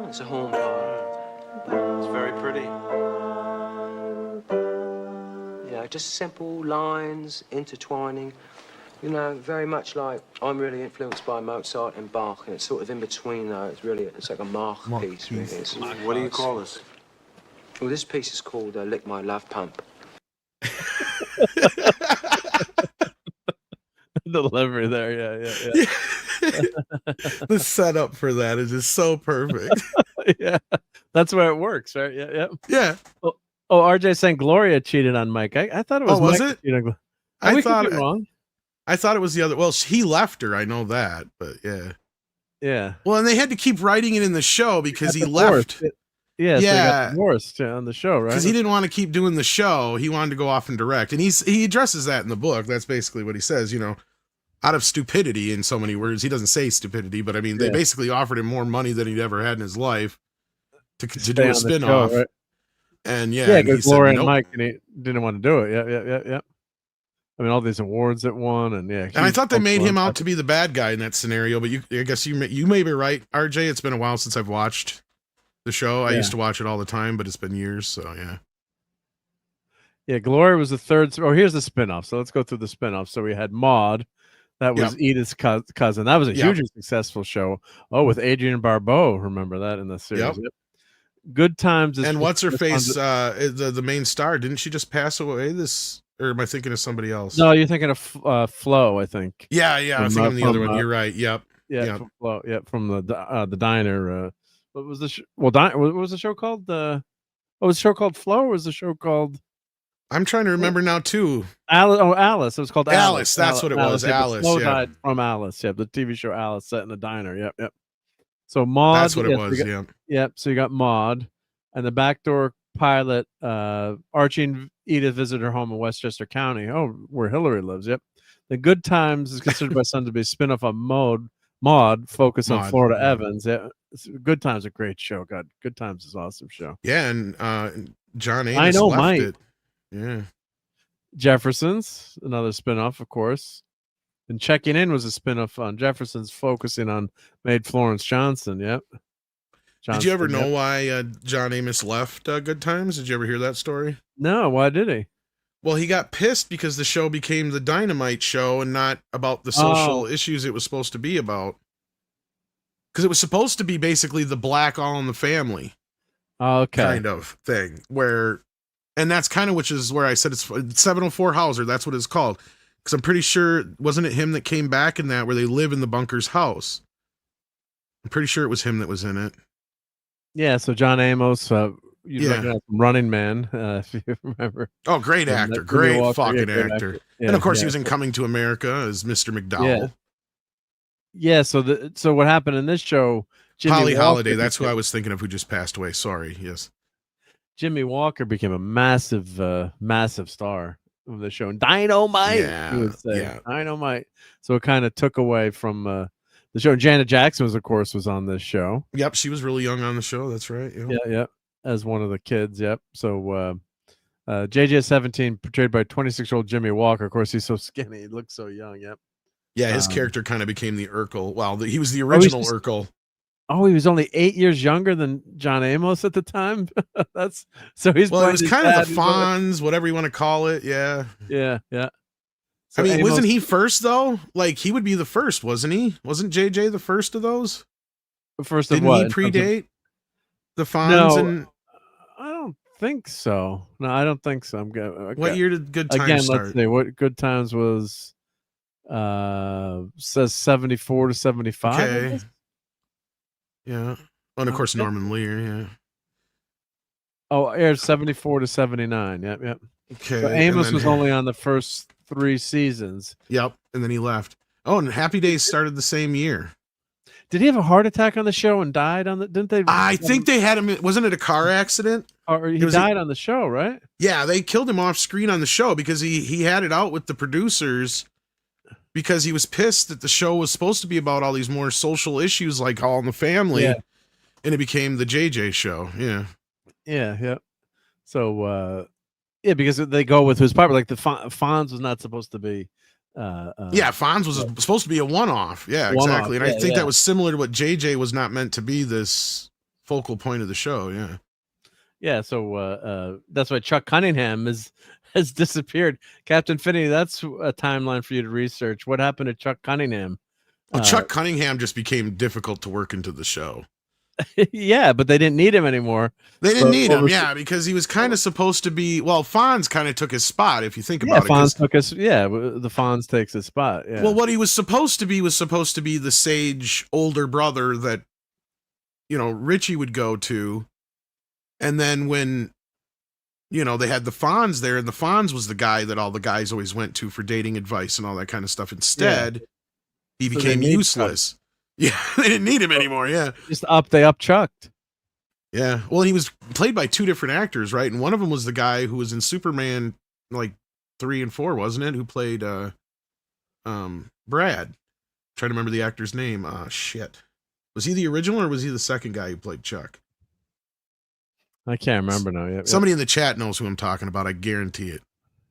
It's a horn part. It's very pretty. Yeah, just simple lines, intertwining. You know, very much like I'm really influenced by Mozart and Bach, and it's sort of in between though. It's like a Mach piece, really. What do you call this? Well, this piece is called Lick My Love Pump. Delivery there, yeah. The setup for that is just so perfect. Yeah, that's where it works, right? Yeah. Oh, RJ saying Gloria cheated on Mike. I thought it was. Oh, was Mike it? I thought it wrong. I thought it was the other. Well, he left her. I know that, but yeah. Yeah. Well, and they had to keep writing it in the show because he left. Yeah. So he got divorced on the show, right? Because he didn't want to keep doing the show. He wanted to go off and direct, and he addresses that in the book. That's basically what he says. You know, out of stupidity, in so many words. He doesn't say stupidity, but I mean, they basically offered him more money than he'd ever had in his life to do a spinoff. Right? And yeah, because Gloria and Mike, and he didn't want to do it. Yeah. I mean, all these awards that won, and yeah. And I thought they made him out to be the bad guy in that scenario, but I guess you may be right, RJ. It's been a while since I've watched the show. I used to watch it all the time, but it's been years, so yeah. Yeah, Gloria was the third. Oh, here's the spinoff. So let's go through the spinoff. So we had Maude. That was Edith's cousin. That was a hugely successful show. Oh, with Adrienne Barbeau. Remember that in the series. Yep. Good Times. And what's her face? The main star. Didn't she just pass away? Or am I thinking of somebody else? No, you're thinking of Flo, I think. Yeah. I'm thinking of the other one. You're right. Yep. Yeah. From Flo. Yep. From the diner. What was the what was the show called? Was the show called Flo, or was the show called? I'm trying to remember now too. Alice. It was called Alice. That's what it was. Alice. Flo died from Alice. Yeah, the TV show Alice set in the diner. Yep. So Maude. That's what it was. Yep. So you got Maude, and the backdoor pilot. Archie and Edith visit her home in Westchester County. Oh, where Hillary lives. Yep. The Good Times is considered by some to be a spinoff of Maude, focus on Florida Evans. Yeah. Good Times is a great show. God, Good Times is an awesome show. Yeah, and John Amos left it. Yeah. Jeffersons, another spinoff, of course. And Checking In was a spinoff on Jeffersons, focusing on Maid Florence Johnson. Yep. Did you ever know why John Amos left Good Times? Did you ever hear that story? No. Why did he? Well, he got pissed because the show became the Dynamite Show and not about the social issues it was supposed to be about. Because it was supposed to be basically the black All in the Family kind of thing. And that's kind of which is where I said it's 704 Hauser. That's what it's called. Because I'm pretty sure, wasn't it him that came back in that where they live in the bunker's house? I'm pretty sure it was him that was in it. Yeah, so John Amos, recognize Running Man, if you remember. Oh, great actor. Great fucking actor. Yeah, and of course he was in Coming to America as Mr. McDowell. Yeah, so what happened in this show, Holly Holiday, that's who I was thinking of who just passed away. Sorry, yes. Jimmy Walker became a massive star of the show. Dynamite, he would say. Dynamite. So it kind of took away from the show. Janet Jackson, of course, was on this show. Yep, she was really young on the show. That's right. Yep. Yeah, as one of the kids. Yep. So JJ 17, portrayed by 26-year-old Jimmy Walker. Of course, he's so skinny. He looks so young. Yep. Yeah, his character kind of became the Urkel. Well, he was the original Urkel. Oh, he was only 8 years younger than John Amos at the time. That's so he's. Well, it was kind of the Fonz, whatever you want to call it. Yeah. Yeah. I So mean, Amos, wasn't he first though? Like he would be the first, wasn't he? Wasn't JJ the first of those? First of Didn't what? he predate the Fonz? No, and I don't think so. No, I don't think so. I'm good. What year did Good Times start? Let's see. What Good Times was? Says 74 to 75. Okay. Yeah. And of course Norman Lear, yeah. Oh, aired 74 to 79. Yep. Okay. So Amos was only on the first 3 seasons. Yep. And then he left. Oh, and Happy Days started the same year. Did he have a heart attack on the show and died on the? Didn't they? I think they had him. Wasn't it a car accident? Or he died on the show, right? Yeah, they killed him off screen on the show because he had it out with the producers because he was pissed that the show was supposed to be about all these more social issues like All in the Family, and it became the JJ show. Yeah. So Yeah, because they go with who's popular. Like the Fonz was not supposed to be. Yeah, Fonz was supposed to be a one-off. Yeah, One-off, exactly. And I think that was similar to what JJ was not meant to be this focal point of the show. Yeah. Yeah, so that's why Chuck Cunningham has disappeared. Captain Finney, that's a timeline for you to research. What happened to Chuck Cunningham? Well, Chuck Cunningham just became difficult to work into the show. Yeah, but they didn't need him anymore. They didn't need him, because he was kind of supposed to be. Well, Fonz kind of took his spot, if you think about it. Fonz took us. Yeah, the Fonz takes his spot. Yeah. Well, what he was supposed to be the sage older brother that, Richie would go to, and then when, they had the Fonz there, and the Fonz was the guy that all the guys always went to for dating advice and all that kind of stuff. Instead, he became useless. Yeah, they didn't need him anymore. Yeah, they up Chucked. Yeah, well, he was played by two different actors, right? And one of them was the guy who was in Superman, like 3 and 4, wasn't it? Who played Brad? Trying to remember the actor's name. Shit, was he the original or was he the second guy who played Chuck? I can't remember now. Yeah, somebody in the chat knows who I'm talking about. I guarantee it.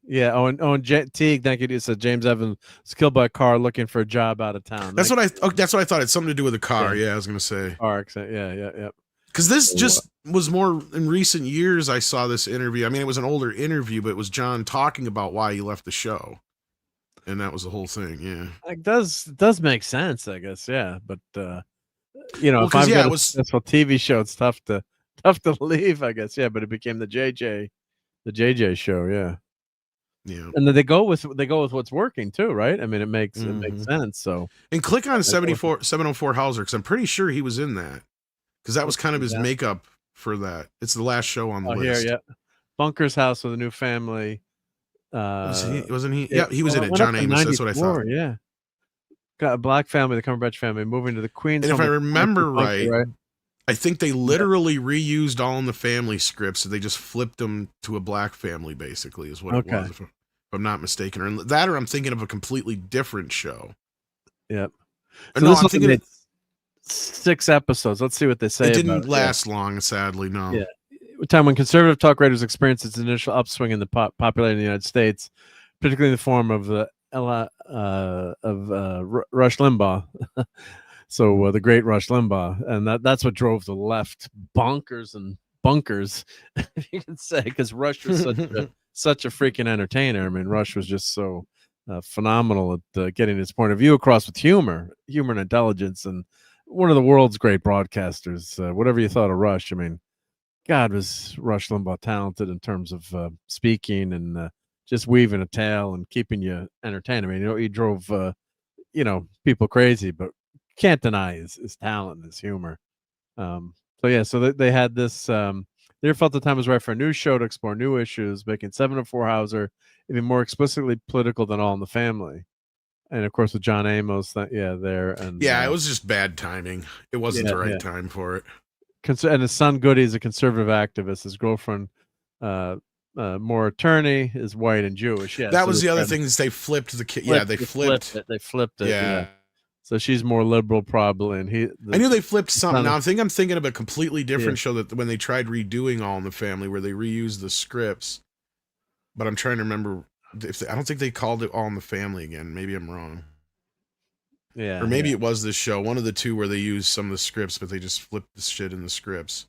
Yeah. Owen Teague, thank you. It said James Evans was killed by a car looking for a job out of town. That's what I thought. It's something to do with a car. Yeah, I was gonna say. Car accident. Yeah. Because this just was more in recent years. I saw this interview. I mean, it was an older interview, but it was John talking about why he left the show, and that was the whole thing. Yeah, it does make sense, I guess. Yeah, but if I'm a successful TV show, it's tough to leave, I guess. Yeah, but it became the JJ show. Yeah. Yeah, and then they go with what's working too, right? I mean, it makes sense. So, and click on 704 Hauser, because I'm pretty sure he was in that, because that was kind of his makeup for that. It's the last show on the list. Here, yeah, Bunker's house with a new family. Wasn't he? Yeah, he was in it. John Amos. That's what I thought. Yeah, got a black family, the Cumberbatch family, moving to the Queens. And if I remember right, I think they literally reused All in the Family scripts, so they just flipped them to a black family. Basically, is what it was. If I'm not mistaken, or I'm thinking of a completely different show. Yep. So no, I'm thinking 6 episodes. Let's see what they say. It didn't last long, sadly. No. Yeah. A time when conservative talk radio experienced its initial upswing in the popularity in the United States, particularly in the form of Rush Limbaugh. So the great Rush Limbaugh, and that's what drove the left bonkers and bunkers, you can say, because Rush was such a freaking entertainer. I mean, Rush was just so phenomenal at getting his point of view across with humor and intelligence, and one of the world's great broadcasters. Whatever you thought of Rush, I mean, God, was Rush Limbaugh talented in terms of speaking and just weaving a tale and keeping you entertained. I mean, he drove people crazy, but can't deny his talent and his humor. So they had this. They felt the time was right for a new show to explore new issues, making 704 Hauser even more explicitly political than All in the Family. And of course, with John Amos, there. And it was just bad timing. It wasn't the right time for it. And his son Goody is a conservative activist. His girlfriend, more attorney, is white and Jewish. Yeah, that was the other thing, is they flipped the kid. Yeah, they flipped it. They flipped it. Yeah. So she's more liberal, probably, and I knew they flipped something. Now I'm thinking of a completely different show that when they tried redoing All in the Family, where they reused the scripts. But I'm trying to remember I don't think they called it All in the Family again. Maybe I'm wrong. Yeah, or maybe it was this show, one of the two, where they used some of the scripts, but they just flipped the shit in the scripts.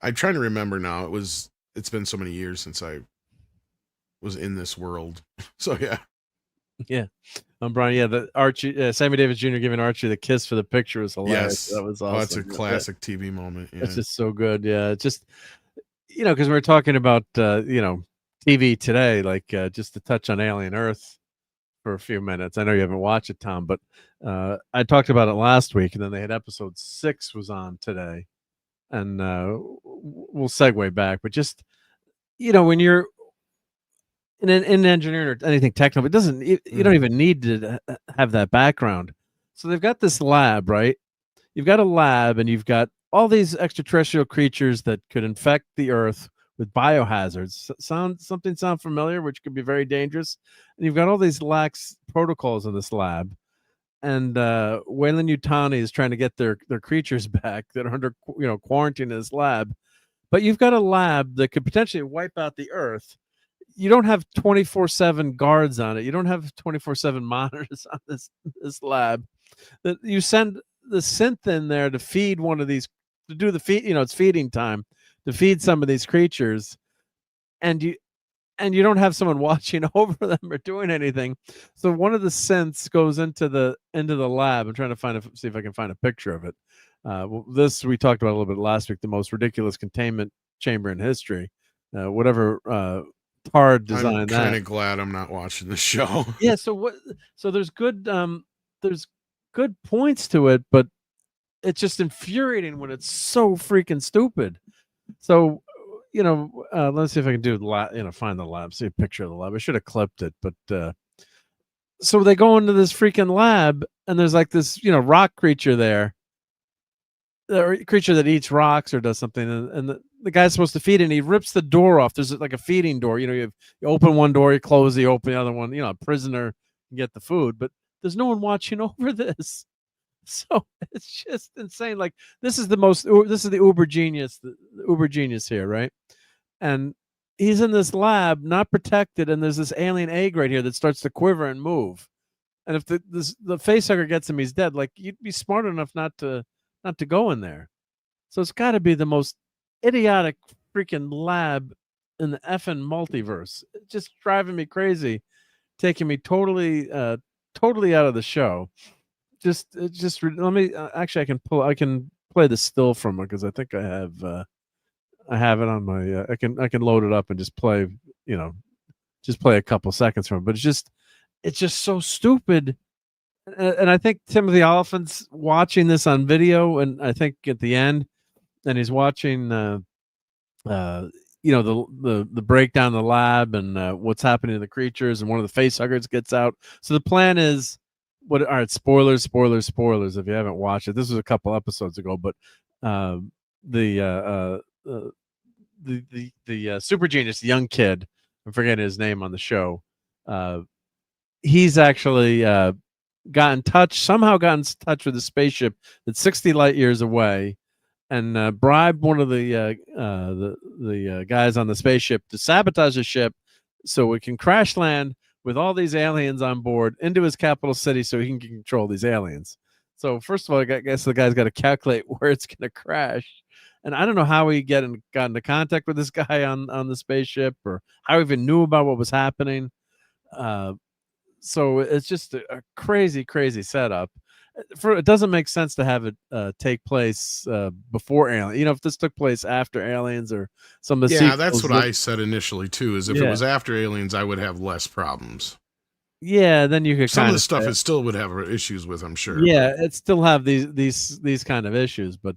I'm trying to remember now. It's been so many years since I was in this world. So yeah. Yeah. Brian, the Archie, Sammy Davis Jr. giving Archie the kiss for the picture was hilarious. Yes. That was awesome. Oh, that's a classic TV moment. Yeah. It's just so good. Yeah. It's just, because we're talking about, TV today, like just to touch on Alien Earth for a few minutes. I know you haven't watched it, Tom, but I talked about it last week, and then they had episode 6 was on today, and we'll segue back. But just, when you're in engineering or anything technical, it doesn't. You don't even need to have that background. So they've got this lab, right? You've got a lab, and you've got all these extraterrestrial creatures that could infect the Earth with biohazards. Sound familiar? Which could be very dangerous. And you've got all these lax protocols in this lab. And Weyland-Yutani is trying to get their creatures back that are under quarantine in this lab. But you've got a lab that could potentially wipe out the Earth. you don't have 24/7 guards on it. You don't have 24/7 monitors on this lab. That you send the synth in there to feed one of these, to do the feed. It's feeding time to feed some of these creatures, and you don't have someone watching over them or doing anything. So one of the synths goes into the lab. I'm trying to see if I can find a picture of it. This we talked about a little bit last week. The most ridiculous containment chamber in history. Whatever Tard designed that. I'm kind of glad I'm not watching the show. Yeah. So there's good points to it, but it's just infuriating when it's so freaking stupid. So let's see if I can do find the lab, see a picture of the lab. I should have clipped it, but so they go into this freaking lab, and there's like this rock creature there, the creature that eats rocks or does something, and the guy's supposed to feed it, and he rips the door off. There's like a feeding door. You open one door, you close, you open the other one. A prisoner can get the food, but there's no one watching over this. So it's just insane. Like this is the uber genius here, right? And he's in this lab, not protected, and there's this alien egg right here that starts to quiver and move. And if the facehugger gets him, he's dead. Like you'd be smart enough not to go in there. So it's got to be the most idiotic freaking lab in the effing multiverse. It's just driving me crazy, taking me totally out of the show. Just let me actually I can play the still from it because I think I have it on my I can load it up and just play a couple seconds from it. But it's just so stupid. And I think Timothy Oliphant's watching this on video, and I think at the end, and he's watching the breakdown of the lab and what's happening to the creatures, and one of the facehuggers gets out. So the plan is all right, spoilers if you haven't watched it. This was a couple episodes ago, but the super genius, the young kid, I'm forgetting his name on the show, he's actually got in touch with a spaceship that's 60 light years away, and bribed one of the guys on the spaceship to sabotage the ship so it can crash land with all these aliens on board into his capital city so he can control these aliens. So first of all, I guess the guy's got to calculate where it's going to crash. And I don't know how he got into contact with this guy on the spaceship, or how he even knew about what was happening. So it's just a crazy, crazy setup. It doesn't make sense to have it take place before Alien. If this took place after Aliens or some of the sequels, that's what I said initially too. Is if it was after Aliens, I would have less problems. Yeah, then you could some of the stuff it still would have issues with, I'm sure. Yeah, it still have these kind of issues, but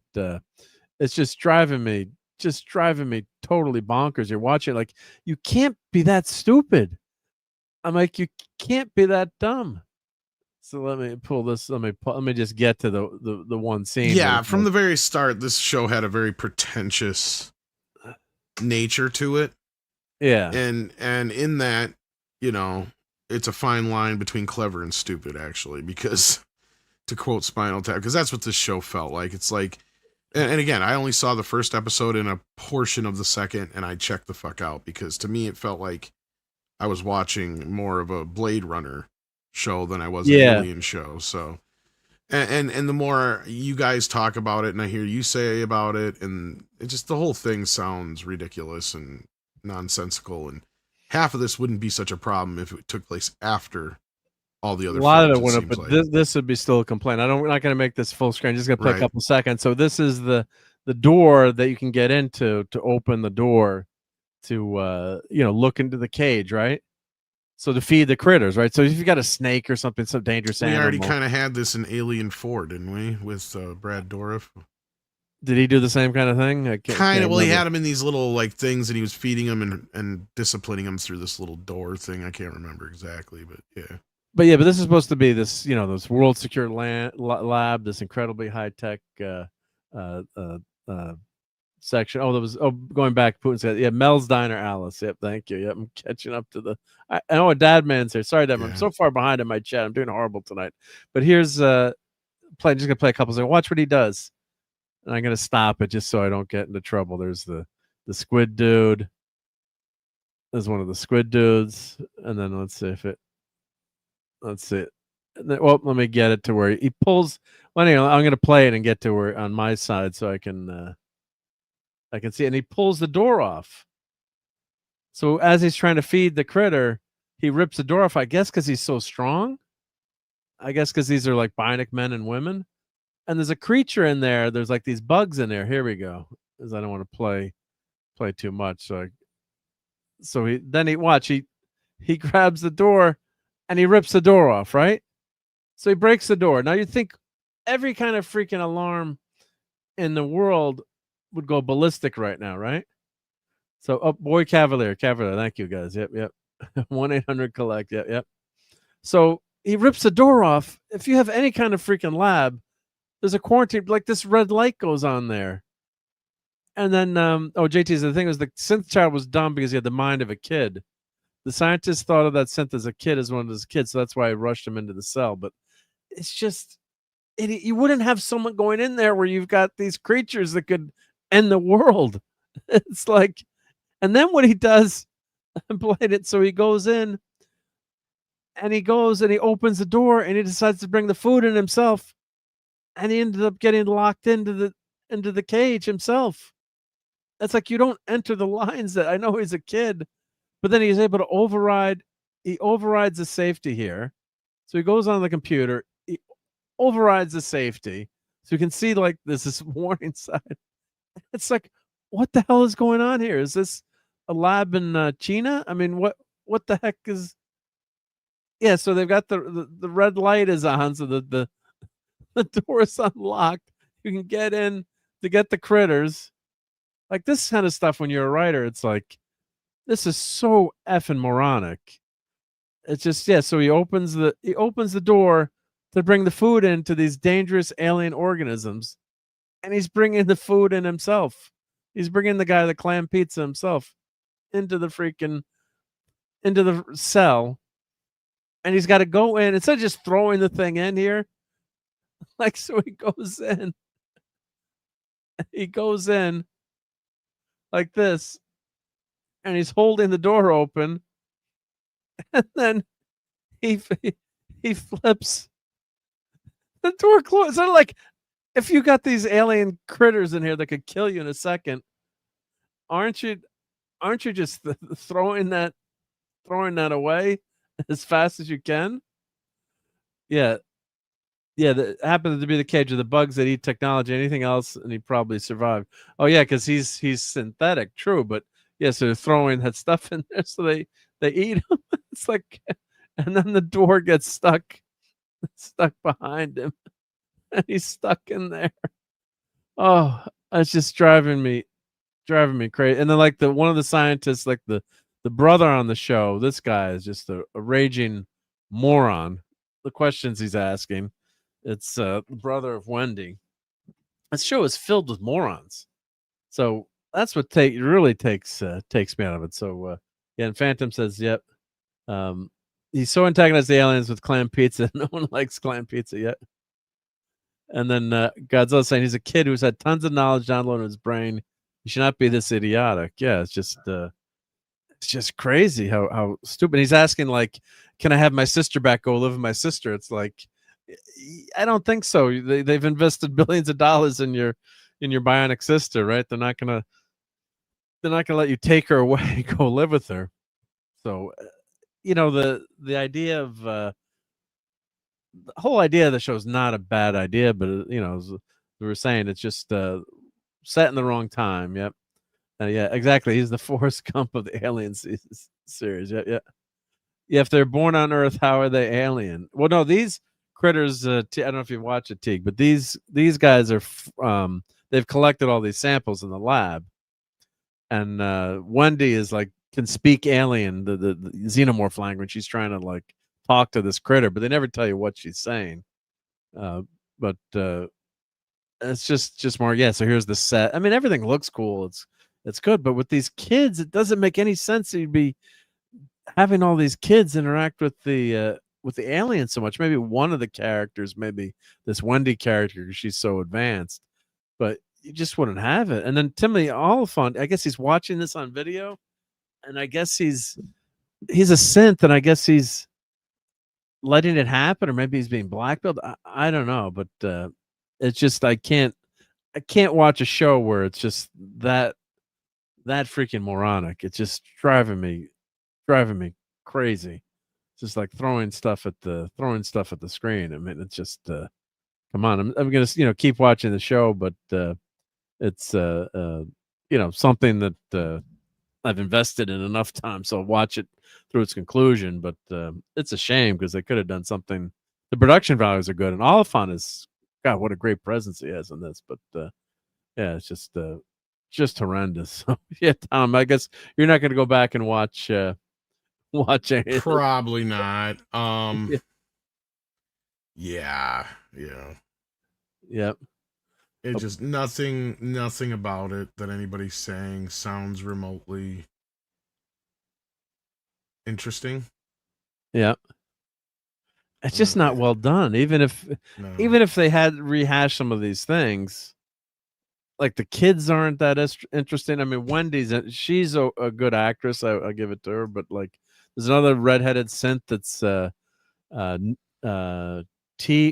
it's just driving me totally bonkers. You're watching like you can't be that stupid. I'm like, you can't be that dumb. So let me pull this. Let me just get to the one scene. Yeah, from the very start, this show had a very pretentious nature to it. Yeah, and in that, it's a fine line between clever and stupid, actually, because to quote Spinal Tap, because that's what this show felt like. It's like, and again, I only saw the first episode and a portion of the second, and I checked the fuck out because to me it felt like I was watching more of a Blade Runner show than I was an Alien show. So, and the more you guys talk about it and I hear you say about it, and it just, the whole thing sounds ridiculous and nonsensical, and half of this wouldn't be such a problem if it took place after all the other. A lot of it went up, but this would be still a complaint. We're not going to make this full screen. Just going to play a couple seconds. So this is the door that you can get into to open the door to look into the cage, right? So to feed the critters, right? So if you got a snake or something, some dangerous animal. We already kind of had this in Alien 4, didn't we? With Brad Dourif. Did he do the same kind of thing? Kind of. Well, he had him in these little like things, and he was feeding them and disciplining them through this little door thing. I can't remember exactly, but yeah. But this is supposed to be this, this world secure lab, this incredibly high tech section. Going back, Putin said, Mel's Diner, Alice. Yep, thank you. Yep, I'm catching up to I know a dad man's here. Sorry, Dad, I'm so far behind in my chat. I'm doing horrible tonight. But here's just gonna play a couple seconds. Watch what he does. And I'm gonna stop it just so I don't get into trouble. There's the squid dude. There's one of the squid dudes, and then let's see if it. Let's see. Well, let me get it to where he pulls. Well, anyway, I'm going to play it and get to where on my side so I can see. And he pulls the door off. So as he's trying to feed the critter, he rips the door off. I guess because he's so strong. I guess because these are like bionic men and women. And there's a creature in there. There's like these bugs in there. Here we go. Because I don't want to play too much. So he grabs the door and he rips the door off, right? So he breaks the door. Now you'd think every kind of freaking alarm in the world would go ballistic right now, right? So, oh boy, Cavalier, thank you guys. Yep. 1-800-collect. Yep. So he rips the door off. If you have any kind of freaking lab, there's a quarantine, like this red light goes on there. And then, JT, the thing was the synth child was dumb because he had the mind of a kid. The scientist thought of that synth as a kid, as one of his kids, so that's why he rushed him into the cell. But it's just, you wouldn't have someone going in there where you've got these creatures that could end the world. It's like, and then what he does, I played it, so he goes in, and he opens the door, and he decides to bring the food in himself, and he ended up getting locked into the cage himself. That's like, you don't enter the lines that I know he's a kid, but then he's able to overrides the safety here. So he goes on the computer, he overrides the safety. So you can see like this warning sign. It's like, what the hell is going on here? Is this a lab in China? I mean, what the heck is? Yeah, so they've got the red light is on, so the door is unlocked. You can get in to get the critters. Like this kind of stuff, when you're a writer, it's like, this is so effing moronic. It's just, yeah. So he opens the door to bring the food into these dangerous alien organisms, and he's bringing the food in himself. He's bringing the guy the clam pizza himself into the cell, and he's got to go in instead of just throwing the thing in here. Like, so he goes in. He goes in like this, and he's holding the door open, and then he flips the door closed. It's sort of like, if you got these alien critters in here that could kill you in a second, aren't you just throwing that away as fast as you can? Yeah. That happened to be the cage of the bugs that eat technology. Anything else, and he probably survived. Oh yeah, because he's synthetic, true. But yeah, so they're throwing that stuff in there, so they eat him. It's like, and then the door gets stuck behind him, and he's stuck in there. Oh, it's just driving me crazy. And then like one of the scientists, like the brother on the show, this guy is just a raging moron. The questions he's asking. It's the brother of Wendy. This show is filled with morons. So that's what really takes me out of it. So yeah, and Phantom says, yep. He's so antagonized the aliens with clam pizza. No one likes clam pizza yet. And then Godzilla saying he's a kid who's had tons of knowledge downloaded in his brain. He should not be this idiotic. Yeah, it's just crazy how stupid. He's asking like, can I have my sister back? Go live with my sister. It's like, I don't think so. They've invested billions of dollars in your bionic sister, right? They're not gonna let you take her away, go live with her. So, the idea of the whole idea of the show is not a bad idea, but as we were saying, it's just set in the wrong time. Yep. Yeah, exactly. He's the Forrest Gump of the Alien series. Yeah. If they're born on Earth, how are they alien? Well, no, these critters. I don't know if you've watched it, Teague, but these guys are. They've collected all these samples in the lab, and Wendy is like can speak alien, the xenomorph language. She's trying to like talk to this critter, but they never tell you what she's saying. But it's just more. Yeah. So here's the set. I mean, everything looks cool. It's good, but with these kids, it doesn't make any sense that you'd be having all these kids interact with the aliens so much. Maybe one of the characters, maybe this Wendy character, because she's so advanced, but you just wouldn't have it. And then Timothy Oliphant, I guess he's watching this on video, and I guess he's a synth, and I guess he's letting it happen, or maybe he's being blackmailed. I don't know, but it's just I can't watch a show where it's just that freaking moronic. It's just driving me crazy. It's just like throwing stuff at the screen. I mean, it's just come on. I'm gonna keep watching the show, but it's something that I've invested in enough time, so I'll watch it through its conclusion. But it's a shame because they could have done something. The production values are good, and Oliphant is, God, what a great presence he has in this. But yeah, it's just horrendous. So, yeah, Tom, I guess you're not going to go back and watch it. Probably not. Yeah. Yeah. Yep. It just nothing about it that anybody's saying sounds remotely interesting. Yeah. It's just not well done. Even if they had rehashed some of these things, like the kids aren't that interesting. I mean, she's a good actress. I'll give it to her. But like, there's another redheaded synth that's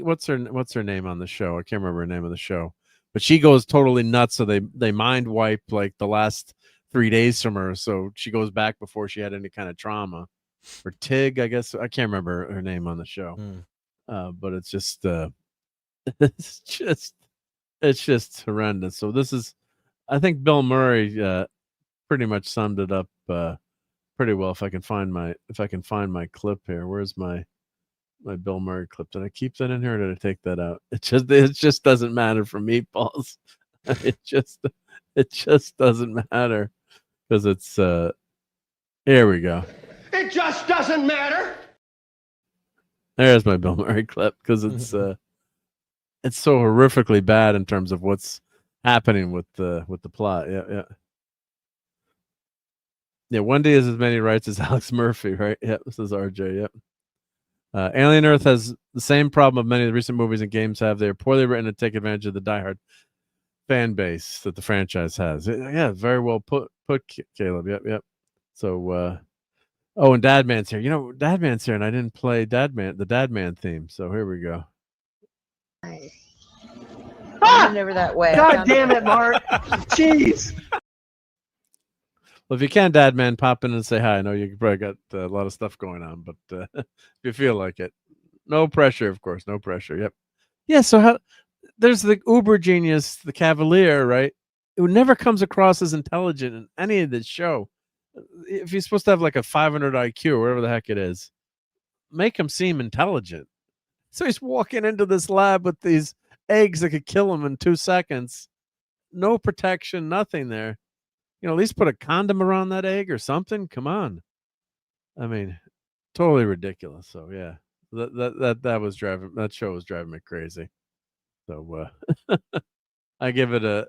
what's her name on the show? I can't remember her name of the show. But she goes totally nuts. So they mind wipe like the last 3 days from her. So she goes back before she had any kind of trauma. Or Tig, I guess. I can't remember her name on the show. But it's just it's just horrendous. So this is, I think Bill Murray pretty much summed it up pretty well. If I can find my clip here. Where's my Bill Murray clip? Did I keep that in here, or did I take that out? It just doesn't matter for meatballs. It just doesn't matter because it's here we go. It just doesn't matter. There's my Bill Murray clip because it's so horrifically bad in terms of what's happening with the plot. Yeah. Wendy has as many rights as Alex Murphy, right? Yeah, this is RJ. Yep. Alien Earth has the same problem of many of the recent movies and games have. They are poorly written and take advantage of the diehard fan base that the franchise has. Yeah, very well put, Caleb. Yep. So, and Dadman's here. Dadman's here, and I didn't play the Dadman theme. So here we go. Nice. Never that way. God damn it, Mark. Jeez. Well, if you can, Dadman, pop in and say hi. I know you probably got a lot of stuff going on, but if you feel like it, no pressure, of course, no pressure. Yep. Yeah. So there's the uber genius, the Cavalier, right? Who never comes across as intelligent in any of this show. If he's supposed to have like a 500 IQ or whatever the heck it is, make him seem intelligent. So he's walking into this lab with these eggs that could kill him in 2 seconds. No protection, nothing there. At least put a condom around that egg or something. Come on. I mean, totally ridiculous. So yeah, that show was driving me crazy. So I give it a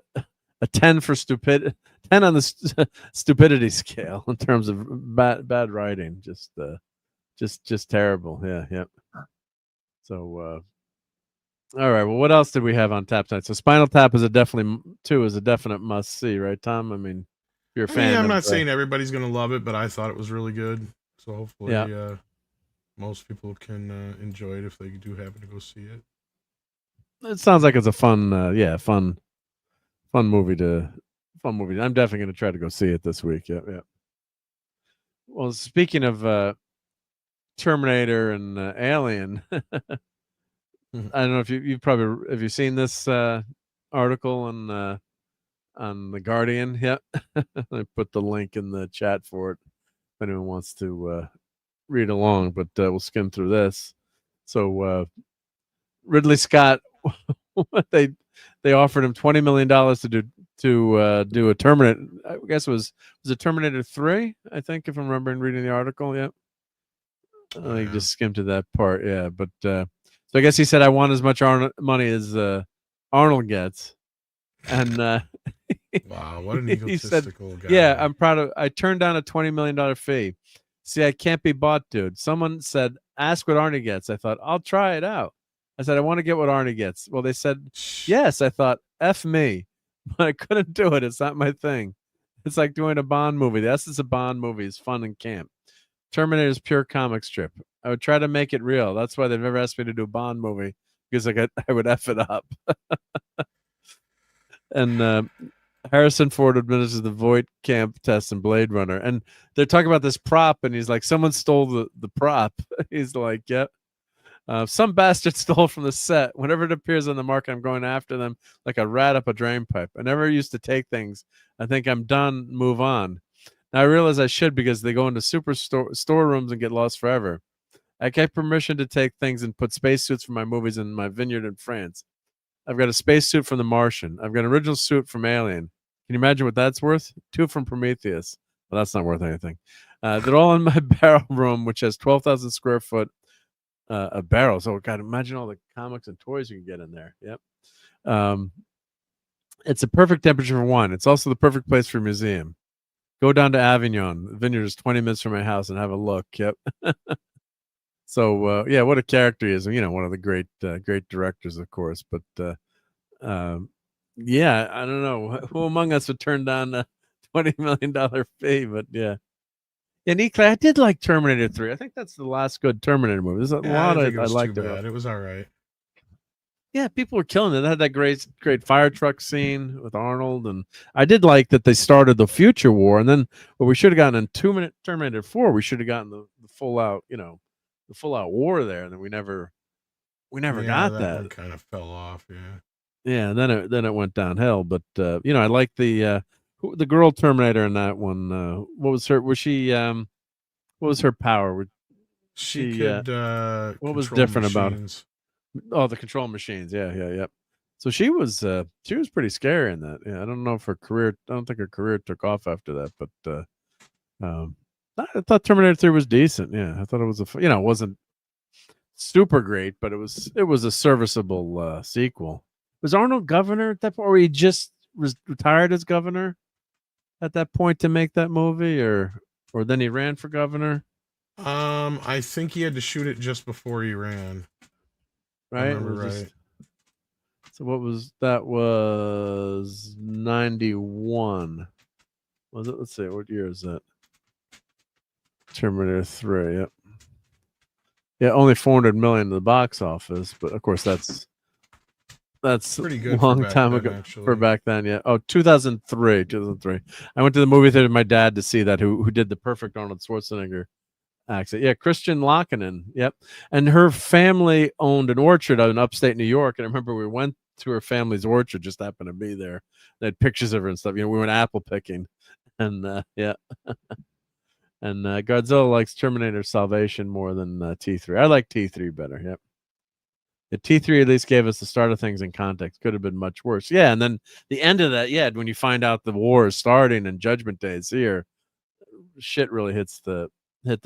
10 for 10 on the stupidity scale in terms of bad writing. Just terrible. Yeah. So all right. Well, what else did we have on tap tonight? So Spinal Tap is a definite must see, right, Tom? I mean, if you're a fan. I'm not saying everybody's gonna love it, but I thought it was really good. So hopefully, most people can enjoy it if they do happen to go see it. It sounds like it's a fun movie. I'm definitely going to try to go see it this week. Yeah. Well, speaking of Terminator and Alien, I don't know if have you seen this article on The Guardian? Yeah, I put the link in the chat for it if anyone wants to read along. But we'll skim through this. So Ridley Scott, they offered him $20 million to do a Terminator. I guess was it Terminator 3? I think, if I'm remembering reading the article. Yeah, I just skimmed to that part. Yeah, but so I guess he said, I want as much money as Arnold gets, and wow, what an egotistical guy. Yeah, I'm proud of. I turned down a $20 million fee. See, I can't be bought, dude. Someone said, ask what Arnie gets. I thought, I'll try it out. I said, I want to get what Arnie gets. Well, they said, yes. I thought, F me. But I couldn't do it. It's not my thing. It's like doing a Bond movie. The essence of Bond movie is fun and camp. Terminator's pure comic strip. I would try to make it real. That's why they've never asked me to do a Bond movie, because I would F it up. And Harrison Ford administers the Voight Camp test in Blade Runner. And they're talking about this prop, and he's like, someone stole the prop. He's like, yep. Some bastard stole from the set. Whenever it appears on the market, I'm going after them like a rat up a drain pipe. I never used to take things. I think I'm done, move on. Now I realize I should, because they go into storerooms and get lost forever. I get permission to take things and put spacesuits for my movies in my vineyard in France. I've got a spacesuit from The Martian. I've got an original suit from Alien. Can you imagine what that's worth? 2 from Prometheus. Well, that's not worth anything. They're all in my barrel room, which has 12,000 square foot of barrels. Oh, God, imagine all the comics and toys you can get in there. Yep. It's a perfect temperature for wine. It's also the perfect place for a museum. Go down to Avignon. The vineyard is 20 minutes from my house, and have a look. Yep. So, yeah, what a character he is. You know, one of the great directors, of course. But, yeah, I don't know. Who among us would turn down a $20 million fee? But, yeah. And I did like Terminator 3. I think that's the last good Terminator movie. There's a lot I liked about it. It was all right. Yeah, people were killing it. They had that great fire truck scene with Arnold, and I did like that they started the future war, and then what we should have gotten in 2-minute Terminator 4, we should have gotten the full out, the full out war there, and then we never got that. One kind of fell off, yeah. Yeah, and then it went downhill. But I like the girl Terminator in that one. What was her? What was her power? She could. What was different about it? Oh, the control machines. Yeah. So she was pretty scary in that. Yeah, I don't know if I don't think her career took off after that, but I thought Terminator 3 was decent. Yeah, I thought it was it wasn't super great, but it was a serviceable sequel. Was Arnold governor at that point, or he just retired as governor at that point to make that movie, or then he ran for governor? I think he had to shoot it just before he ran. Right. I remember right. So what was that? Was 91? Was it? Let's see. What year is that? Terminator 3. Yep. Yeah, only 400 million to the box office, but of course that's pretty good. A long time ago for back then. Yeah. Oh, 2003. I went to the movie theater with my dad to see that. Who did the perfect Arnold Schwarzenegger accent? Yeah, Christian Lockinen. Yep. And her family owned an orchard in upstate New York, and I remember we went to her family's orchard. Just happened to be there. They had pictures of her and stuff. We went apple picking, and yeah. And Godzilla likes Terminator Salvation more than T3. I like T3 better. Yep. The T3 at least gave us the start of things in context. Could have been much worse. Yeah, and then the end of that, yeah, when you find out the war is starting and Judgment Day is here, shit really hit the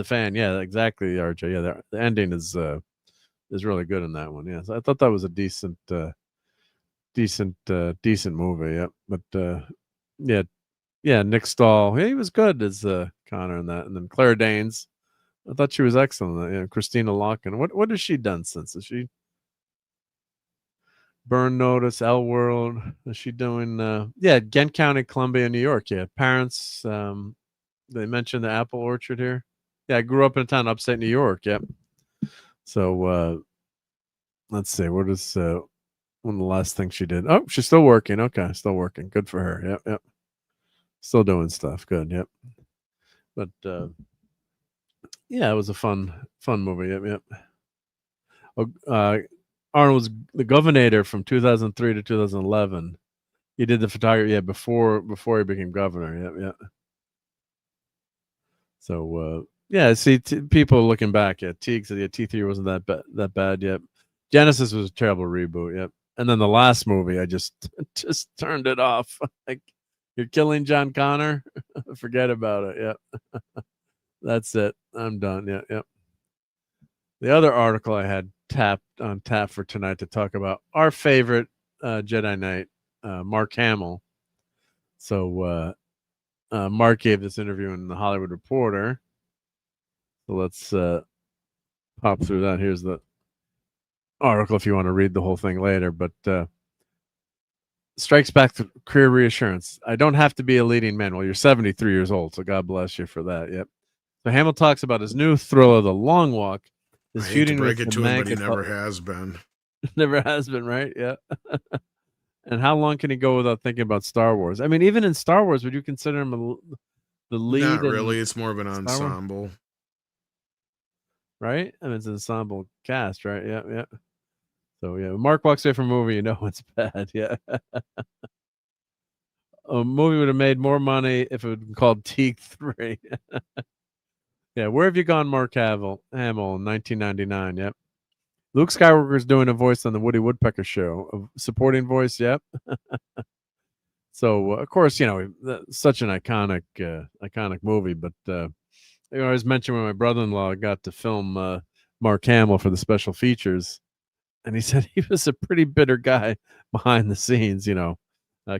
fan. Yeah, exactly, RJ. Yeah, the ending is really good in that one. Yeah, so I thought that was a decent movie. Yeah, but yeah, Nick Stahl, he was good as Connor in that, and then Claire Danes, I thought she was excellent. In that. Yeah, Christina Locken. What has she done since? Is she Burn Notice, L World? Is she doing? Yeah, Ghent County, Columbia, New York. Yeah, parents. They mentioned the apple orchard here. Yeah, I grew up in a town upstate New York. Yep. So let's see. What is one of the last things she did? Oh, she's still working. Okay, still working. Good for her. Yep. Still doing stuff. Good. Yep. But yeah, it was a fun movie. Yep. Arnold was the governor from 2003 to 2011. He did the photography. Yeah, before he became governor. Yep. So yeah, see, people looking back at Teague said, yeah, T3 wasn't that bad yet. Genesis was a terrible reboot. Yep. And then the last movie, I just turned it off. Like, you're killing John Connor? Forget about it. Yep. That's it. I'm done. Yep. The other article I had tap for tonight to talk about our favorite Jedi Knight, Mark Hamill. So Mark gave this interview in the Hollywood Reporter. So let's pop through that. Here's the article if you want to read the whole thing later. But strikes back to career reassurance. I don't have to be a leading man. Well, you're 73 years old, so God bless you for that. Yep. So Hamill talks about his new thriller, The Long Walk. I His hate to feuding break with it the to him, but he maggot- never has been. Never has been, right? Yeah. And how long can he go without thinking about Star Wars? I mean, even in Star Wars, would you consider him the lead? Not really. It's more of an ensemble. Right? I mean, it's an ensemble cast, right? Yeah, yeah. So, yeah, Mark walks away from a movie, you know it's bad. Yeah. A movie would have made more money if it had been called Teak 3. Yeah, where have you gone, Mark Hamill in 1999? Yep. Luke Skywalker's doing a voice on the Woody Woodpecker show. A supporting voice, yep. So, of course, you know, such an iconic movie. But I always mention when my brother-in-law got to film Mark Hamill for the special features, and he said he was a pretty bitter guy behind the scenes, you know,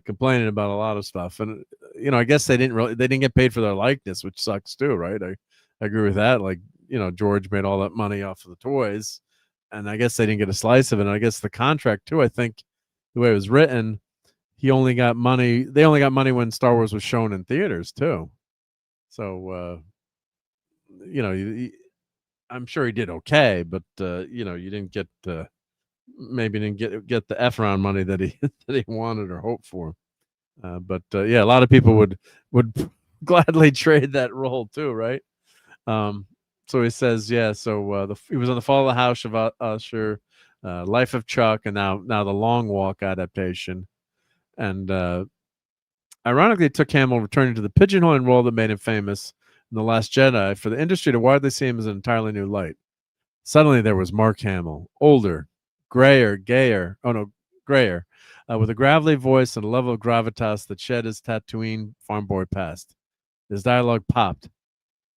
complaining about a lot of stuff. And, you know, I guess they didn't get paid for their likeness, which sucks too, right? I agree with that. Like, you know, George made all that money off of the toys, and I guess they didn't get a slice of it. And I guess the contract too, I think the way it was written, they only got money when Star Wars was shown in theaters too. So, you know, I'm sure he did okay, but you know, you didn't get maybe didn't get the Efron money that he that he wanted or hoped for. But yeah, a lot of people would gladly trade that role too, right? So he says, yeah. So he was on The Fall of the House of Usher, Life of Chuck, and now the Long Walk adaptation. And ironically, it took Hamill returning to the pigeonholing role that made him famous in The Last Jedi for the industry to widely see him as an entirely new light. Suddenly, there was Mark Hamill, older, grayer, with a gravelly voice and a level of gravitas that shed his Tatooine farm boy past. His dialogue popped.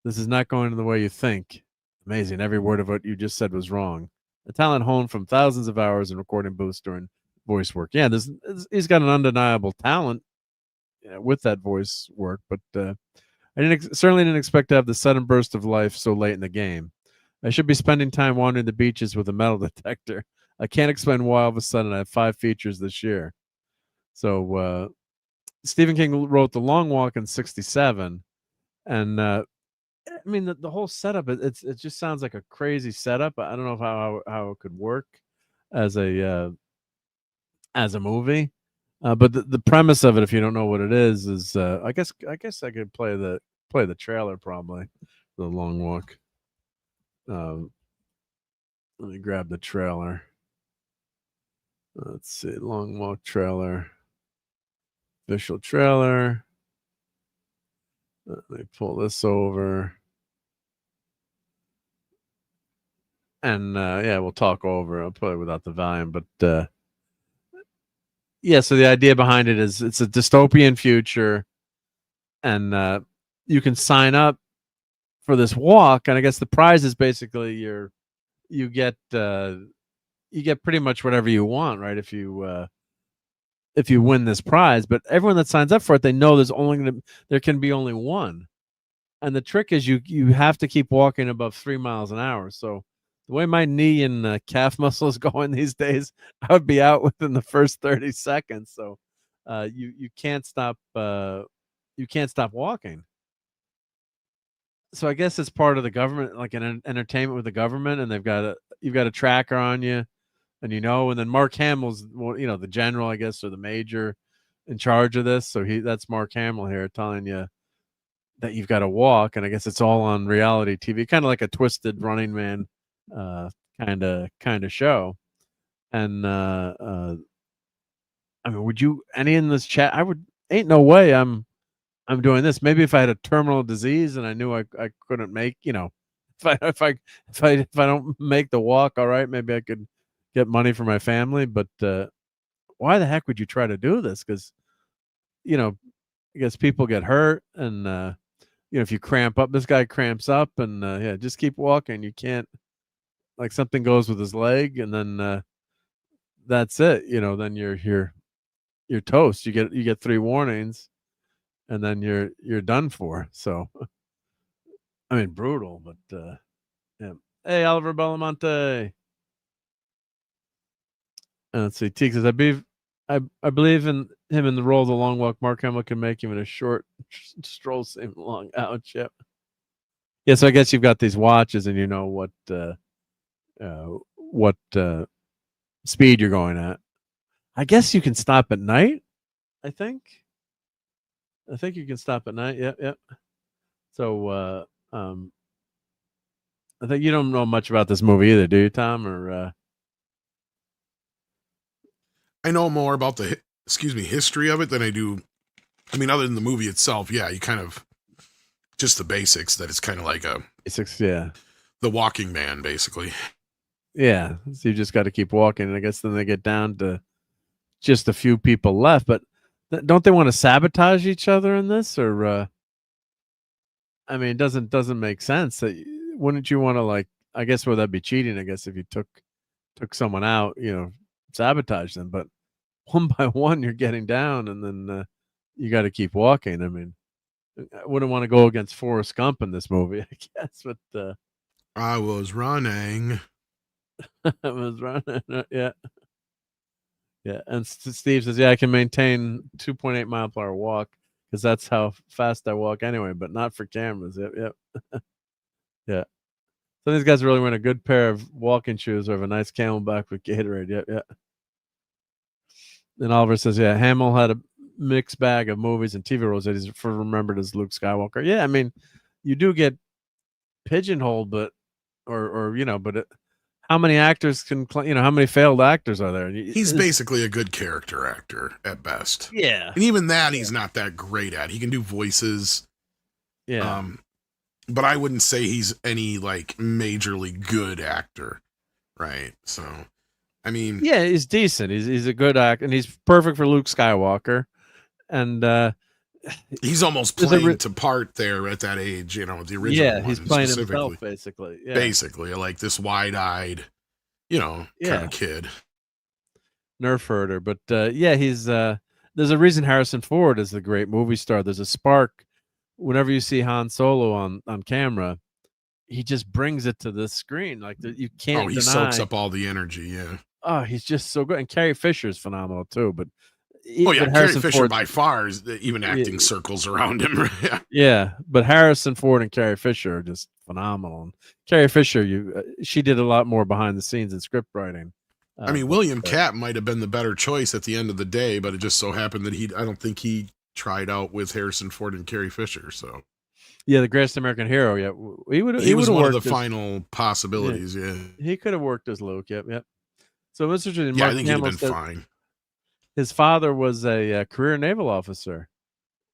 This is not going the way you think. Amazing. Every word of what you just said was wrong. A talent honed from thousands of hours in recording booths during voice work. Yeah, he's got an undeniable talent with that voice work, but I certainly didn't expect to have the sudden burst of life so late in the game. I should be spending time wandering the beaches with a metal detector. I can't explain why all of a sudden I have 5 features this year. So Stephen King wrote The Long Walk in '67, and I mean the whole setup. It just sounds like a crazy setup. I don't know how it could work as a movie, but the premise of it, if you don't know what it is I guess I could play the trailer probably. The Long Walk. Let me grab the trailer. Let's see, Long Walk trailer. Official trailer. Let me pull this over. And yeah, we'll talk over. I'll play without the volume, but yeah, so the idea behind it is it's a dystopian future, and you can sign up for this walk, and I guess the prize is basically you get pretty much whatever you want, right? If you win this prize, but everyone that signs up for it, they know there can be only one, and the trick is you have to keep walking above 3 miles an hour. So the way my knee and calf muscle is going these days, I would be out within the first 30 seconds. So you can't stop walking. So I guess it's part of the government, like an entertainment with the government, and you've got a tracker on you, and and then Mark Hamill's, the general, I guess, or the major in charge of this. So that's Mark Hamill here telling you that you've got to walk, and I guess it's all on reality TV, kind of like a Twisted Running Man kind of show. And I mean, would you any in this chat? Ain't no way I'm doing this. Maybe if I had a terminal disease and I knew I couldn't make, if I don't make the walk, all right, maybe I could get money for my family. But why the heck would you try to do this? Because I guess people get hurt, and if you cramp up, this guy cramps up, and yeah, just keep walking. You can't, like, something goes with his leg, and then that's it. Then you're toast. You get 3 warnings, and then you're done for. So, I mean, brutal, but yeah. Hey, Oliver Belamonte. And let's see. Teague says, I believe in him in the role of the long walk. Mark Hamill can make him in a short stroll seem long. Ouch. Yep. Yeah, so I guess you've got these watches, and you know what speed you're going at. I guess you can stop at night. I think you can stop at night. Yep. So I think you don't know much about this movie either, do you, Tom? Or I know more about the history of it than I do. I mean, other than the movie itself, yeah, you kind of just the basics. That it's kind of like a basics, yeah. The Walking Man, basically. Yeah, so you just got to keep walking, and I guess then they get down to just a few people left. But don't they want to sabotage each other in this? Or I mean, it doesn't make sense. Wouldn't you want to, like? I guess would that be cheating? I guess if you took someone out, sabotage them. But one by one, you're getting down, and then you got to keep walking. I mean, I wouldn't want to go against Forrest Gump in this movie, I guess. But I was running. I was running. Yeah. And Steve says, "Yeah, I can maintain 2.8 mile per hour walk because that's how fast I walk anyway, but not for cameras." Yep. Yeah. So these guys really wearing a good pair of walking shoes or have a nice Camelback with Gatorade. Yep. And Oliver says, "Yeah, Hamill had a mixed bag of movies and TV roles that he's remembered as Luke Skywalker." Yeah, I mean, you do get pigeonholed, but how many actors can how many failed actors are there? He's basically a good character actor at best. Yeah. And even that he's not that great at. He can do voices. Yeah. But I wouldn't say he's any like majorly good actor. Right. So I mean, yeah, he's decent. He's a good actor, and he's perfect for Luke Skywalker. And he's almost playing to part there at that age, the original. Yeah, one he's playing himself basically. Yeah. Basically, like this wide-eyed, kind of kid. Nerf herder. But he's there's a reason Harrison Ford is the great movie star. There's a spark whenever you see Han Solo on camera. He just brings it to the screen. Like you can't. He soaks up all the energy. Yeah. Oh, he's just so good. And Carrie Fisher is phenomenal too. But Carrie Fisher by far is even acting circles around him. Yeah, but Harrison Ford and Carrie Fisher are just phenomenal. And Carrie Fisher, she did a lot more behind the scenes and script writing. I mean, William Katt might have been the better choice at the end of the day, but it just so happened that I don't think he tried out with Harrison Ford and Carrie Fisher. So yeah, the greatest American hero. Yeah, he was one of the final possibilities. Yeah, he could have worked as Luke. Yep. So Mr. Interesting. Yeah, I think he'd have been fine. His father was a career naval officer,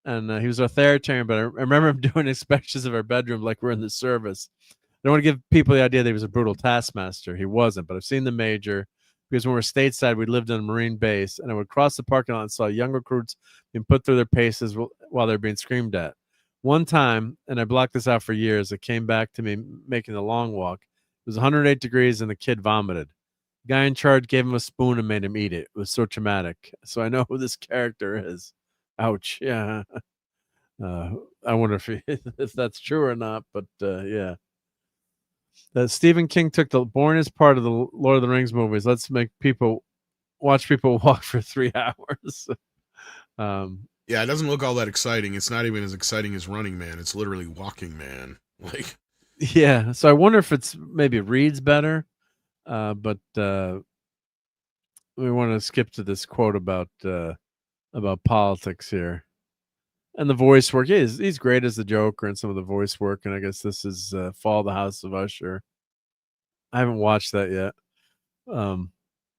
and he was authoritarian. But I remember him doing inspections of our bedroom like we're in the service. I don't want to give people the idea that he was a brutal taskmaster. He wasn't, but I've seen the major because when we were stateside, we lived on a Marine base, and I would cross the parking lot and saw young recruits being put through their paces while they're being screamed at. One time, and I blocked this out for years, it came back to me making the long walk. It was 108 degrees, and the kid vomited. The guy in charge gave him a spoon and made him eat it. It was so traumatic. So I know who this character is. Ouch. Yeah. I wonder if that's true or not, but yeah. Stephen King took the boringest part of the Lord of the Rings movies. Let's make watch people walk for 3 hours. Yeah, it doesn't look all that exciting. It's not even as exciting as Running Man. It's literally Walking Man. Like, yeah. So I wonder if it's maybe reads better. But we want to skip to this quote about politics here. And the voice work. Yeah, he's great as the Joker and some of the voice work. And I guess this is Fall of the House of Usher. I haven't watched that yet.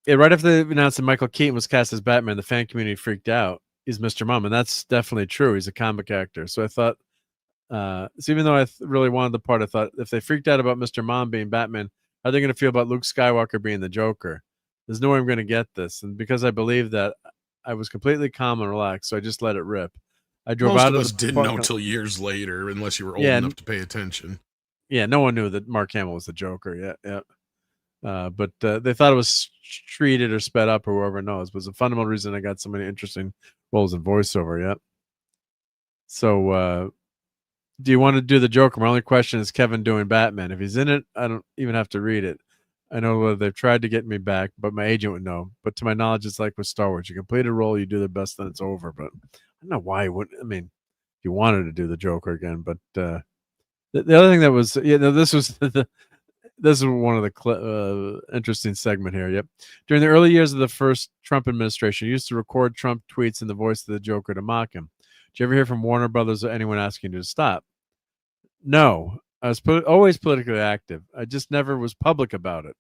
Yeah, right after they announced that Michael Keaton was cast as Batman, the fan community freaked out. He's Mr. Mom, and that's definitely true. He's a comic actor. So I thought, so even though I really wanted the part, I thought if they freaked out about Mr. Mom being Batman, how are they going to feel about Luke Skywalker being the Joker? There's no way I'm going to get this. And because I believe that, I was completely calm and relaxed, so I just let it rip. I drove Most out of us didn't know until years later, unless you were old enough to pay attention. Yeah, no one knew that Mark Hamill was the Joker. Yeah. But they thought it was treated or sped up or whoever knows. It was a fundamental reason I got so many interesting roles in voiceover. Yep. So, do you want to do the Joker? My only question is Kevin doing Batman. If he's in it, I don't even have to read it. I know they've tried to get me back, but my agent would know. But to my knowledge, it's like with Star Wars. You complete a role, you do the best, then it's over. But I don't know why you wouldn't. I mean, if you wanted to do the Joker again, but the other thing that was, this was this is one of the interesting segment here. Yep. During the early years of the first Trump administration, he used to record Trump tweets in the voice of the Joker to mock him. Did you ever hear from Warner Brothers or anyone asking you to stop? No. I was always politically active. I just never was public about it.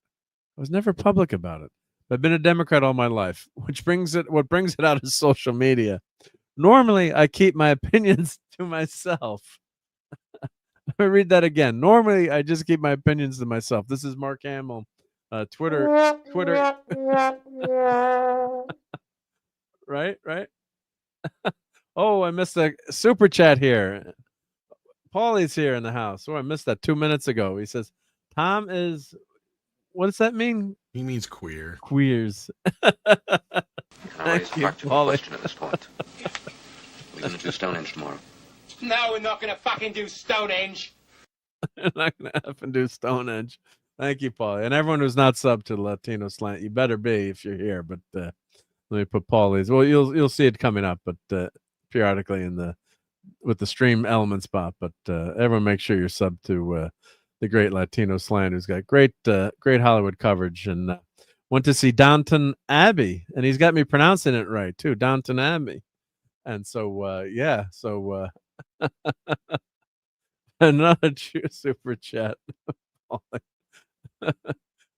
I was never public about it. I've been a Democrat all my life, what brings it out is social media. Normally, I keep my opinions to myself. Let me read that again. Normally, I just keep my opinions to myself. This is Mark Hamill, Twitter. Right. Oh, I missed a super chat here. Paulie's here in the house. Oh, I missed that 2 minutes ago. He says, Tom is, what does that mean? He means queer. Queers. Thank you, Paulie. At this point. We're going to do Stonehenge tomorrow. No, we're not going to fucking do Stonehenge. We're not going to have to do Stonehenge. Thank you, Paulie. And everyone who's not subbed to the Latino Slant, you better be if you're here. But let me put Paulie's. Well, you'll see it coming up, but periodically with the stream element spot. But everyone make sure you're subbed to the great Latino Slant, who's got great Hollywood coverage, and went to see Downton Abbey, and he's got me pronouncing it right too, Downton Abbey. And so another super chat.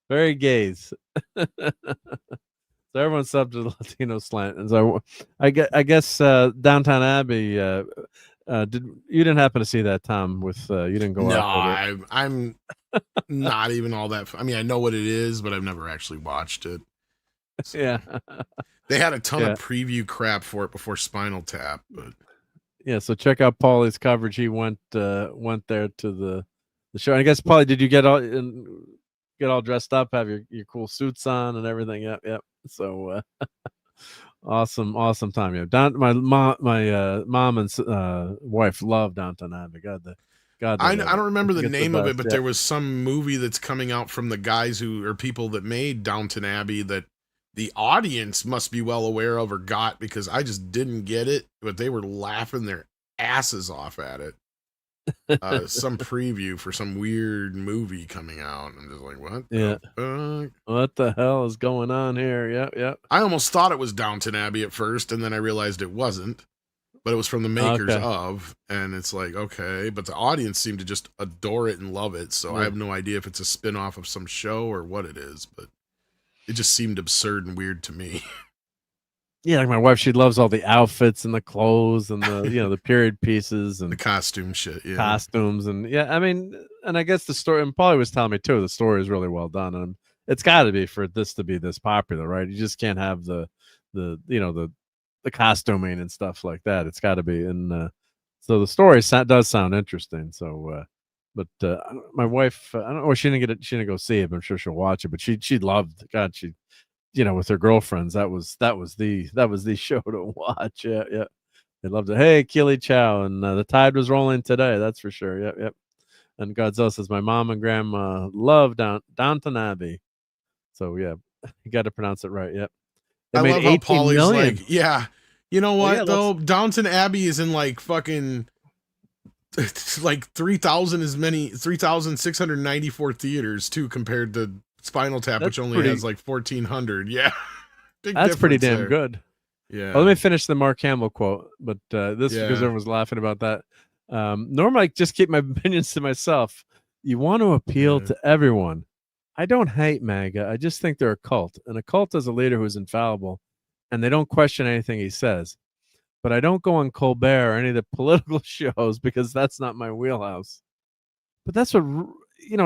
Very gays. So everyone's sub to the Latino Slant, and so I guess Downtown Abbey. You didn't happen to see that, Tom? With you didn't go out with it? I'm not even all that. I mean, I know what it is, but I've never actually watched it. So, yeah, they had a ton of preview crap for it before Spinal Tap, but yeah. So check out Paulie's coverage. He went there to the show. And I guess, Paulie, did you get all dressed up, have your cool suits on and everything? Yep. So awesome time. Yeah, my mom and wife love Downton Abbey. I don't remember the name of it, but there was some movie that's coming out from the guys who are people that made Downton Abbey that the audience must be well aware of or got, because I just didn't get it, but they were laughing their asses off at it. Some preview for some weird movie coming out. I'm just like, what? What the hell is going on here? Yep. I almost thought it was Downton Abbey at first, and then I realized it wasn't, but it was from the makers of, and it's like, okay, but the audience seemed to just adore it and love it. So I have no idea if it's a spin-off of some show or what it is, but it just seemed absurd and weird to me. Yeah, like my wife, she loves all the outfits and the clothes and the the period pieces and the costume shit. Yeah, costumes and I mean, and I guess the story. And Paulie was telling me too, the story is really well done, and it's got to be for this to be this popular, right? You just can't have the costuming and stuff like that. It's got to be, and so the story does sound interesting. So, but my wife, I don't know, she didn't go see it, but I'm sure she'll watch it. But she loved, God, she. With her girlfriends, that was the show to watch. Yeah. They loved it. Hey, Keely Chow, and the tide was rolling today. That's for sure. Yep. And Godzilla says my mom and grandma love Downton Abbey. So yeah, you got to pronounce it right. Yep. I love how Paulie's like, yeah. You know what though? Downton Abbey is in like fucking like 3,694 theaters too, compared to Spinal Tap, which only has like 1,400. Yeah, that's pretty damn good. Yeah. Well, let me finish the Mark Hamill quote, but this because everyone was laughing about that. Normally, I just keep my opinions to myself. You want to appeal to everyone. I don't hate MAGA. I just think they're a cult, and a cult is a leader who is infallible, and they don't question anything he says. But I don't go on Colbert or any of the political shows because that's not my wheelhouse. But that's what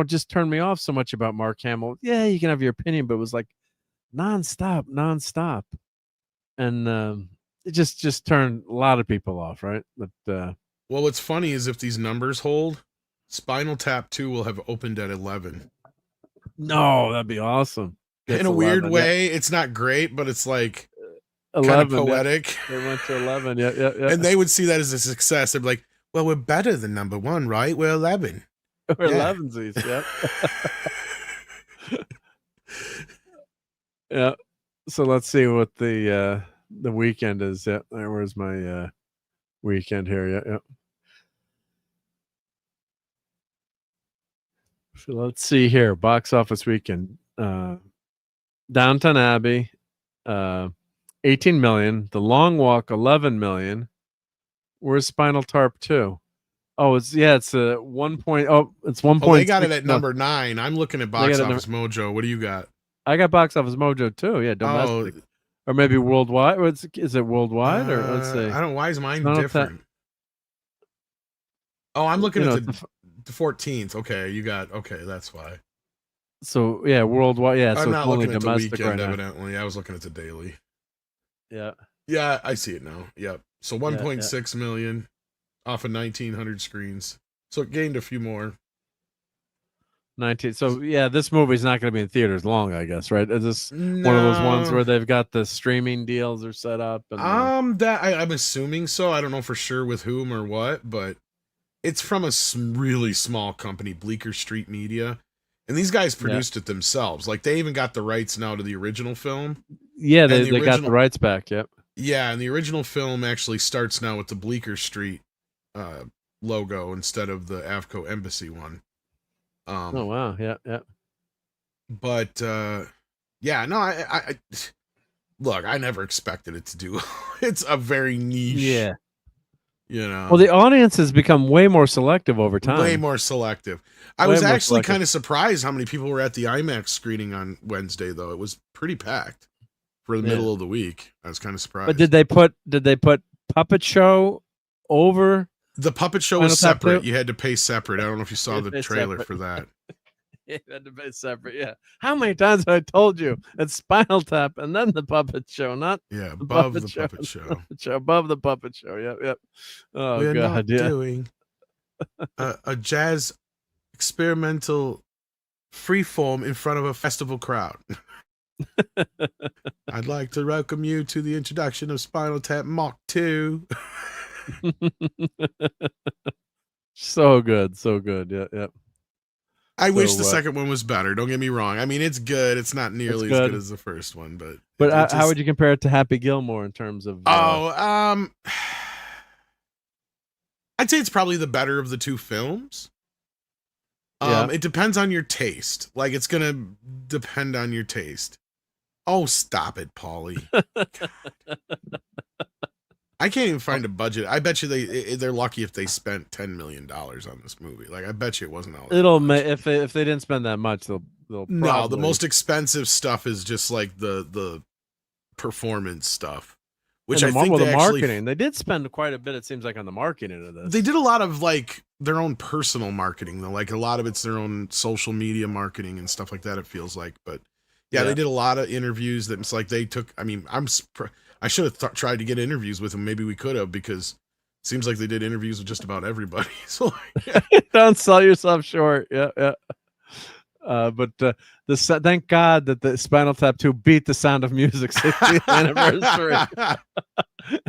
just turned me off so much about Mark Hamill. Yeah, you can have your opinion, but it was like nonstop, and it just turned a lot of people off, right? But well, what's funny is if these numbers hold, Spinal Tap 2 will have opened at 11. No, that'd be awesome. In a weird way, it's not great, but it's like 11, kind of poetic. They went to 11, yeah. And they would see that as a success. They'd be like, "Well, we're better than number 1, right? We're 11." We're 11s, yep. Yeah. So let's see what the weekend is. Yeah. Where's my weekend here? Yeah. Yeah. So let's see here. Box office weekend. Downton Abbey, 18 million. The Long Walk, 11 million. Where's Spinal Tap II? Oh, it's a 1 point. Oh, it's 1. Oh, they got it at number 9. I'm looking at Box Office Mojo. What do you got? I got Box Office Mojo too. Yeah, domestic, or maybe worldwide. Is it worldwide or let's see? I don't. Why is mine different? Oh, I'm looking at the 14th. Okay, you got. Okay, that's why. So yeah, worldwide. Yeah, I'm so not only looking at the domestic weekend. right Evidently, I was looking at the daily. Yeah. Yeah, I see it now. Yep. So 1.6 million off of 1,900 screens. So it gained a few more. 19. So yeah, this movie's not going to be in theaters long, I guess, right? Is this one of those ones where they've got the streaming deals are set up? And, I'm assuming so. I don't know for sure with whom or what, but it's from a really small company, Bleecker Street Media, and these guys produced it themselves. Like they even got the rights now to the original film. Yeah, they got the rights back. Yep. Yeah, and the original film actually starts now with the Bleecker Street logo instead of the Avco Embassy one. Oh wow, yeah. But yeah, no, I look, I never expected it to do. It's a very niche. Yeah. You know. Well, the audience has become way more selective over time. Way more selective. I was actually kind of surprised how many people were at the IMAX screening on Wednesday, though. It was pretty packed for the middle of the week. I was kind of surprised. But did they put Puppet Show over? The Puppet Show was separate. You had to pay separate. I don't know if you saw the trailer for that. You had to pay separate. Yeah. How many times have I told you it's Spinal Tap and then the Puppet Show, not above the Puppet Show. Above the Puppet Show. Yep. Oh We're God, not doing a jazz experimental freeform in front of a festival crowd. I'd like to welcome you to the introduction of Spinal Tap Marc II. So good. Yep. I wish the second one was better. Don't get me wrong. I mean, it's good. It's not nearly as good as the first one, but how would you compare it to Happy Gilmore in terms of? I'd say it's probably the better of the two films. It depends on your taste. Like it's gonna depend on your taste. Oh, stop it, Paulie. I can't even find a budget. I bet you they're lucky if they spent $10 million on this movie. Like I bet you it wasn't all. If they didn't spend that much, they'll probably... No, the most expensive stuff is just like the performance stuff, which I think the marketing. They did spend quite a bit. It seems like on the marketing of this. They did a lot of like their own personal marketing though. Like a lot of it's their own social media marketing and stuff like that. It feels like, but yeah. They did a lot of interviews. That it's like they took. I mean, I should have tried to get interviews with them. Maybe we could have, because it seems like they did interviews with just about everybody. So don't sell yourself short. Yeah. But thank God that the Spinal Tap II beat the Sound of Music 60th anniversary.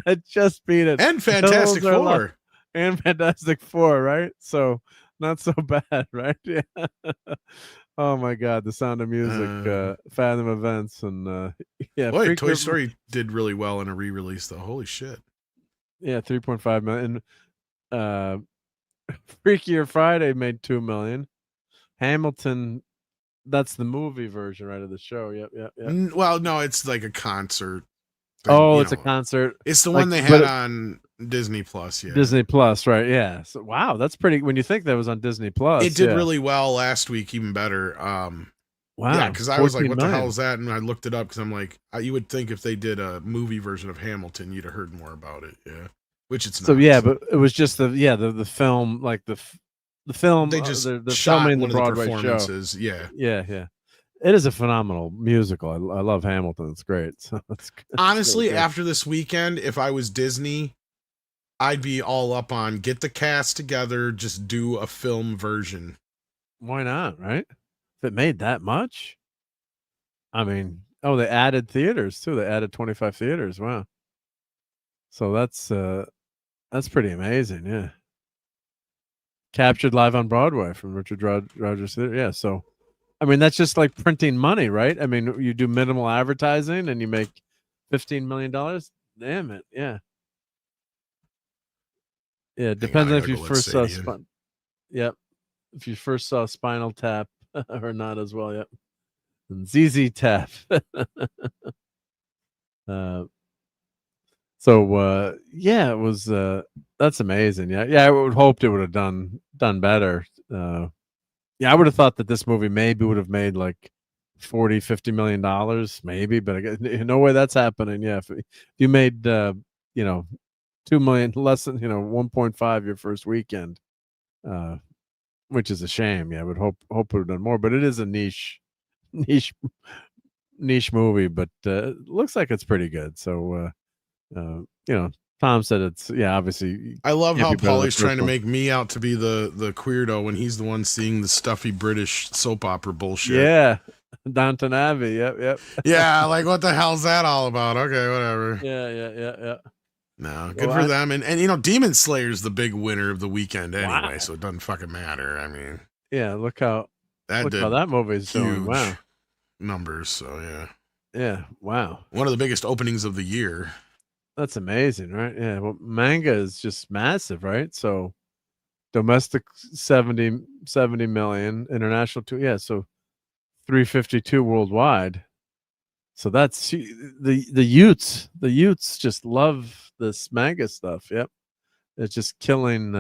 It just beat it. And Fantastic Four. And Fantastic Four, right? So not so bad, right? Yeah. Oh my God, the Sound of Music, Fathom Events, and boy, Toy Story did really well in a re-release, though. Holy shit! Yeah, 3.5 million. Freakier Friday made 2 million. Hamilton, that's the movie version, right, of the show. Yep. Well, no, it's like a concert. Thing, it's a concert. It's the one they had on Disney Plus. Yeah, Disney Plus, right? Yeah. So, wow, that's pretty. When you think that was on Disney Plus, it did really well last week, even better. Wow. Yeah, because I was like, "What the hell is that?" And I looked it up because I'm like, you would think if they did a movie version of Hamilton, you'd have heard more about it. Yeah, which it's not. So yeah, but it was just the film, like the film. They just the shot filming one the of the Broadway performances. show. Yeah. It is a phenomenal musical. I love Hamilton. It's great. So honestly, after this weekend, if I was Disney, I'd be all up on get the cast together, just do a film version. Why not, right? If it made that much. I mean, they added theaters too. They added 25 theaters. Wow. So that's pretty amazing. Yeah. Captured live on Broadway from Richard Rogers Theater. Yeah. So, I I mean, that's just like printing money, right? I mean, you do minimal advertising and you make $15 million. Damn it. Yeah. Yeah. It depends on if you first saw Yep. If you first saw Spinal Tap or not as well. Yep. And ZZ Tap. Yeah, it was that's amazing. Yeah, I would hoped it would have done better. Yeah, I would have thought that this movie maybe would have made like $40-50 million, maybe, but I guess no way that's happening. Yeah, if you made 2 million less than 1.5 your first weekend, which is a shame. Yeah, I would hope it would have done more, but it is a niche movie, but looks like it's pretty good. So Tom said it's obviously. I love how Paulie's trying to make me out to be the queerdo when he's the one seeing the stuffy British soap opera bullshit. Yeah, Downton Abbey. Yep. Yeah, like what the hell's that all about? Okay, whatever. Yeah. No, good for them. And Demon Slayer's the big winner of the weekend anyway, so it doesn't fucking matter. I mean, yeah, look how that movie's doing. Wow, numbers. So yeah, wow, one of the biggest openings of the year. That's amazing, right? Yeah. Well, manga is just massive, right? So domestic 70 million, international 2. Yeah, so 352 worldwide. So that's the Utes. The Utes just love this manga stuff. Yep. It's just killing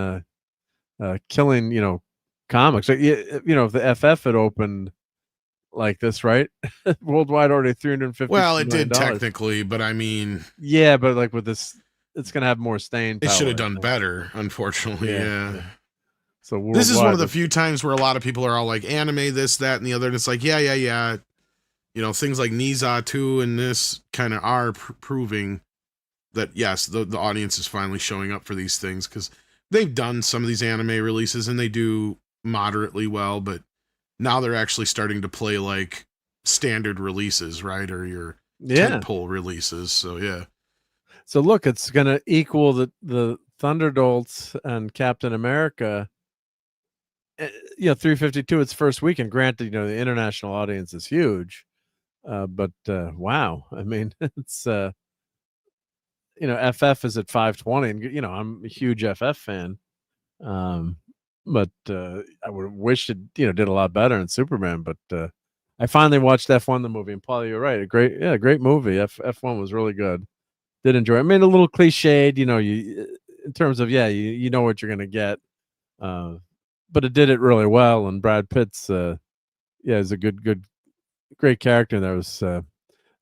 comics. If the FF had opened like this, right? Worldwide already 350. Well, it did technically, but I mean, yeah, but like with this, it's gonna have more staying power. It should have done better, unfortunately. Yeah. So this is one of the few times where a lot of people are all like anime, this, that, and the other, and it's like, yeah. Things like Niza 2 and this kind of are proving that yes, the audience is finally showing up for these things, because they've done some of these anime releases and they do moderately well, but now they're actually starting to play like standard releases, right? Or your tentpole releases. So yeah. So look, it's gonna equal the Thunderdolts and Captain America. 352 its first weekend. Granted, the international audience is huge, but wow, I mean, it's FF is at 520, and I'm a huge FF fan. But I would have wished it, did a lot better in Superman. But I finally watched F1 the movie, and Paul, you're right, a great movie. F1 was really good. Did enjoy it. I mean, a little cliched, you in terms of you know what you're gonna get, but it did it really well. And Brad Pitt's is a great character. And there was and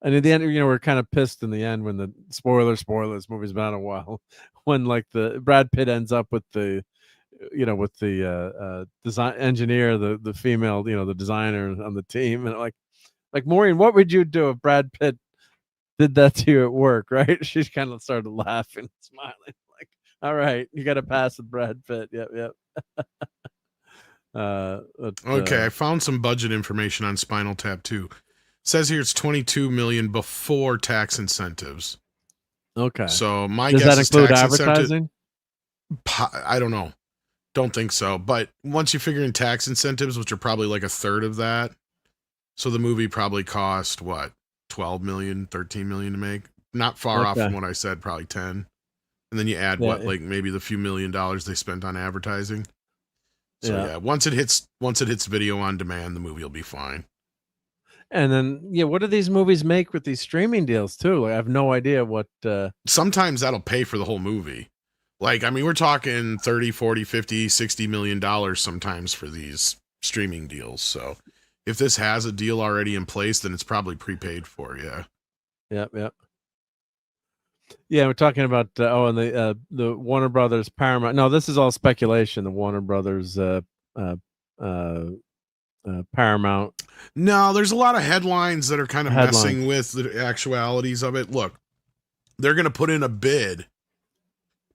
in the end, we're kind of pissed in the end when the spoilers, movie's been out a while, when like the Brad Pitt ends up with the design engineer, the female, the designer on the team, and like Maureen, what would you do if Brad Pitt did that to you at work? Right? She kind of started laughing, smiling, like, all right, you got to pass with Brad Pitt. Yep. Okay, I found some budget information on Spinal Tap 2. Says here it's 22 million before tax incentives. Okay. So my Does guess that is include tax advertising? I don't know. Don't think so. But once you figure in tax incentives, which are probably like a third of that, so the movie probably cost what, 12 million, 13 million to make? Not far off from what I said, probably 10. And then you add like maybe the few $1 million they spent on advertising. So once it hits video on demand, the movie will be fine. And then what do these movies make with these streaming deals too? Like, I have no idea what sometimes that'll pay for the whole movie. Like, I mean, we're talking 30, 40, 50, 60 million dollars sometimes for these streaming deals. So if this has a deal already in place, then it's probably prepaid for. Yep. Yeah, we're talking about and the Warner Brothers Paramount. No, this is all speculation. The Warner Brothers Paramount. No, there's a lot of headlines that are kind of messing with the actualities of it. Look, they're going to put in a bid.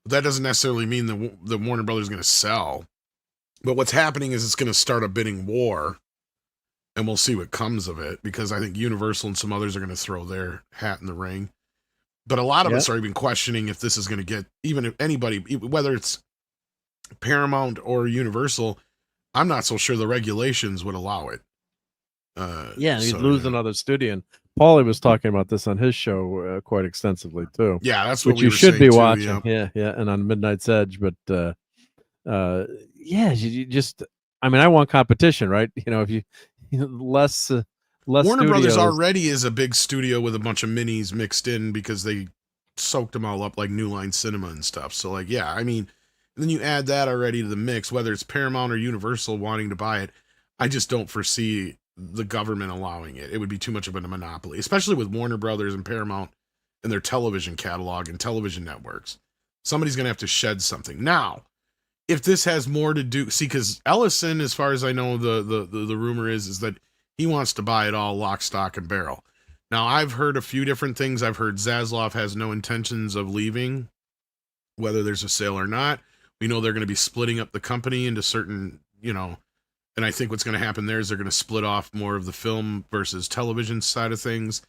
That doesn't necessarily mean the Warner Brothers is going to sell. But what's happening is it's going to start a bidding war, and we'll see what comes of it, because I think Universal and some others are going to throw their hat in the ring. But a lot of us are even questioning if this is going to get, even if anybody, whether it's Paramount or Universal, I'm not so sure the regulations would allow it. Yeah, he'd so, lose yeah. another studio. And Paulie was talking about this on his show quite extensively too. Yeah, that's what which we you were should saying be too, watching. yeah. Yeah, and on Midnight's Edge. But yeah, you just, I mean, I want competition, right? You know, if you less Warner Brothers studios. already is a big studio with a bunch of minis mixed in because they soaked them all up like New Line Cinema and stuff. So like, yeah, I mean, and then you add that already to the mix, whether it's Paramount or Universal wanting to buy it. I just don't foresee the government allowing it. It would be too much of a monopoly, especially with Warner Brothers and Paramount and their television catalog and television networks. Somebody's going to have to shed something. Now, if this has more to do, see, because Ellison, as far as I know, the rumor is that he wants to buy it all lock, stock, and barrel. Now, I've heard a few different things. I've heard Zaslav has no intentions of leaving, whether there's a sale or not. We know they're going to be splitting up the company into certain, you know, and I think what's going to happen there is they're going to split off more of the film versus television side of things,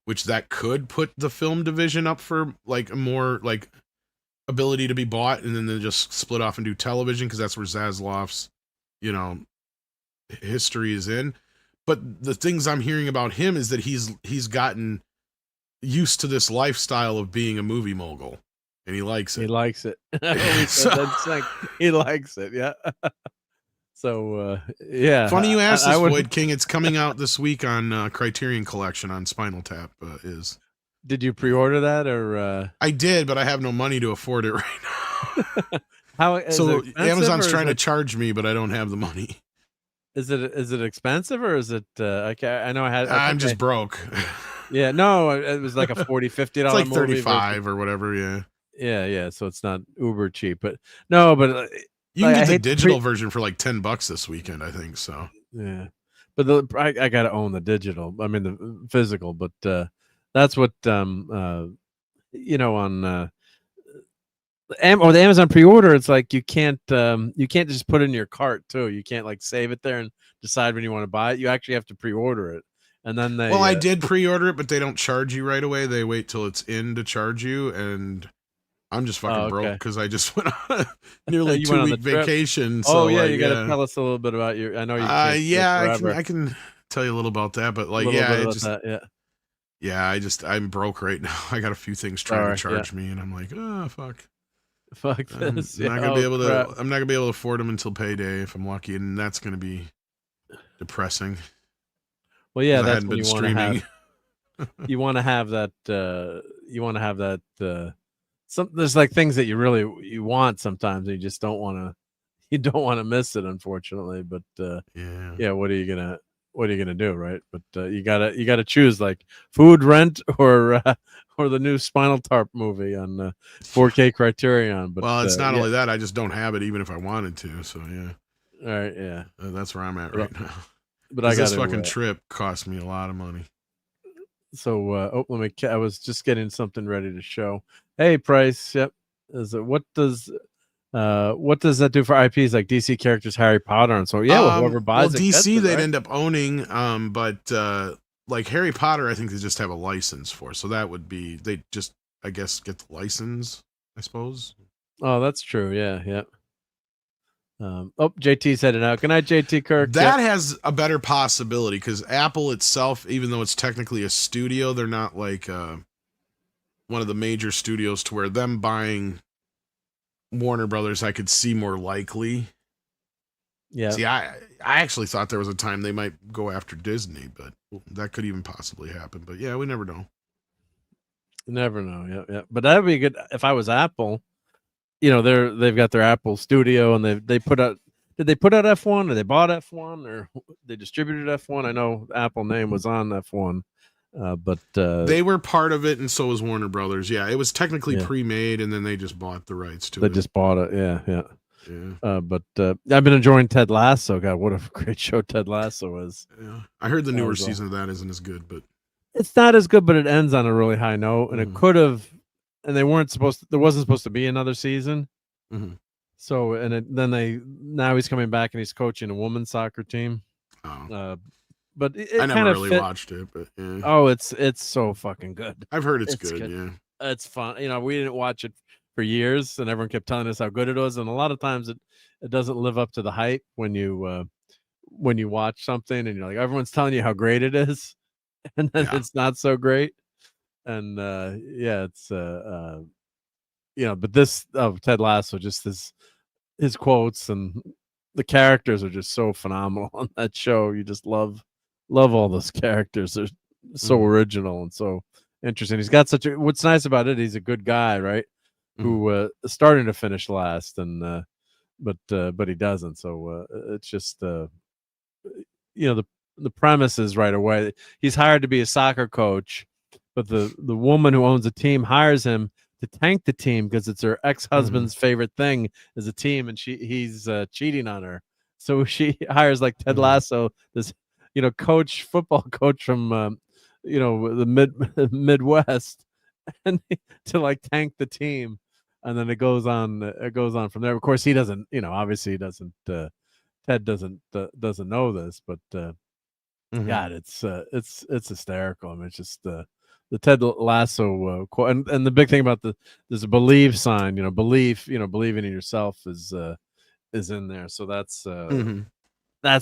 which that could put the film division up for like a more like ability to be bought, and then they just split off and do television because that's where Zaslav's, you know, history is in. But the things I'm hearing about him is that he's gotten used to this lifestyle of being a movie mogul, and he likes it. He likes it. That's like, he likes it. Yeah. So yeah. Funny you asked this, would... Void King. It's coming out this week on Criterion Collection on Spinal Tap. Did you pre-order that or? I did, but I have no money to afford it right now. How? So Amazon's trying to charge me, but I don't have the money. Is it expensive or is it? I know I'm just broke. Yeah, no, it was like a $40-$50. It's like movie $35 or whatever. Yeah. Yeah. So it's not uber cheap, but no, but you can get the digital version for like $10 this weekend, I think. So yeah, but I gotta own the digital. I mean the physical, but that's what you know on. Or the Amazon pre-order, it's like you can't just put it in your cart too. You can't like save it there and decide when you want to buy it. You actually have to pre-order it, and then they. Well, I did pre-order it, but they don't charge you right away. They wait till it's in to charge you, and I'm just fucking broke because I just went on a nearly 2-week vacation. So yeah, like, you got to tell us a little bit about your. I know you. I can tell you a little about that, but like, I'm broke right now. I got a few things trying to charge me, and I'm like, oh fuck. Fuck this. I'm not gonna be able to. I'm not gonna be able to afford them until payday if I'm lucky, and that's gonna be depressing. Well, yeah, that's when you want to have. You want to have that. You want to have that. There's like things that you want sometimes, and you just don't want to. You don't want to miss it, unfortunately. But yeah. What are you gonna do, right? But you gotta choose like food, rent, or the new Spinal Tap movie on 4K Criterion. But well, it's not only that, I just don't have it, even if I wanted to. So yeah. All right, yeah. That's where I'm at right now. But I got this fucking trip cost me a lot of money. So I was just getting something ready to show. Hey, Price. Yep. What does that do for IPs like DC characters, Harry Potter, and so whoever buys it. DC they'd end up owning, but like Harry Potter, I think they just have a license for. So that would be they just I guess get the license, I suppose. Oh, that's true. Yeah. JT's heading out. Good night, JT Kirk. That has a better possibility because Apple itself, even though it's technically a studio, they're not like one of the major studios to where them buying Warner Brothers I could see more likely. Yeah. See, I actually thought there was a time they might go after Disney, but that could even possibly happen. But yeah, we never know. Never know. Yeah. But that'd be good if I was Apple. You know, they've got their Apple Studio, and they put out. Did they put out F1, or they bought F1, or they distributed F1? I know Apple name was on F1, but they were part of it, and so was Warner Brothers. Yeah, it was technically pre-made, and then they just bought the rights to it. They just bought it. Yeah. But I've been enjoying Ted Lasso. God, what a great show Ted Lasso is. Yeah, I heard the newer season of that isn't as good, but it's not as good. But it ends on a really high note, and it could have. And they weren't supposed to. There wasn't supposed to be another season. Mm-hmm. So now he's coming back and he's coaching a women's soccer team. Oh. But I never really watched it, but yeah. Oh, it's so fucking good. I've heard it's good. Yeah, it's fun. You know, we didn't watch it for years, and everyone kept telling us how good it was, and a lot of times it doesn't live up to the hype when you when you watch something and you're like, everyone's telling you how great it is, and then it's not so great. And it's but this Ted Lasso, just his quotes and the characters are just so phenomenal on that show. You just love all those characters. They're so original and so interesting. He's got what's nice about it, he's a good guy, right? Who is starting to finish last, and but he doesn't. So it's just the premise is right away. He's hired to be a soccer coach, but the woman who owns the team hires him to tank the team because it's her ex-husband's favorite thing is a team, and he's cheating on her. So she hires like Ted Lasso, this football coach from the Midwest, and to like tank the team, and then it goes on from there. Of course, he doesn't. Obviously, he doesn't. Ted doesn't know this, but God, it's hysterical. I mean, it's just the Ted Lasso quote, and the big thing about there's a believe sign. Believing in yourself is in there. So that's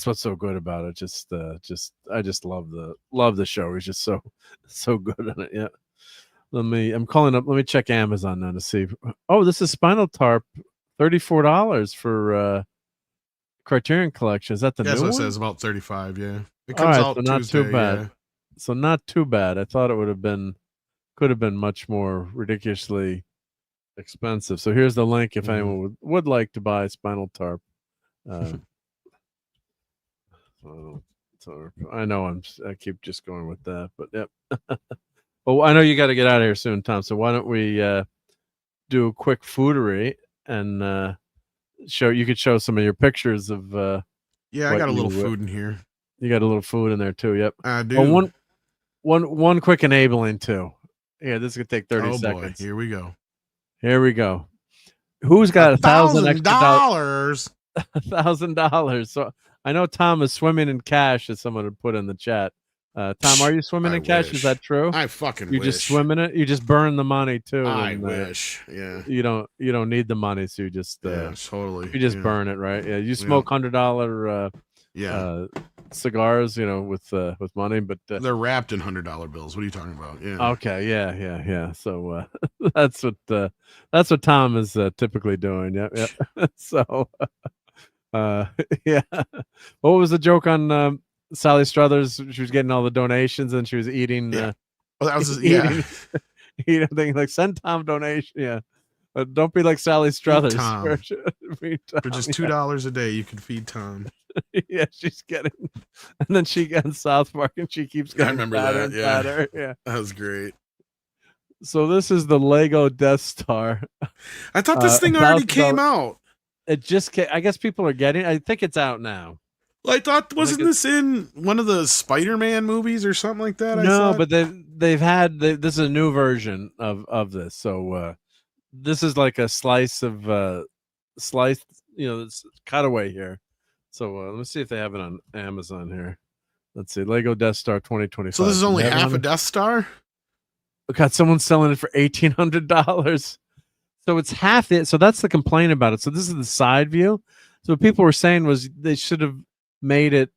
what's so good about it. I just love the show. He's just so good at it. Yeah. Let me check Amazon now to see. Oh, this is Spinal Tap, $34 for Criterion Collection. Is that the new one? That's what it says, about 35. Yeah, it comes out so not Tuesday, too bad. Yeah. So not too bad. I thought it could have been much more ridiculously expensive. So here's the link if anyone would like to buy Spinal Tap. So I know I keep just going with that, but yep. Well, I know you got to get out of here soon, Tom. So why don't we do a quick foodery and you could show some of your pictures of I got a little food in here. You got a little food in there too. Yep, I do. Oh, one quick enabling too. Yeah, this is gonna take 30 seconds. Boy, here we go. Who's got $1,000 $1,000? $1,000. So I know Tom is swimming in cash, as someone would put in the chat. Tom, are you swimming in cash? Wish. Is that true? I fucking you wish. just swim in it? You just burn the money too. I wish. Yeah. You don't need the money, so you just totally. You just burn it, right? Yeah. You smoke $100 cigars, with money, but they're wrapped in $100 bills. What are you talking about? Yeah. Okay. Yeah. So that's what Tom is typically doing. Yeah. So yeah. What was the joke on Sally Struthers? She was getting all the donations and she was eating. That was eating thing like send Tom donation. Yeah. But don't be like Sally Struthers. Tom. For just $2 a day, you can feed Tom. Yeah, she's getting, and then she gets South Park, and she keeps getting fatter and fatter. Yeah, that was great. So this is the Lego Death Star. I thought this thing already came out. It just came, I guess people are getting. I think it's out now. Well, I thought wasn't this in one of the Spider-Man movies or something like that? No, but they've had this is a new version of this. So this is like a slice, this cutaway here. So let me see if they have it on Amazon here. Let's see, Lego Death Star 2025. So this is only half a Death Star? God, someone's selling it for $1,800. So it's half it. So that's the complaint about it. So this is the side view. So what people were saying was they should have made it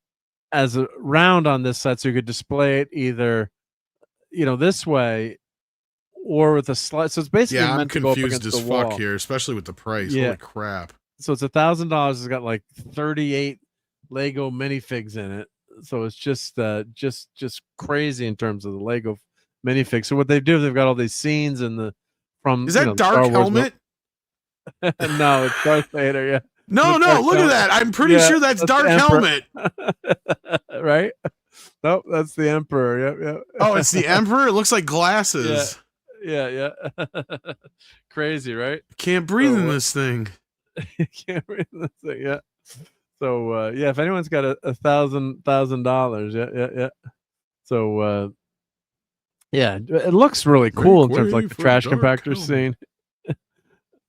as a round on this side so you could display it either, this way or with a slide. So it's basically I'm confused as fuck here, especially with the price. Yeah. Holy crap. So it's $1,000. It's got like 38 Lego minifigs in it. So it's just crazy in terms of the Lego minifig. So what they do, they've got all these scenes in the Is that Dark Helmet? No, it's Darth Vader. Yeah. No, look at that. I'm pretty sure that's Dark Helmet. Right? Nope, that's the Emperor. Yeah. Oh, it's the Emperor? It looks like glasses. Yeah. Crazy, right? Can't breathe in this thing. You can't read this thing, yeah. So if anyone's got $1,000, yeah. So it looks really cool in terms of like the trash compactor scene.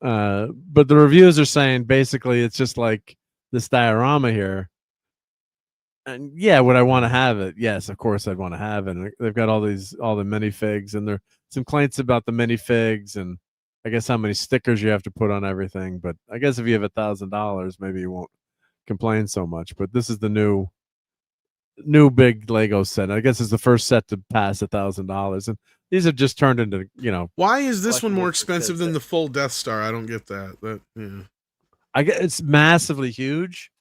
But the reviews are saying basically it's just like this diorama here. And would I want to have it? Yes, of course I'd want to have it. And they've got all the minifigs, and there's some complaints about the minifigs and I guess how many stickers you have to put on everything, but I guess if you have $1,000, maybe you won't complain so much. But this is the new new big Lego set. I guess it's the first set to pass $1,000, and these have just turned into, you know. Why is this one more collectibles for expensive kids. than the full Death Star? I don't get that. I guess it's massively huge.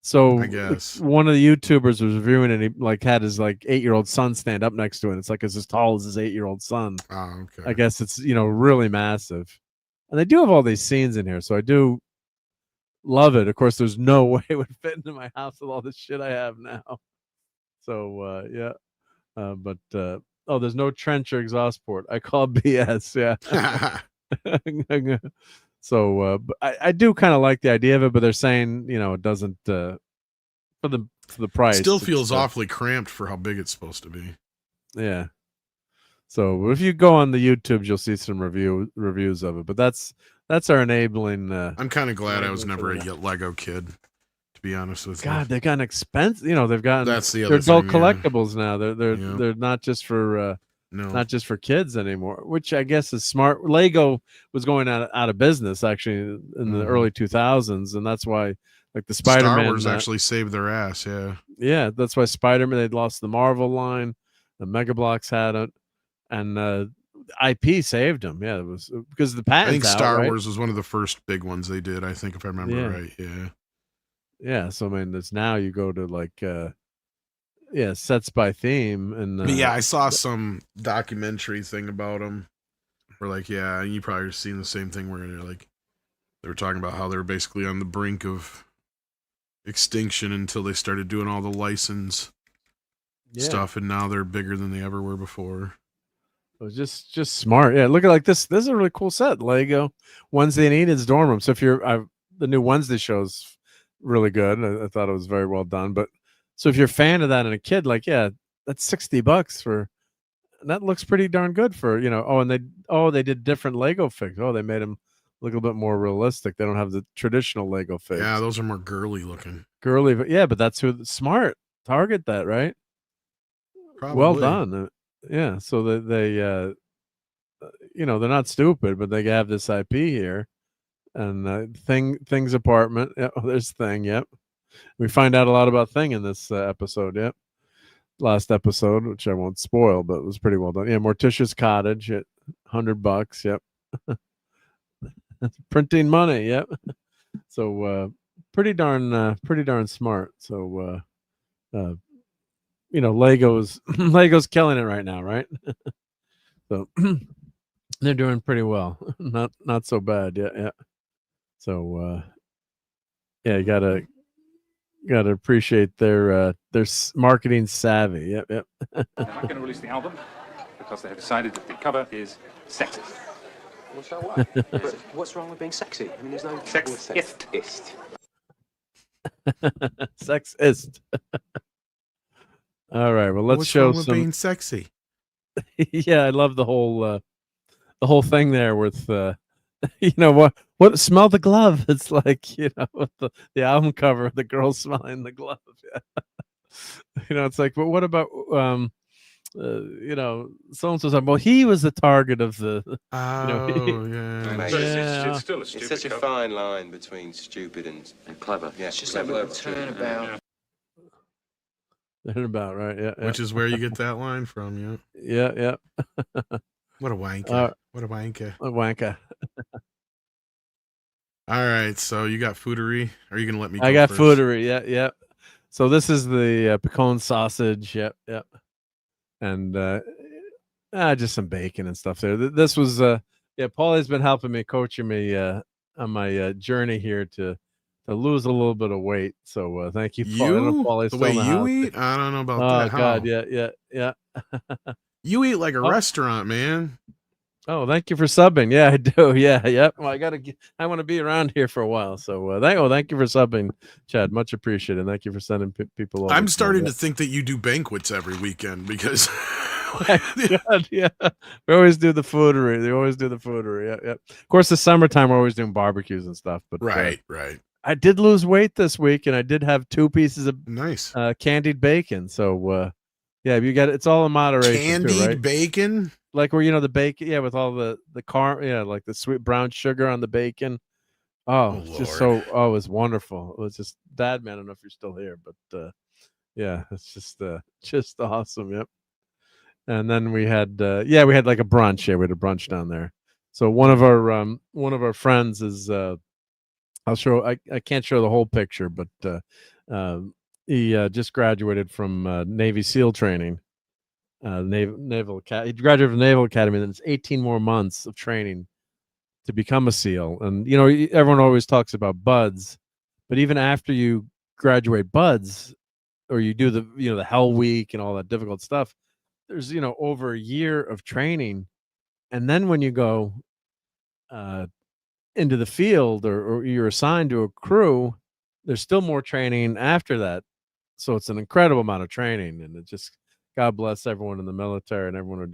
So I guess one of the YouTubers was reviewing it. And he like had his like 8-year-old son stand up next to it. It's like it's as tall as his 8-year-old son. Oh, okay. I guess it's, you know, really massive. And they do have all these scenes in here, so I do love it. Of course, there's no way it would fit into my house with all this shit I have now. So yeah. But oh, there's no trench or exhaust port. I call BS. Yeah. So but I do kind of like the idea of it, but they're saying, you know, it doesn't for the price. Still feels awfully cramped for how big it's supposed to be. Yeah. So if you go on the YouTubes, you'll see some reviews of it. But that's our enabling. I'm kind of glad I was never a Lego kid, to be honest with you. God, they've gotten expensive. You know, they've gotten. That's the they're other adult thing, collectibles now. They're not just for not just for kids anymore, which I guess is smart. Lego was going out of business actually in the early 2000s, and that's why like the Spider-Man. Star Wars actually saved their ass. Yeah, that's why Spider-Man. They'd lost the Marvel line, the Mega Bloks had it, and IP saved them. Yeah, it was because the patents. I think Star right? Wars was one of the first big ones they did. I think if I remember right. Yeah. Yeah. So I mean, it's now you go to like. Sets by theme, and yeah, I saw some documentary thing about them. Where like, yeah, and you probably seen the same thing where they're like, they were talking about how they were basically on the brink of extinction until they started doing all the license stuff, and now they're bigger than they ever were before. It was just smart. Yeah, look at like this. This is a really cool set. Lego Wednesday and Eden's dorm room. So if you're, the new Wednesday show's really good. I thought it was very well done, but. So if you're a fan of that and a kid, like, yeah, that's $60 for, that looks pretty darn good for, you know. Oh, and they did different Lego figs. Oh, they made them look a little bit more realistic. They don't have the traditional Lego figs. Yeah, those are more girly looking. Girly, but yeah, but that's who smart target that, right? Probably. Well done. Yeah, so they you know, they're not stupid, but they have this IP here, and Thing's apartment. Yeah, oh, there's Thing. Yep. We find out a lot about Thing in this episode. Yep. Last episode, which I won't spoil, but it was pretty well done. Yeah, Morticia's cottage at $100. Yep. Printing money. Yep. So pretty darn smart. So you know, Lego's killing it right now, right? So they're doing pretty well. Not so bad. Yeah. So yeah, you gotta appreciate their marketing savvy. Yep. They're not going to release the album because they have decided that the cover is sexist. Well, so what? But what's wrong with being sexy? I mean, there's no sexist. Sexist. All right. Well, let's What's show wrong with some being sexy. Yeah, I love the whole thing there with you know what smell the glove. It's like, you know, with the album cover, the girl smelling the glove. Yeah. You know, it's like, but what about you know, so and so's like, well, he was the target of the It's still a stupid it's such a cover. fine line between stupid and clever. Yeah, It's just like a little turnabout. About right. Yeah. Which is where you get that line from. Yeah. What a wanker. What a wanker. A wanker. All right, so you got foodery. Are you gonna let me? I got first? foodery. Yeah. So this is the pecan sausage. Yep. And just some bacon and stuff there. This was Paulie's been helping me, coaching me on my journey here to lose a little bit of weight. So thank you, Paul. I don't know if Paulie's the still way in the you house. eat? I don't know about that. Oh God, How? yeah. You eat like a restaurant, man. Oh, thank you for subbing. Yeah, I do. Yeah, yep. Well, I want to be around here for a while. So thank you for subbing, Chad. Much appreciated. Thank you for sending people over. I'm starting to think that you do banquets every weekend because God, yeah. We always do the foodery. They always do the foodery. Yeah. Of course, the summertime we're always doing barbecues and stuff. But right. I did lose weight this week, and I did have 2 pieces of nice candied bacon. So yeah, you got it's all in moderation. Candied too, right? bacon, like where the bacon, with all the like the sweet brown sugar on the bacon. Oh, it's just so it was wonderful. It was just Dad, man. I don't know if you're still here, but Yeah, it's just awesome. Yep. And then we had we had like a brunch. Yeah, we had a brunch down there. So one of our friends is I'll show. I can't show the whole picture, but he just graduated from Navy SEAL training. Naval Academy. He graduated from Naval Academy. Then it's 18 more months of training to become a SEAL. And everyone always talks about buds, but even after you graduate buds, or you do the Hell Week and all that difficult stuff, there's over a year of training, and then when you go into the field or you're assigned to a crew, there's still more training after that. So it's an incredible amount of training, and it just, God bless everyone in the military and everyone who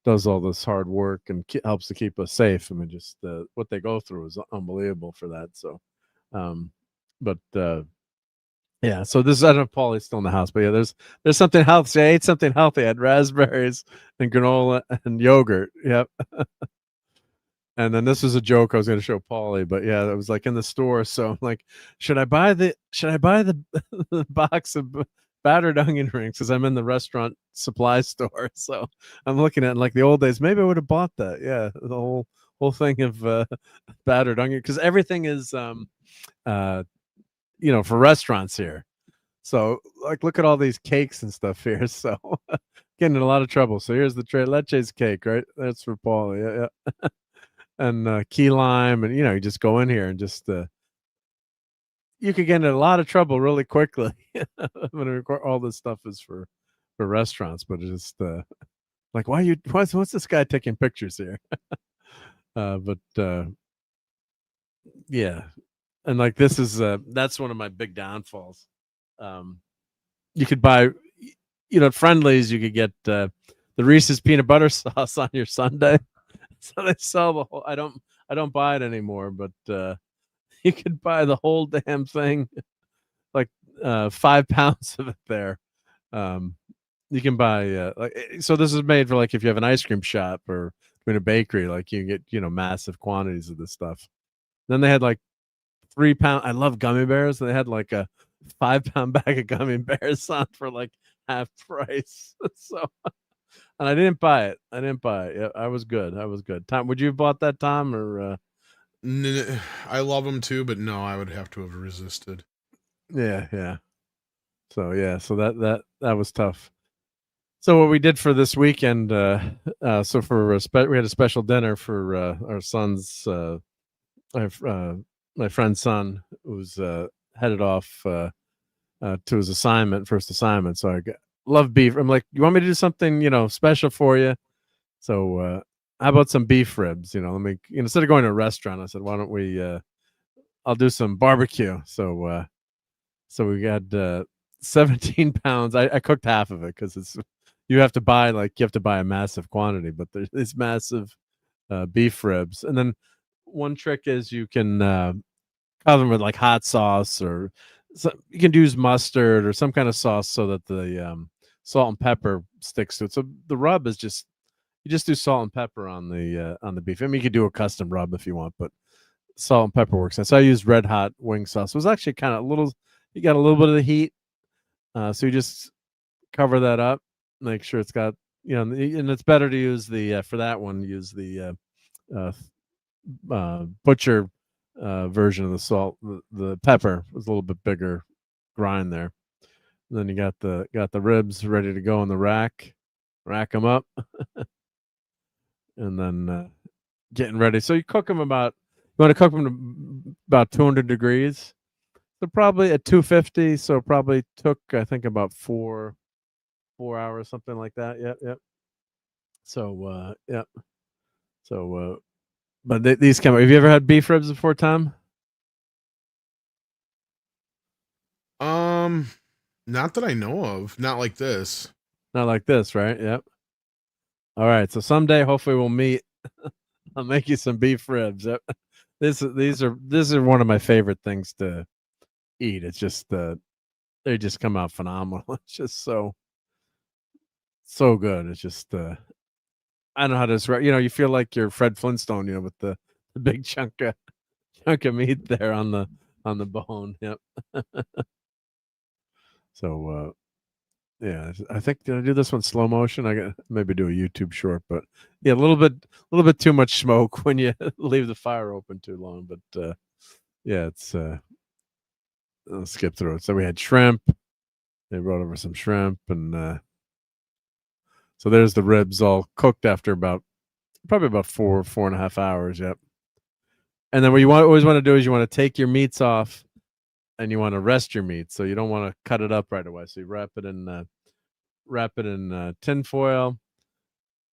does all this hard work and helps to keep us safe. I mean, just what they go through is unbelievable for that. So, but yeah. So this, I don't know if Paulie's still in the house, but yeah, there's something healthy. I ate something healthy. I had raspberries and granola and yogurt. Yep. And then this was a joke I was going to show Paulie, but yeah, it was like in the store. So I'm like, should I buy the the box of battered onion rings, because I'm in the restaurant supply store. So I'm looking at it, like the old days. Maybe I would have bought that. Yeah, the whole thing of battered onion, because everything is for restaurants here. So like, look at all these cakes and stuff here. So getting in a lot of trouble. So here's the Tres Leches cake, right? That's for Paulie. Yeah, yeah. And key lime, and you just go in here and just you could get in a lot of trouble really quickly when all this stuff is for restaurants. But it's just like, what's this guy taking pictures here? But yeah, and like this is that's one of my big downfalls. You could buy, at Friendly's, you could get the Reese's peanut butter sauce on your sundae. So they sell the whole. I don't buy it anymore, but you could buy the whole damn thing, like 5 pounds of it there. You can buy so this is made for, like, if you have an ice cream shop or in a bakery, like you can get massive quantities of this stuff. Then they had like 3 pound. I love gummy bears. They had like a 5-pound bag of gummy bears on for like half price. So. And I didn't buy it. Yeah, I was good. Tom, would you have bought that, Tom? Or I love them too, but no, I would have to have resisted. Yeah. So that was tough. So what we did for this weekend, so for we had a special dinner for our son's, my friend's son, who's headed off to his first assignment. So I love beef. I'm like, you want me to do something, special for you? So how about some beef ribs? Let me, instead of going to a restaurant, I said, why don't we, I'll do some barbecue. So we got 17 pounds. I cooked half of it, because you have to buy a massive quantity, but there's these massive beef ribs. And then one trick is you can cover them with like hot sauce, or you can use mustard or some kind of sauce so that the salt and pepper sticks to it. So the rub is you just do salt and pepper on the beef. I mean, you could do a custom rub if you want, but salt and pepper works. So I used Red Hot wing sauce. It was actually kind of you got a little bit of the heat. So you just cover that up, make sure it's got, and it's better to use for that one, use the butcher version of the salt. The pepper was a little bit bigger grind there. And then you got the ribs ready to go in the rack them up, and then getting ready. So you want to cook them about 200 degrees. So probably at 250. So probably took, I think, about 4 hours, something like that. Yep. So yep. So but these come. Have you ever had beef ribs before, Tom? Not that I know of. Not like this. Not like this, right? Yep. All right. So someday, hopefully, we'll meet. I'll make you some beef ribs. Yep. These are one of my favorite things to eat. It's just they just come out phenomenal. It's just so good. It's just I don't know how to describe. You feel like you're Fred Flintstone, with the big chunk of meat there on the bone. Yep. So yeah, I think did I do this one slow motion? I got maybe do a YouTube short, but yeah, a little bit too much smoke when you leave the fire open too long. But yeah, it's I'll skip through it. So we had shrimp. They brought over some shrimp, and so there's the ribs all cooked after probably about 4.5 hours. Yep. And then what you always want to do is you want to take your meats off, and you want to rest your meat. So you don't want to cut it up right away. So you wrap it in tin foil,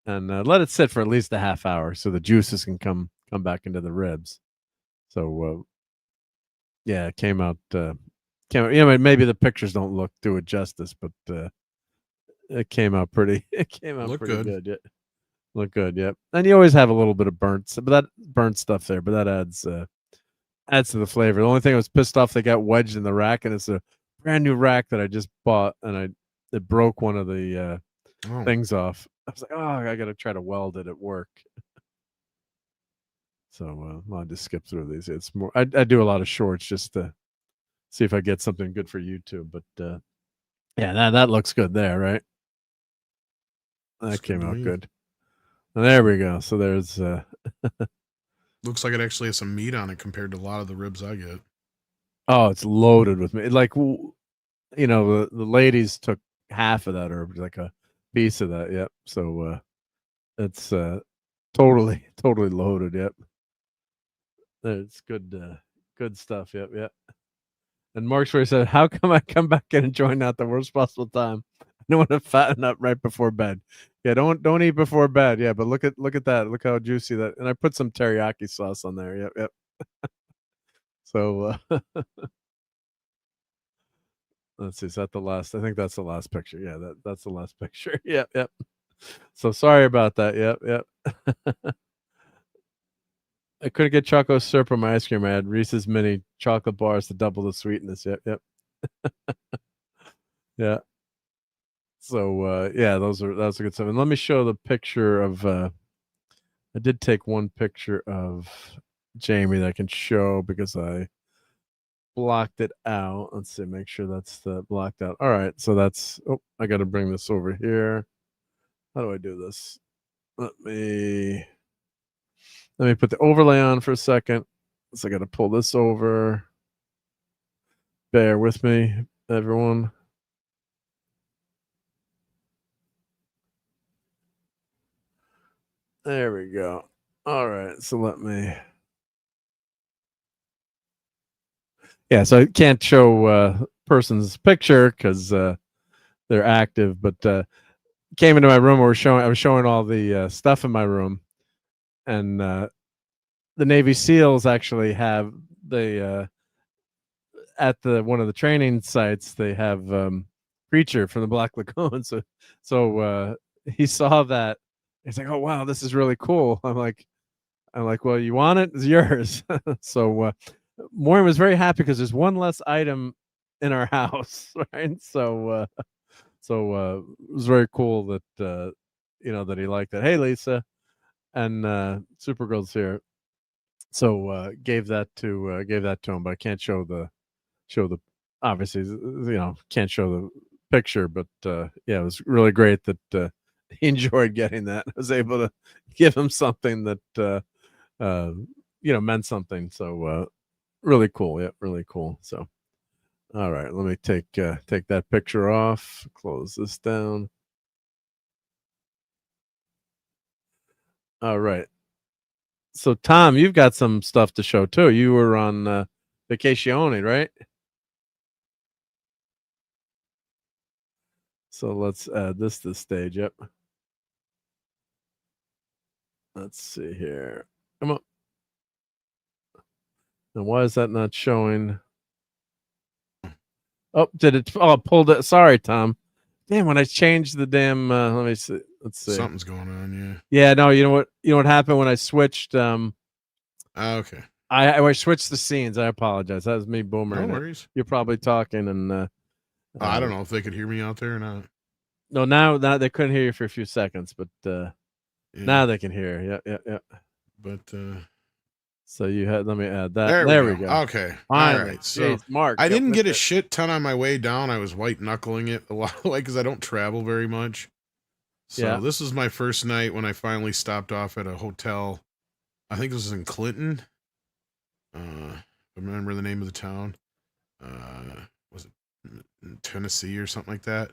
and let it sit for at least a half hour so the juices can come back into the ribs. So yeah, it came out. Maybe the pictures don't do it justice, but it came out pretty. It came out pretty good. Yeah. Look good. Yep. And you always have a little bit of burnt stuff there, but that adds to the flavor. The only thing I was pissed off, they got wedged in the rack, and it's a brand new rack that I just bought, and it broke one of the things off. I was like, oh, I got to try to weld it at work. So I'll just skip through these. It's more. I do a lot of shorts just to see if I get something good for YouTube. But yeah, that looks good there, right? That came out good. And there we go. So there's. Looks like it actually has some meat on it compared to a lot of the ribs I get. Oh, it's loaded with meat. Like, the ladies took half of that, or like a piece of that. Yep. So it's totally loaded. Yep. It's good stuff. Yep. Yep. And Mark Schwartz said, "How come I come back in and join at the worst possible time? I don't want to fatten up right before bed. Yeah, don't eat before bed. Yeah, but look at that. Look how juicy that. And I put some teriyaki sauce on there. Yep. So let's see. Is that the last? I think that's the last picture. Yeah, that's the last picture. Yep. So sorry about that. Yep. I couldn't get chocolate syrup on my ice cream. I had Reese's mini chocolate bars to double the sweetness. Yep. Yeah. So yeah, that's a good stuff. And let me show the picture of. I did take one picture of Jamie that I can show because I blocked it out. Let's see, make sure that's blocked out. All right, so that's. Oh, I got to bring this over here. How do I do this? Let me put the overlay on for a second. So I got to pull this over. Bear with me, everyone. There we go. All right, so let me. Yeah, so I can't show person's picture because they're active, but came into my room. I was showing all the stuff in my room, and the Navy SEALs actually have at one of the training sites they have Preacher from the Black Lagoon. So he saw that. He's like, "Oh wow, this is really cool." I'm like, "Well, you want it? It's yours." So Maureen was very happy because there's one less item in our house, right? So it was very cool that that he liked that. Hey, Lisa, and Supergirl's here. So gave that to him, but I can't show the obviously can't show the picture, but yeah, it was really great that he enjoyed getting that. I was able to give him something that meant something. So really cool. Yeah, really cool. So all right, let me take that picture off, close this down. All right. So Tom, you've got some stuff to show too. You were on vacation, right? So let's add this to the stage. Yep. Let's see here. Come on. Now, why is that not showing? Oh, did it? Oh, pulled it. Sorry, Tom. Damn, when I changed the damn. Let me see. Let's see. Something's going on. Yeah. Yeah. No. You know what happened when I switched? Okay. I switched the scenes. I apologize. That was me boomering. No worries. You're probably talking, and I don't know if they could hear me out there or not. No, now they couldn't hear you for a few seconds, but now they can hear. Yeah. But So you had. Let me add that. There we go. Okay. Finally. All right. So Jeez, Mark, I didn't get a shit ton on my way down. I was white knuckling it a lot, like because I don't travel very much. So this was my first night when I finally stopped off at a hotel. I think it was in Clinton. I remember the name of the town. Was it Tennessee or something like that?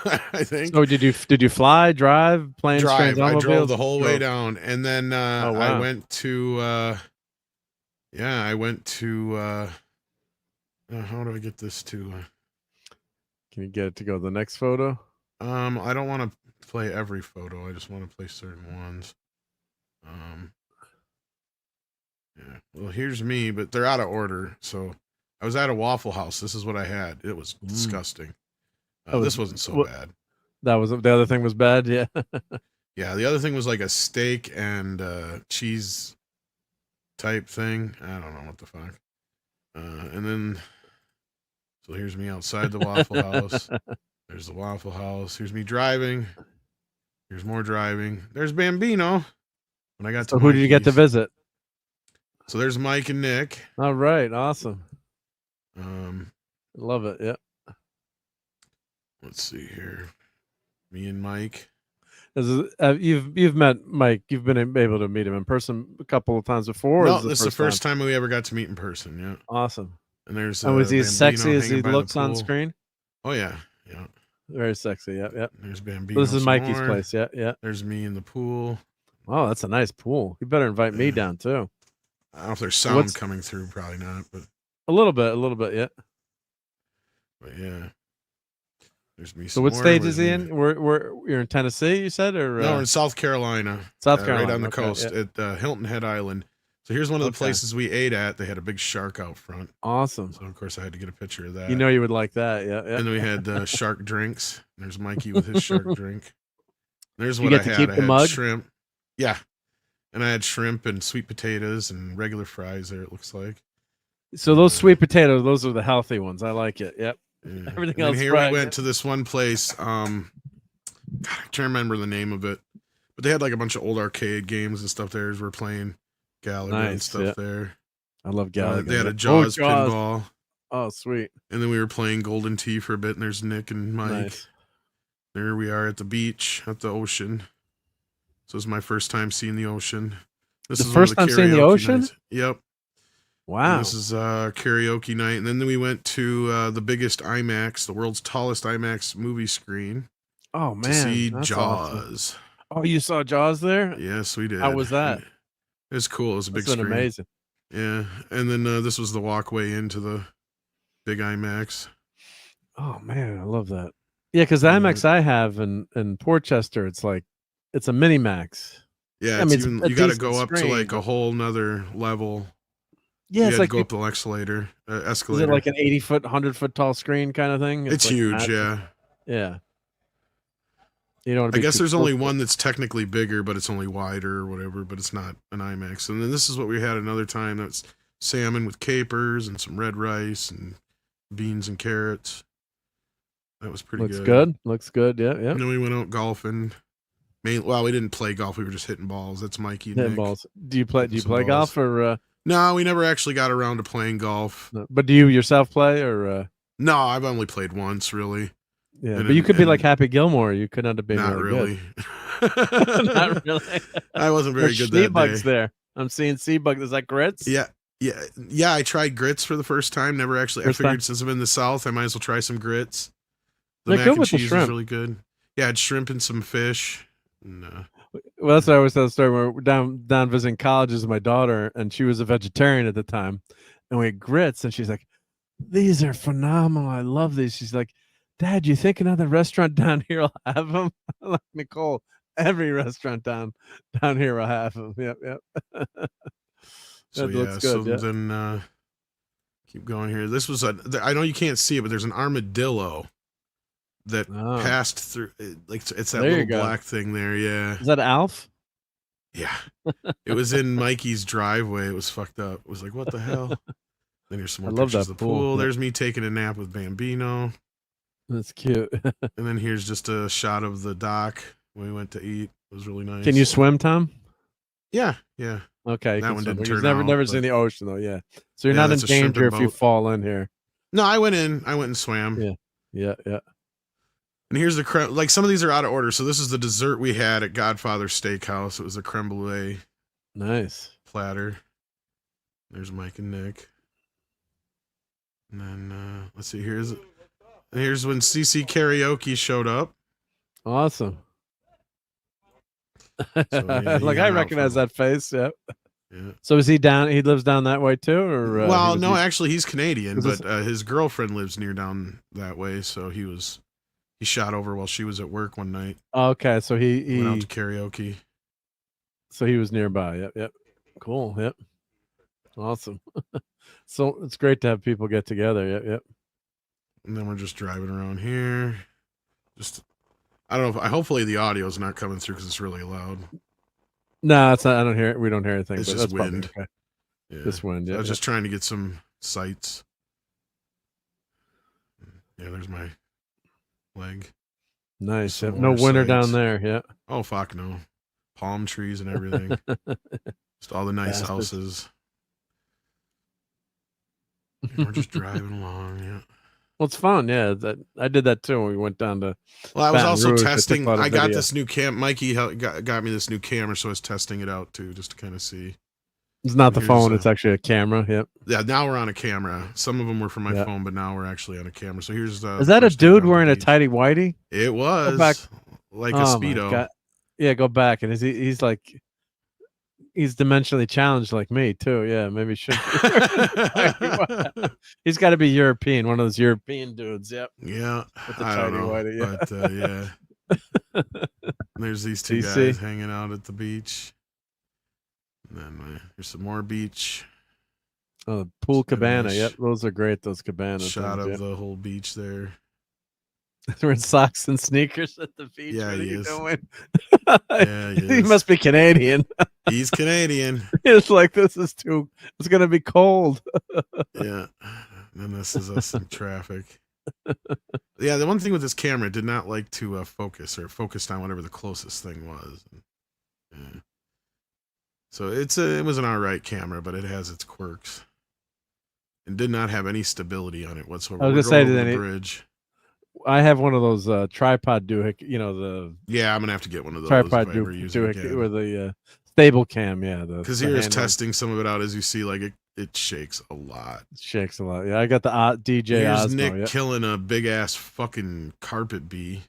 I think. So did you fly, drive, planes, trains, I automobiles? drove the whole way down, and then wow. I went to how do I get this to? Can you get it to go to the next photo? I don't want to play every photo. I just want to play certain ones. Yeah. Well, here's me, but they're out of order. So I was at a Waffle House. This is what I had. It was disgusting. This wasn't so bad. That was the other thing was bad. Yeah. Yeah. The other thing was like a steak and cheese type thing. I don't know what the fuck. And then, so here's me outside the Waffle House. There's the Waffle House. Here's me driving. Here's more driving. There's Bambino. When I got to who did you get to visit? So there's Mike and Nick. All right, awesome. Love it. Yeah. Let's see here. Me and Mike. You've met Mike. You've been able to meet him in person a couple of times before. No, this is the first time we ever got to meet in person. Yeah. Awesome. And there's. And was he as Bambino sexy as he hanging by looks the on pool. screen? Oh yeah, yeah. Very sexy. Yeah, yeah. There's Bambino. This is Mikey's more. place. Yeah, yeah. There's me in the pool. Oh, that's a nice pool. You better invite me down too. I don't know if there's sound coming through. Probably not, but a little bit. Yeah. But yeah. There's me. So what stage is he in? You're in Tennessee, you said, or no? We're in South Carolina. South Carolina, right on the coast at Hilton Head Island. So here's one of the places we ate at. They had a big shark out front. Awesome. So of course I had to get a picture of that. You know you would like that, yeah. And then we had shark drinks. There's Mikey with his shark drink. There's what you I get to had. keep I the had mug? Shrimp. Yeah. And I had shrimp and sweet potatoes and regular fries there, it looks like. So those sweet potatoes, those are the healthy ones. I like it. Yep. Yeah. Everything and else. Here fried, we went to this one place. God, I can't remember the name of it, but they had like a bunch of old arcade games and stuff there as we're playing Galaga and stuff there. I love Galaga. They had a Jaws pinball. Oh, sweet. And then we were playing Golden Tee for a bit, and there's Nick and Mike. Nice. There we are at the beach, at the ocean. So this is my first time seeing the ocean. This the is first time seeing the ocean? Nights. Yep. Wow. And this is karaoke night. And then we went to the biggest IMAX, the world's tallest IMAX movie screen. Oh, man. To see That's Jaws. Awesome. Oh, you saw Jaws there? Yes, we did. How was that? It was cool. It was a big screen. Amazing. Yeah. And then this was the walkway into the big IMAX. Oh, man. I love that. Yeah, because the IMAX I have in Portchester, it's a mini max. Yeah, I mean, you got to go up to like a whole nother level. Yeah, it's like go up the escalator. Is it like an 80-foot, 100-foot tall screen kind of thing? It's like huge, massive. yeah. You I guess there's only one that's technically bigger, but it's only wider or whatever. But it's not an IMAX. And then this is what we had another time. That's salmon with capers and some red rice and beans and carrots. That was pretty good. Looks good. Yeah, yeah. And then we went out golfing. Well, we didn't play golf. We were just hitting balls. That's Mikey and hitting Nick. Balls. Do you play golf or? No, we never actually got around to playing golf. No. But do you yourself play or? No, I've only played once, really. Yeah, but you could be like Happy Gilmore. You could end up being not really. Not really. I wasn't very good that day. There. I'm seeing sea bugs. Is that grits? Yeah. I tried grits for the first time. Never actually. I figured since I'm in the South, I might as well try some grits. The mac and cheese was really good. Yeah, I had shrimp and some fish. And, well, that's what I always tell the story. We're down visiting colleges with my daughter, and she was a vegetarian at the time, and we had grits, and she's like, "These are phenomenal. I love these." She's like, "Dad, you think another restaurant down here will have them?" I'm like, Nicole, every restaurant down here will have them. Yep. So looks good, then keep going here. This was I know you can't see it, but there's an armadillo that passed through. It's that little black thing there. Yeah. Is that Alf? Yeah. It was in Mikey's driveway. It was fucked up. It was like, what the hell? Then here's some more pictures of the pool. There's me taking a nap with Bambino. That's cute. And then here's just a shot of the dock when we went to eat. It was really nice. Can you swim, Tom? Yeah. Okay, That one didn't turn you've never out, seen but- the ocean though. Yeah, so you're Yeah, not in that's a shrimp danger and if you boat. fall in here. No, I went and swam. Yeah. And here's the creme. Like some of these are out of order. So this is the dessert we had at Godfather Steakhouse. It was a creme brulee Nice. platter. There's Mike and Nick. And then let's see. Here's when CC Karaoke showed up. Awesome. So, yeah, he like hung I out recognize for- that face. Yep. Yeah. So is he down? He lives down that way too, or Well, no, actually he's Canadian, Was but this- his girlfriend lives near down that way. So he shot over while she was at work one night. Okay, so he Went out to karaoke. So he was nearby. Yep. Cool. Yep. Awesome. So it's great to have people get together. Yep. And then we're just driving around here. Just, I don't know. Hopefully the audio is not coming through because it's really loud. No, it's not. I don't hear it. We don't hear anything. It's but just that's probably wind. okay. Yeah. This wind. Yeah. I was just trying to get some sights. Yeah, there's my leg. Nice. Some Yep. No more winter down sights. there. Yeah. Oh, fuck no. Palm trees and everything. Just all the nice Bastards. houses. And we're just driving along, yeah. Well, it's fun. Yeah. I did that too when we went down to. Well, I was Baton also Rouge. testing. took a lot of I got video. this new cam. Mikey got me this new camera, so I was testing it out too, just to kind of see. It's not the Here's phone. It's actually a camera. Yep. Yeah, now we're on a camera. Some of them were from my Yeah. phone, but now we're actually on a camera. So here's the. Is that a first thing dude on the wearing a beach. tidy whitey? It was back. like a Oh, my Speedo. God. Yeah, go back, and he's like, he's dimensionally challenged like me too. Yeah, maybe should. He's got to be European, one of those European dudes. Yep. Yeah, With the I don't tidy know, whitey, yeah. but yeah. There's these two TC. guys hanging out at the beach. And then here's some more beach. Oh, pool Just got a cabana. nice Yep, those are great. Those cabanas. shot of things, the whole beach there. yep. We're in socks and sneakers at the beach. Yeah, what are he you is. doing? Yeah, he he is. must be Canadian. He's Canadian. It's like this is too. It's gonna be cold. Yeah. And this is us in traffic. Yeah, the one thing with this camera, it did not like to focus or focused on whatever the closest thing was. Yeah. So it was an alright camera, but it has its quirks. And did not have any stability on it whatsoever. I was We're gonna say, going over then the bridge. I have one of those tripod doohick. You know the Yeah, I'm gonna have to get one of those tripod if I ever use it doohick again. with the stable cam. Yeah, Because the here's hand one. testing some of it out, as you see, like it shakes a lot. It shakes a lot. Yeah, I got the DJ Here's Osmo. Nick Yeah. killing a big ass fucking carpet bee.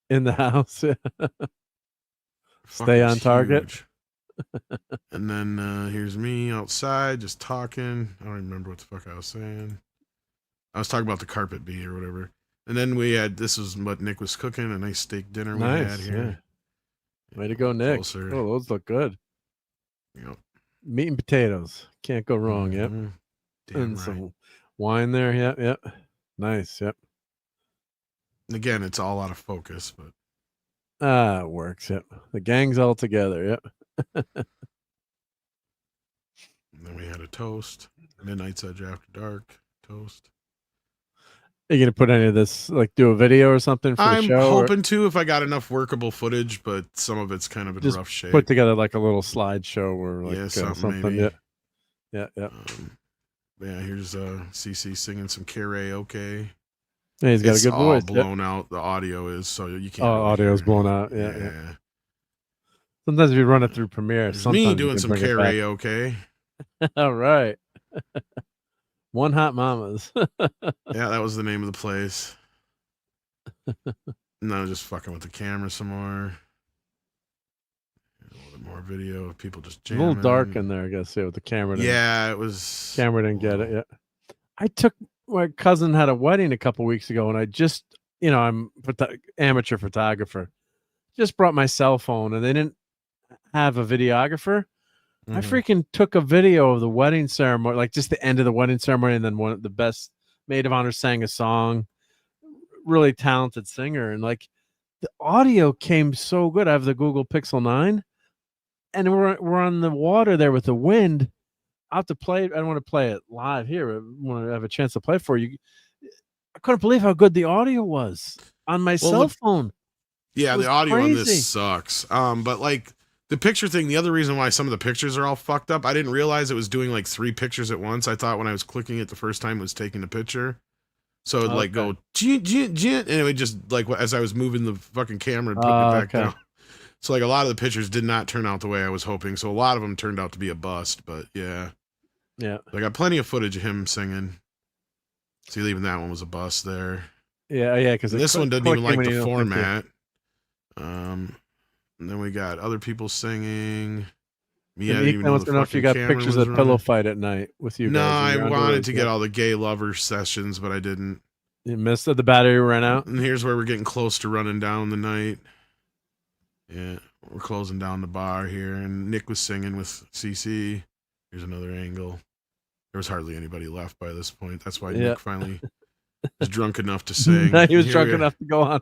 In the house. Stay Fucking on target. huge. And then here's me outside just talking. I don't even remember what the fuck I was saying. I was talking about the carpet bee or whatever. And then this was what Nick was cooking, a nice steak dinner we had Nice. here. Yeah. Way to go, Nick. Closer. Oh, those look good. Yep. Meat and potatoes. Can't go wrong. Yep. Mhm. Damn And right. some wine there. Yep. Yep. Nice. Yep. Again, it's all out of focus, but It works. Yep. The gang's all together. Yep. and then we had a toast. Midnight's Edge After Dark toast. Are you gonna put any of this, like, do a video or something for the I'm show? or hoping to if I got enough workable footage, but some of it's kind of in just rough shape. put together like a little slideshow or like Yeah, something. something maybe. Yeah. Yeah. Yeah. Yeah, here's CC singing some karaoke. Yeah, he's got It's a good all voice. Yep. blown out. The audio is, so you can't. Oh, really audio's hear. blown out. Yeah. Sometimes if you run it through Premiere, There's sometimes me you doing can some bring it back. karaoke. All right. One Hot Mamas. Yeah, that was the name of the place. No, just fucking with the camera some more. A little bit more video of people just It's a jamming. little dark in there, I guess, yeah, with the camera. Yeah, it was. Camera didn't get it. Yeah. I took my cousin had a wedding a couple weeks ago, and I just, I'm amateur photographer. Just brought my cell phone, and they didn't have a videographer. I freaking took a video of the wedding ceremony, like just the end of the wedding ceremony, and then one of the best maid of honor sang a song. Really talented singer, and like the audio came so good. I have the Google Pixel 9, and we're on the water there with the wind. I'll have to play it. I don't want to play it live here. I want to have a chance to play it for you. I couldn't believe how good the audio was on my cell phone. Yeah, It was the audio on crazy. this sucks. But like The picture thing, the other reason why some of the pictures are all fucked up, I didn't realize it was doing like 3 pictures at once. I thought when I was clicking it the first time it was taking a picture. So it'd like go, and it would just like, as I was moving the fucking camera and putting it back down. So like a lot of the pictures did not turn out the way I was hoping. So a lot of them turned out to be a bust, but yeah. Yeah. I got plenty of footage of him singing. See, even that one was a bust there. Yeah, yeah, because this one doesn't even like the format. And then we got other people singing. Me, I didn't even know if you got pictures of pillow fight at night with you. No, I wanted to get all the gay lover sessions, but I didn't. You missed it. The battery ran out. And here's where we're getting close to running down the night. Yeah, we're closing down the bar here, and Nick was singing with CC. Here's another angle. There was hardly anybody left by this point. That's why Nick finally was drunk enough to sing. He was drunk enough to go on.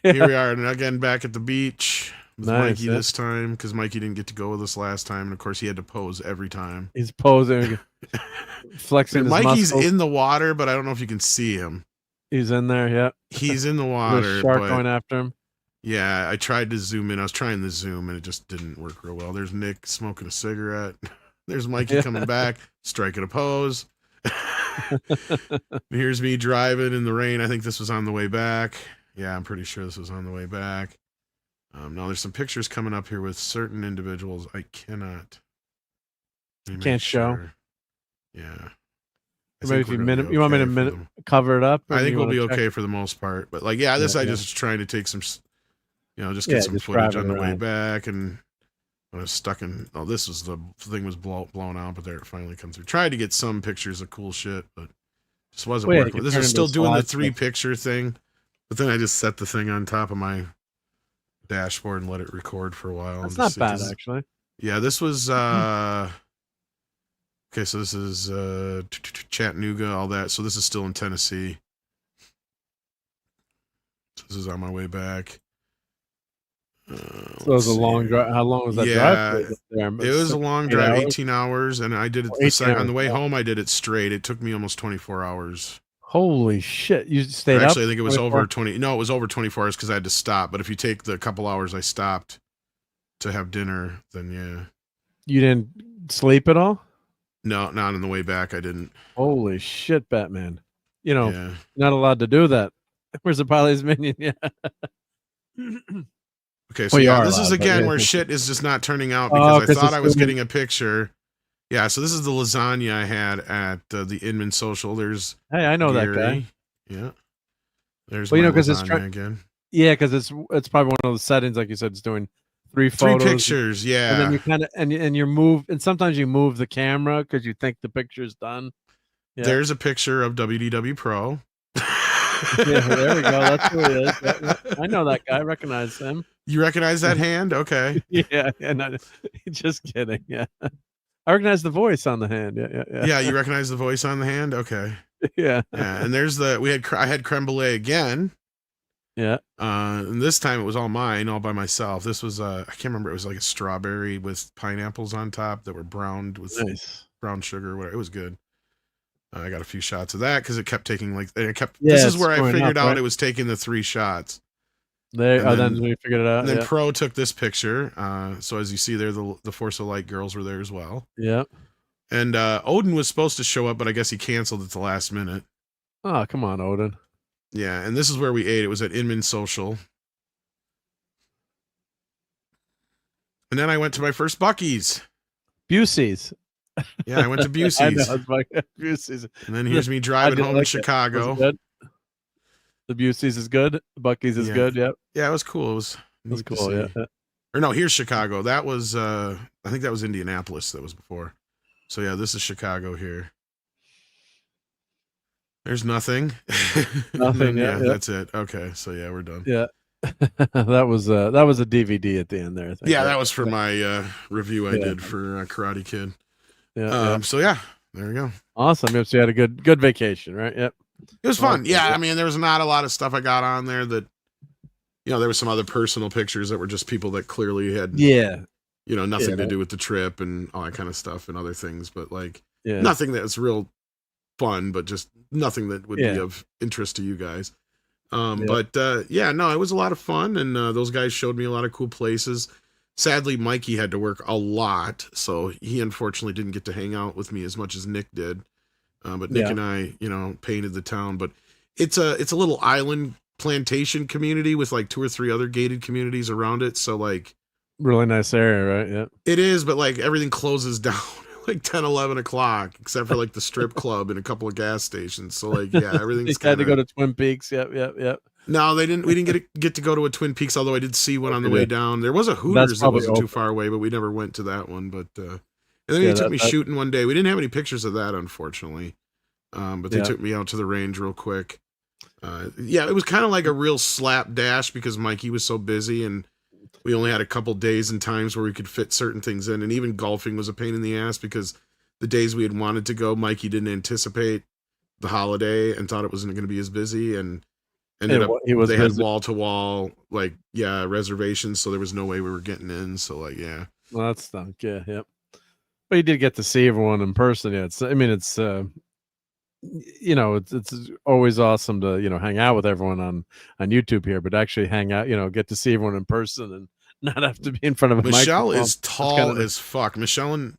Here we are, and again back at the beach with Nice, Mikey this time, because Mikey didn't get to go with us last time, and of course he had to pose every time. He's posing, flexing his Mikey's muscles. in the water, but I don't know if you can see him. He's in there, yeah. He's in the water. The shark going after him. Yeah, I tried to zoom in. I was trying to zoom, and it just didn't work real well. There's Nick smoking a cigarette. There's Mikey coming back, striking a pose. Here's me driving in the rain. I think this was on the way back. Yeah, I'm pretty sure this was on the way back. Now there's some pictures coming up here with certain individuals. I cannot. Can't show. Yeah. Maybe if you you want me to cover it up? I think we'll be okay for the most part. But like, yeah, this I just was trying to take some, just get some footage on the way back. And when I was stuck in, this was the thing was blown out, but there it finally comes through. Tried to get some pictures of cool shit, but just wasn't working. This is still doing the 3-picture thing, but then I just set the thing on top of my dashboard and let it record for a while. That's not bad, actually. Yeah, this was okay, so this is Chattanooga, all that. So this is still in Tennessee. So this is on my way back. So it was a long drive. How long was that drive? It was a long drive, 18 hours, and I did it on the way home. I did it straight. It took me almost 24 hours. Holy shit! You stayed up? Actually, I think it was over 20. No, it was over 24 hours because I had to stop. But if you take the couple hours I stopped to have dinner, then yeah. You didn't sleep at all? No, not on the way back. I didn't. Holy shit, Batman! Not allowed to do that. Where's the Polly's minion? Yeah. Okay, so this is again where shit is just not turning out because I thought I was getting a picture. Yeah, so this is the lasagna I had at the Inman Social. There's I know that guy. Yeah, there's because it's again. Yeah, because it's probably one of the settings, like you said, it's doing 3 photos, 3 pictures. Yeah, and then you kind of and you move, and sometimes you move the camera because you think the picture's done. Yeah. There's a picture of WDW Pro. Yeah, there we go. That's who he is. I know that guy. I recognize him. You recognize that hand? Okay. Yeah, and just kidding. Yeah, I recognize the voice on the hand. Yeah. Yeah, you recognize the voice on the hand? Okay. Yeah. Yeah, and there's I had creme brulee again. Yeah. And this time it was all mine, all by myself. This was I can't remember. It was like a strawberry with pineapples on top that were browned with brown sugar or whatever. It was good. I got a few shots of that because it kept taking this is where I figured out it was taking the 3 shots. Then we figured it out. And then Pro took this picture. So as you see there, the Force of Light girls were there as well. Yeah. And Odin was supposed to show up, but I guess he canceled at the last minute. Oh, come on, Odin. Yeah, and this is where we ate. It was at Inman Social. And then I went to my first Buc-ee's. Busey's. Yeah, I went to Busey's. I know, Busey's. And then here's me driving home to Chicago. The Busey's is good. The Buc-ee's is good. Yep. Yeah, it was cool. It was cool. Yeah. Or no, here's Chicago. That was I think that was Indianapolis. That was before. So yeah, this is Chicago here. There's nothing. Nothing. Yeah, that's it. Okay, so yeah, we're done. Yeah. that was a DVD at the end there. I think. Yeah, that was for my review I did for Karate Kid. Yeah. So yeah, there we go. Awesome. Yep. So you had a good vacation, right? Yep. It was fun. Yeah, I mean, there was not a lot of stuff I got on there that, there was some other personal pictures that were just people that clearly had, nothing to do with the trip and all that kind of stuff and other things, but nothing that was real fun, but just nothing that would be of interest to you guys. But it was a lot of fun, and those guys showed me a lot of cool places. Sadly, Mikey had to work a lot, so he unfortunately didn't get to hang out with me as much as Nick did. But Nick and I, painted the town. But it's a little island plantation community with like 2 or 3 other gated communities around it. So like, really nice area, right? Yeah, it is. But like everything closes down like 10, 11 o'clock, except for like the strip club and a couple of gas stations. So like, yeah, everything's had to go to Twin Peaks. Yep. No, they didn't. We didn't get to go to a Twin Peaks, although I did see one on the way down. There was a Hooters that wasn't too far away, but we never went to that one. But and then they took me shooting one day. We didn't have any pictures of that, unfortunately. But they took me out to the range real quick. It was kind of like a real slapdash because Mikey was so busy, and we only had a couple days and times where we could fit certain things in. And even golfing was a pain in the ass because the days we had wanted to go, Mikey didn't anticipate the holiday and thought it wasn't going to be as busy, and ended up they had wall-to-wall reservations, so there was no way we were getting in. So like, yeah, well, that stunk. But you did get to see everyone in person. It's it's always awesome to hang out with everyone on YouTube here, but actually hang out, get to see everyone in person and not have to be in front of a Michelle microphone. is tall as fuck. Michelle and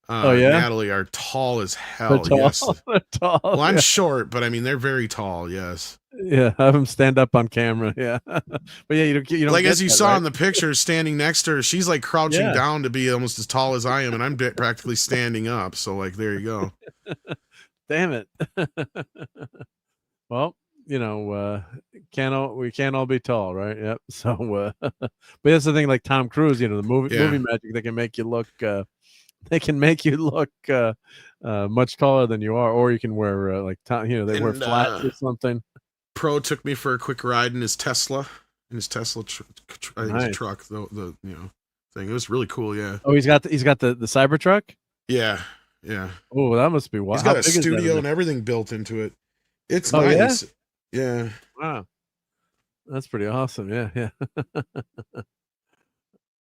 Natalie are tall as hell. They're tall. Yes, They're tall. Well, I'm short, but I mean they're very tall. Yes. Yeah, have them stand up on camera. Yeah, but yeah, you don't like as you saw right? in the picture, standing next to her, she's like crouching down to be almost as tall as I am, and I'm practically standing up. So like, there you go. Damn it. Well, we can't all be tall, right? Yep. So, but that's the thing. Like Tom Cruise, the movie magic, they can make you look. Much taller than you are, or you can wear they wear flats or something. Pro took me for a quick ride in his Tesla. I think it's a truck. The thing. It was really cool. Yeah. Oh, he's got the Cybertruck. Yeah. Oh, that must be wild. He's got a studio and everything built into it. It's nice. Yeah. Wow. That's pretty awesome. Yeah.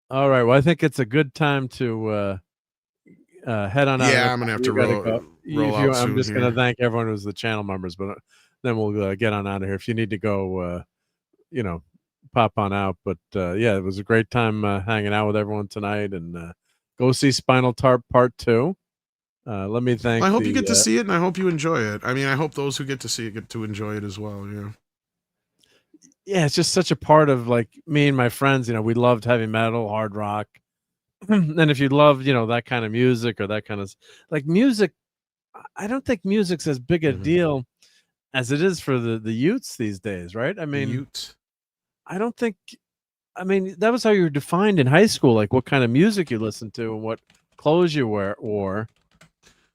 All right. Well, I think it's a good time to head on out. Yeah, I'm gonna have to roll out I'm just soon gonna here. thank everyone who's the channel members, but then we'll get on out of here. If you need to go, pop on out. But it was a great time hanging out with everyone tonight, and go see Spinal Tap Part 2. Let me thank. I hope you get to see it, and I hope you enjoy it. I mean, I hope those who get to see it get to enjoy it as well. Yeah. Yeah, it's just such a part of like me and my friends. We loved heavy metal, hard rock, and if you love, that kind of music or that kind of like music, I don't think music's as big a deal as it is for the youths these days, right? I mean, I don't think. I mean, that was how you were defined in high school, like what kind of music you listened to and what clothes you wore.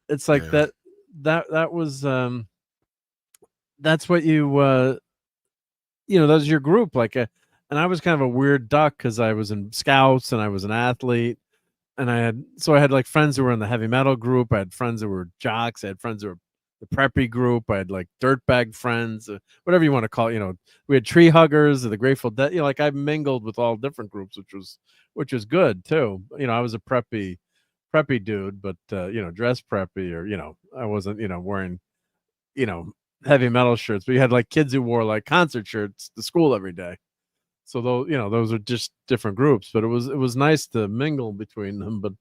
It's like that was that's what you that was your group, and I was kind of a weird duck because I was in scouts and I was an athlete, and I had like friends who were in the heavy metal group. I had friends who were jocks. I had friends who were the preppy group. I had like dirtbag friends, whatever you want to call it. We had tree huggers, the Grateful Dead. Like I mingled with all different groups, which was good too. I was a preppy dude, but dress preppy, or I wasn't wearing heavy metal shirts, but you had like kids who wore like concert shirts to school every day. So those are just different groups, but it was nice to mingle between them. But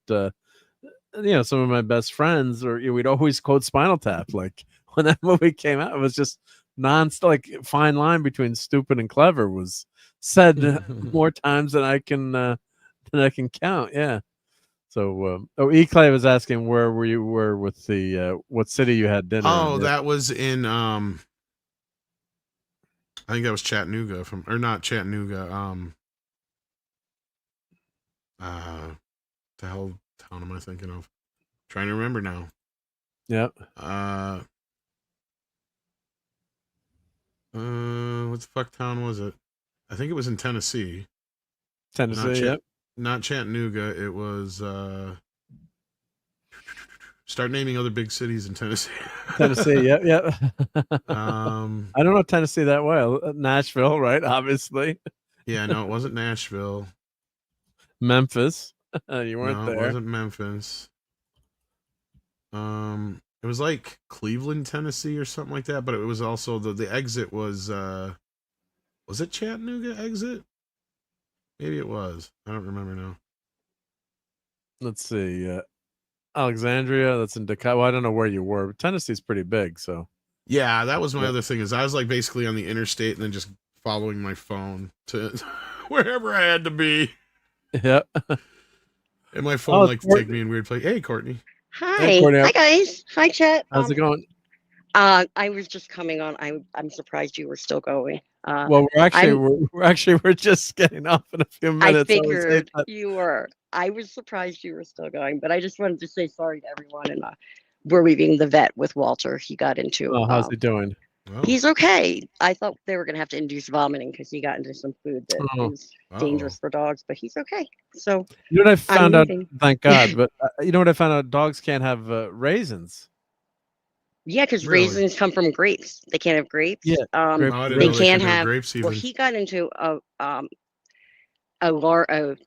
some of my best friends, or we'd always quote Spinal Tap. Like when that movie came out, it was just like fine line between stupid and clever was said more times than I can count. Yeah. So, E-Clay was asking where you were with the what city you had dinner. Oh, that was in I think that was Chattanooga, or not Chattanooga. The hell town am I thinking of? Trying to remember now. Yep. What the fuck town was it? I think it was in Tennessee. Yep. Not Chattanooga. It was start naming other big cities in Tennessee. Tennessee, yep. I don't know Tennessee that well. Nashville, right? Obviously. Yeah, no, it wasn't Nashville. Memphis. You weren't there. It wasn't Memphis. It was like Cleveland, Tennessee, or something like that. But it was also the exit was it Chattanooga exit? Maybe it was. I don't remember now. Let's see. Alexandria, that's in DeKalb. Well, I don't know where you were, but Tennessee's pretty big, so. Yeah, that was my other thing. Is I was like basically on the interstate and then just following my phone to wherever I had to be. Yep. And my phone likes to take me in weird places. Hey, Courtney. Hi. Hey, Courtney. Hi, guys. Hi, Chet. How's it going? I was just coming on. I'm surprised you were still going. Well, we're just getting off in a few minutes. I figured you were. I was surprised you were still going, but I just wanted to say sorry to everyone. And we're leaving the vet with Walter. He got into. Oh, how's he doing? He's okay. I thought they were gonna have to induce vomiting because he got into some food that is dangerous for dogs, but he's okay. So you know what I found out? leaving. Thank God. But you know what I found out? Dogs can't have raisins. Yeah, because raisins come from grapes. They can't have grapes. Yeah, they can't have grapes. Well, he got into a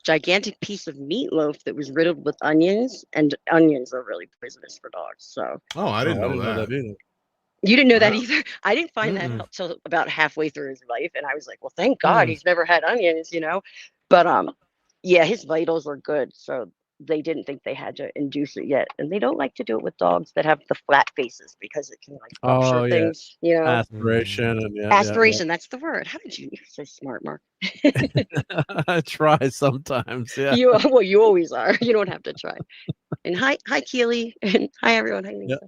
gigantic piece of meatloaf that was riddled with onions, and onions are really poisonous for dogs. So. Oh, I didn't know that. Either. You didn't know that either. I didn't find that out till about halfway through his life, and I was like, "Well, thank God he's never had onions," you know. But yeah, his vitals are good, so they didn't think they had to induce it yet, and they don't like to do it with dogs that have the flat faces because it can like rupture things, you know. Aspiration and aspiration. That's the word. How did you're so smart, Mark? I try sometimes. Yeah. You always are. You don't have to try. And hi, Keely, and hi everyone. Hi, Lisa.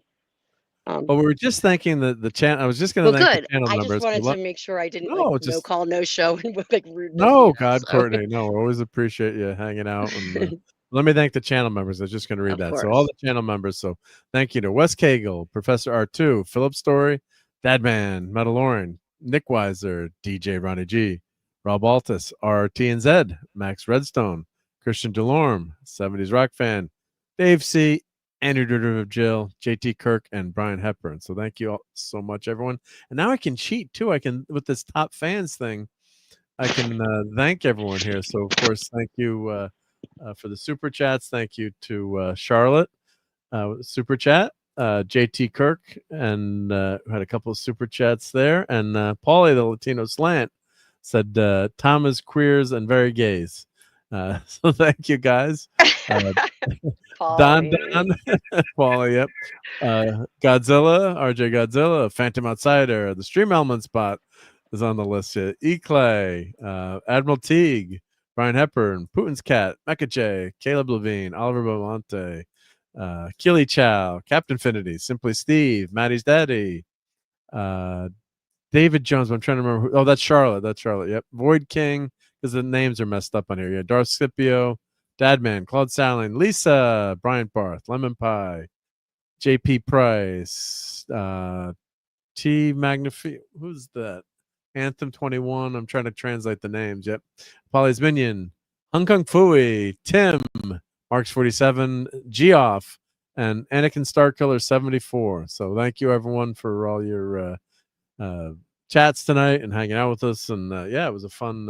But we were just thanking the channel. I was just going to thank the channel I members. just wanted to make sure I didn't no call, no show, and with like rude. No, God, so. Courtney, no, I always appreciate you hanging out. And, let me thank the channel members. I was just going to read that. So all the channel members. So thank you to Wes Cagle, Professor R2, Philip Story, Dadman, Metalorian, Nick Weiser, DJ Ronnie G, RobAltis, RT and Z, Max Redstone, Christian Delorme, 70s Rock Fan, Dave C, Andrew Derivative Jill, JT Kirk, and Brian Hepburn. So thank you all so much, everyone. And now I can cheat too. I can, with this top fans thing, I can thank everyone here. So of course, thank you for the super chats. Thank you to Charlotte, super chat, JT Kirk, and had a couple of super chats there. And Paulie, the Latino slant, said Tom is queers and very gays. So thank you guys. Don, Paulie, yep. Godzilla, RJ Godzilla, Phantom Outsider, the Stream Element Spot is on the list here. E-Clay, Admiral Teague, Brian Hepburn, Putin's Cat, Mecha J, Caleb Levine, Oliver Belmonte, Keely Chow, Captain Infinity, Simply Steve, Maddie's Daddy, David Jones. I'm trying to remember who. Oh, that's Charlotte. That's Charlotte. Yep. Void King, because the names are messed up on here. Yeah. Darth Scipio, Dadman, Claude Salling, Lisa, Brian Barth, Lemon Pie, JP Price, T Magnifi. Who's that? Anthem 21. I'm trying to translate the names. Yep. Polly's Minion, Hong Kong Fooey, Tim, Marks 47, Geoff, and Anakin Starkiller 74. So thank you everyone for all your chats tonight and hanging out with us. And yeah, it was a fun.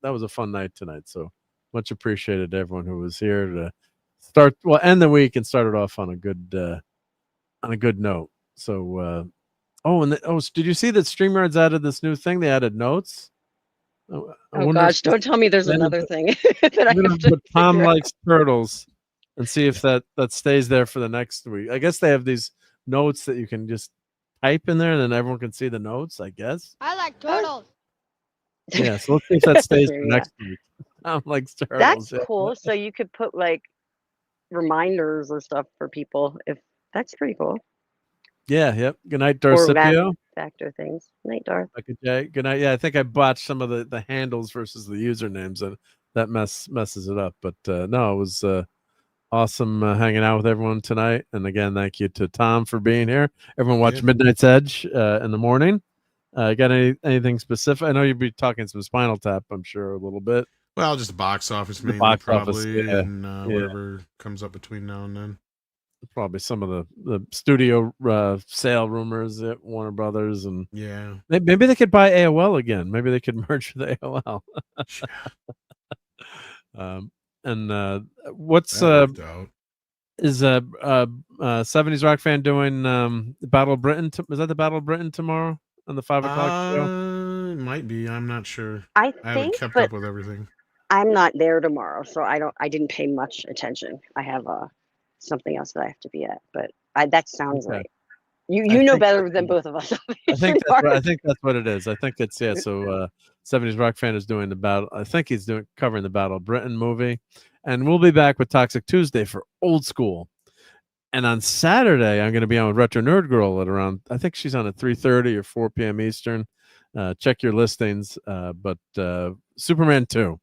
That was a fun night tonight. So much appreciated to everyone who was here to end the week and start it off on a good note. So. Did you see that StreamYard's added this new thing? They added notes. Oh gosh, don't tell me there's another thing that I have to Tom likes turtles and see if that stays there for the next week. I guess they have these notes that you can just type in there and then everyone can see the notes, I guess. I like turtles. Yeah, so let's see if that stays for next week. Tom likes turtles. That's cool. So you could put like reminders or stuff for people. That's pretty cool. Yeah, yep. Good night, Darcipio. Factor things. Night, Darth. Okay, good night. Yeah, I think I botched some of the handles versus the usernames, and that messes it up. But no, it was awesome hanging out with everyone tonight. And again, thank you to Tom for being here. Everyone watch Midnight's Edge in the morning. Got anything specific? I know you'll be talking some Spinal Tap, I'm sure, a little bit. Well, just the box office mainly, and whatever comes up between now and then. Probably some of the studio sale rumors at Warner Brothers, and maybe they could buy AOL again. Maybe they could merge with AOL. And what's is 70s Rock Fan doing Battle of Britain? Is that the Battle of Britain tomorrow on the 5 o'clock show? Might be. I'm not sure. I haven't kept up with everything. I'm not there tomorrow, so I didn't pay much attention. I have something else that I have to be at, but that sounds Okay. right. You know better than both of us. I think that's what it is. I think it's So 70s Rock Fan is doing the battle. I think he's covering the Battle of Britain movie, and we'll be back with Toxic Tuesday for Old School. And on Saturday, I'm going to be on with Retro Nerd Girl at around, I think she's on at 3:30 or 4 p.m. Eastern. Check your listings. But Superman 2.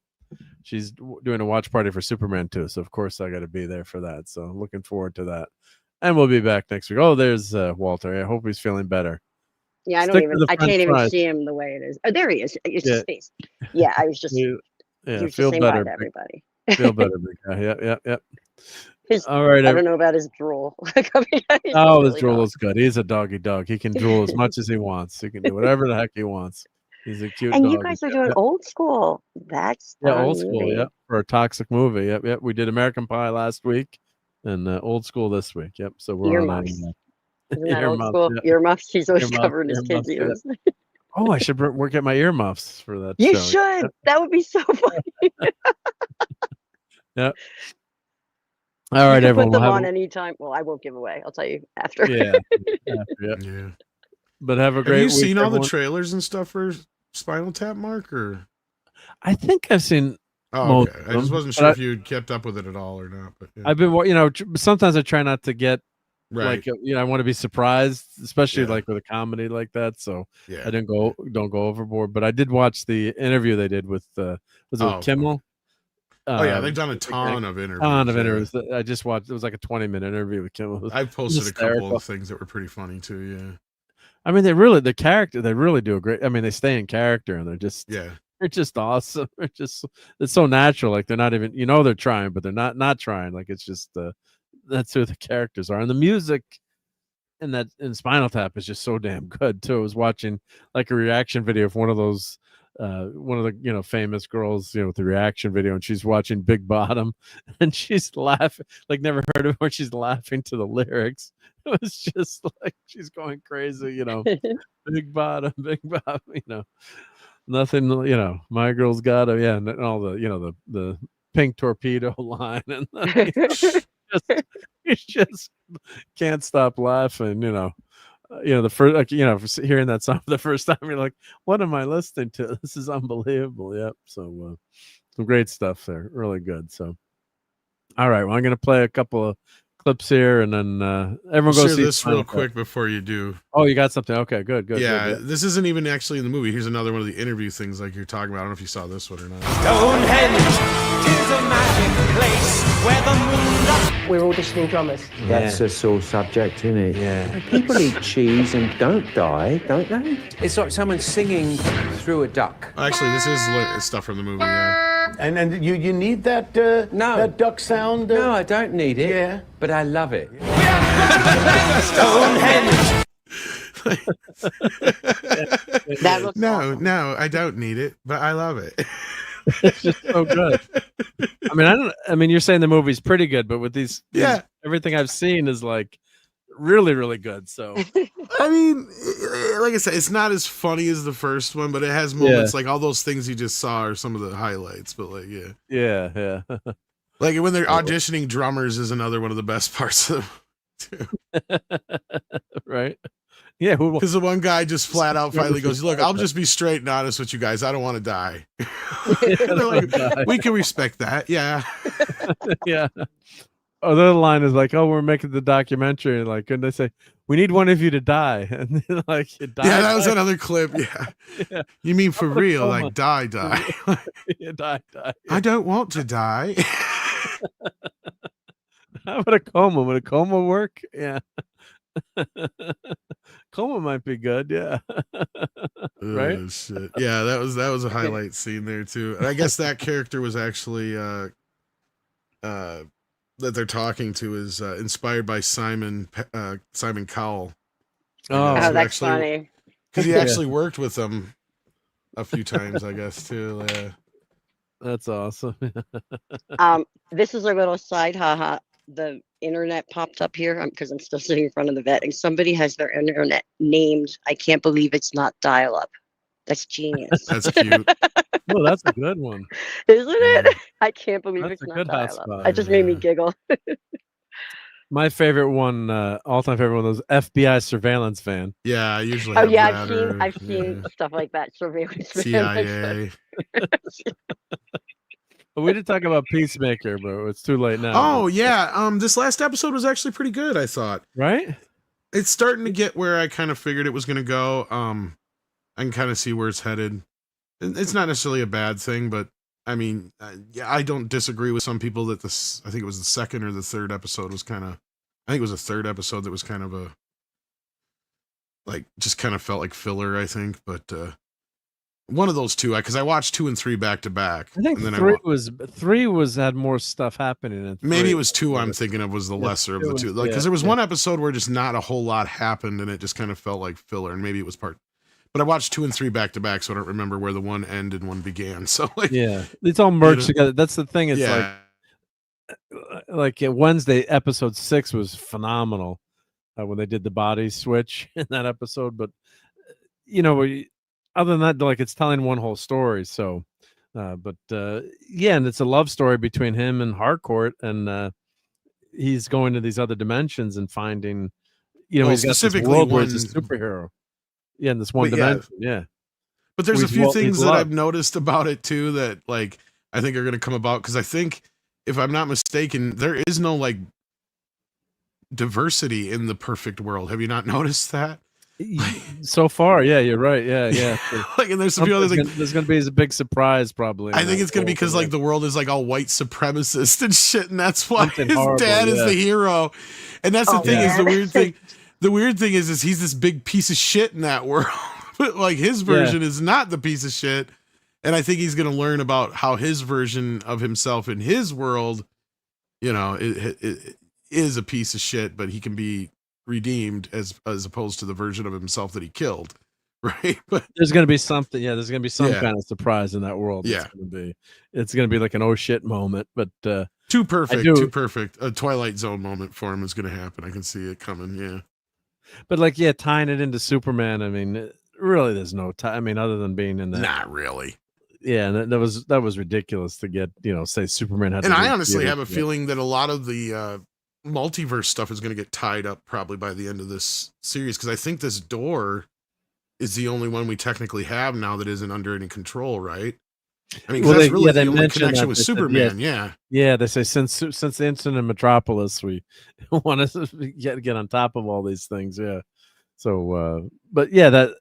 She's doing a watch party for Superman 2. So, of course, I got to be there for that. So, looking forward to that. And we'll be back next week. Oh, there's Walter. I hope he's feeling better. Yeah, I can't even see him the way it is. Oh, there he is. It's his face. Yeah, I was just, feel just better, saying bye to everybody. Feel better, big guy. Yep. All right. I don't know about his drool. His really drool is good. He's a doggy dog. He can drool as much as he wants. He can do whatever the heck he wants. He's a cute and dog. You guys are doing Old School. That's Old School. Yep, for a Toxic movie. Yep. We did American Pie last week, and Old School this week. Yep. So we're Earmuffs. on. Isn't that Old School? Yep. Earmuffs. He's always covering his kids' ears. Oh, I should work at my earmuffs for that. You show. should. Yep. That would be so funny. Yep. All right, everyone. Put them on anytime. Well, I won't give away. I'll tell you after. Yeah. But have a great week. Have you seen all everyone. the trailers and stuff for Spinal Tap, Mark? Or I think I've seen. Oh, okay. I just wasn't sure if you kept up with it at all or not. But yeah. I've been, sometimes I try not to get right. I want to be surprised, especially like with a comedy like that. So I don't go overboard. But I did watch the interview they did with Kimmel. They've done a ton of interviews. I just watched. It was like a 20-minute interview with Kimmel. I posted a couple of things that were pretty funny too. Yeah. I mean, they really do a great. I mean, they stay in character and they're just awesome. It's so natural. Like they're not even, they're trying, but they're not trying. Like it's just that's who the characters are, and the music in Spinal Tap is just so damn good too. I was watching like a reaction video of one of those. One of the famous girls with the reaction video, and she's watching Big Bottom and she's laughing like never heard of her. She's laughing to the lyrics. It was just like she's going crazy, Big Bottom, nothing, my girl's got and all the the pink torpedo line, and you just can't stop laughing, the first, hearing that song for the first time, you're like, what am I listening to? This is unbelievable. Yep. So some great stuff there. Really good. So, all right. Well, I'm going to play a couple of clips here, and then everyone go see this real quick before you do. Oh, you got something? Okay, good. Yeah, good. This isn't even actually in the movie. Here's another one of the interview things like you're talking about. I don't know if you saw this one or not. Stonehenge is a magic place where the moon. We're auditioning drummers. That's a sore subject, isn't it? Yeah. People eat cheese and don't die, don't they? It's like someone singing through a duck. Actually, this is stuff from the movie, yeah. And you need that that duck sound? No, I don't need it. Yeah. But I love it. Stonehenge. No, I don't need it, but I love it. It's just so good. I mean, you're saying the movie's pretty good, but with these everything I've seen is like really, really good. So, I mean, like I said, it's not as funny as the first one, but it has moments like all those things you just saw are some of the highlights. But like, yeah. Like when they're auditioning drummers is another one of the best parts of them, too. Right. Yeah, because the one guy just flat out finally goes, "Look, I'll just be straight and honest with you guys. I don't want to die." Like, we can respect that. Yeah. Yeah. Oh, the other line is like, "Oh, we're making the documentary." And like, and they say, "We need one of you to die." And then, like, you die. Yeah, that was another clip. Yeah. You mean for real? Like, die. Yeah, die. I don't want to die. How about a coma? Would a coma work? Yeah. Coma might be good, yeah. Right? Oh, shit. Yeah, that was a highlight scene there too. And I guess that character was actually that they're talking to is inspired by Simon Cowell. Oh, that's funny. Because he actually worked with them a few times, I guess, too. Yeah. That's awesome. This is a little side haha. The internet popped up here because I'm still sitting in front of the vet, and somebody has their internet named. I can't believe it's not dial-up. That's genius. That's cute. Oh, that's a good one. Isn't it? I can't believe That's it's a not good hot dial-up. spot. It just made me giggle. My favorite one, all-time favorite one, was FBI surveillance van. Yeah, I usually Oh have yeah, that. I've seen stuff like that. Surveillance van. CIA. But we did talk about Peacemaker, but it's too late now. Oh yeah, this last episode was actually pretty good, I thought. Right? It's starting to get where I kind of figured it was going to go. I can kind of see where it's headed. It's not necessarily a bad thing, but I mean, yeah, I don't disagree with some people that this. I think it was the second or the third episode was kind of. I think it was the third episode that was kind of a. Like, just kind of felt like filler, I think, but one of those two, because I watched 2 and 3 back to back. I think and then three had more stuff happening in 3. Maybe it was 2 I'm thinking of was the lesser of the two. Like, because there was one episode where just not a whole lot happened and it just kind of felt like filler, and maybe it was part. But I watched 2 and 3 back to back, so I don't remember where the one ended and one began. So like, yeah, it's all merged together. That's the thing. It's like Wednesday episode 6 was phenomenal when they did the body switch in that episode. But other than that, like, it's telling one whole story. So, yeah, and it's a love story between him and Harcourt, and he's going to these other dimensions and finding, he's got this world where he's a superhero. Yeah, in this one dimension. Yeah. But there's a few things that I've noticed about it too that, like, I think are going to come about, because I think, if I'm not mistaken, there is no like diversity in the perfect world. Have you not noticed that? So far, yeah, you're right. Yeah. Like, and there's a few others. Like, there's going to be a big surprise, probably. I think it's going to be because like the world is like all white supremacist and shit, and that's why Something his horrible, dad is the hero. And that's the thing is the weird thing. The weird thing is he's this big piece of shit in that world, but like his version is not the piece of shit. And I think he's going to learn about how his version of himself in his world, it is a piece of shit, but he can be redeemed as opposed to the version of himself that he killed, right? But there's going to be something. Yeah, there's going to be some kind of surprise in that world. Yeah, it's going to be like an oh shit moment. But too perfect. A Twilight Zone moment for him is going to happen. I can see it coming. Yeah, but like, yeah, tying it into Superman. I mean, really, there's no time. I mean, other than being in that. Not really. Yeah, and that was ridiculous to get, say Superman had. And I honestly have a feeling that a lot of the multiverse stuff is going to get tied up probably by the end of this series, because I think this door is the only one we technically have now that isn't under any control, right? I mean, that's really the only connection with Superman. Yeah, they say since the incident in Metropolis, we want to get on top of all these things. Yeah, so but yeah, that.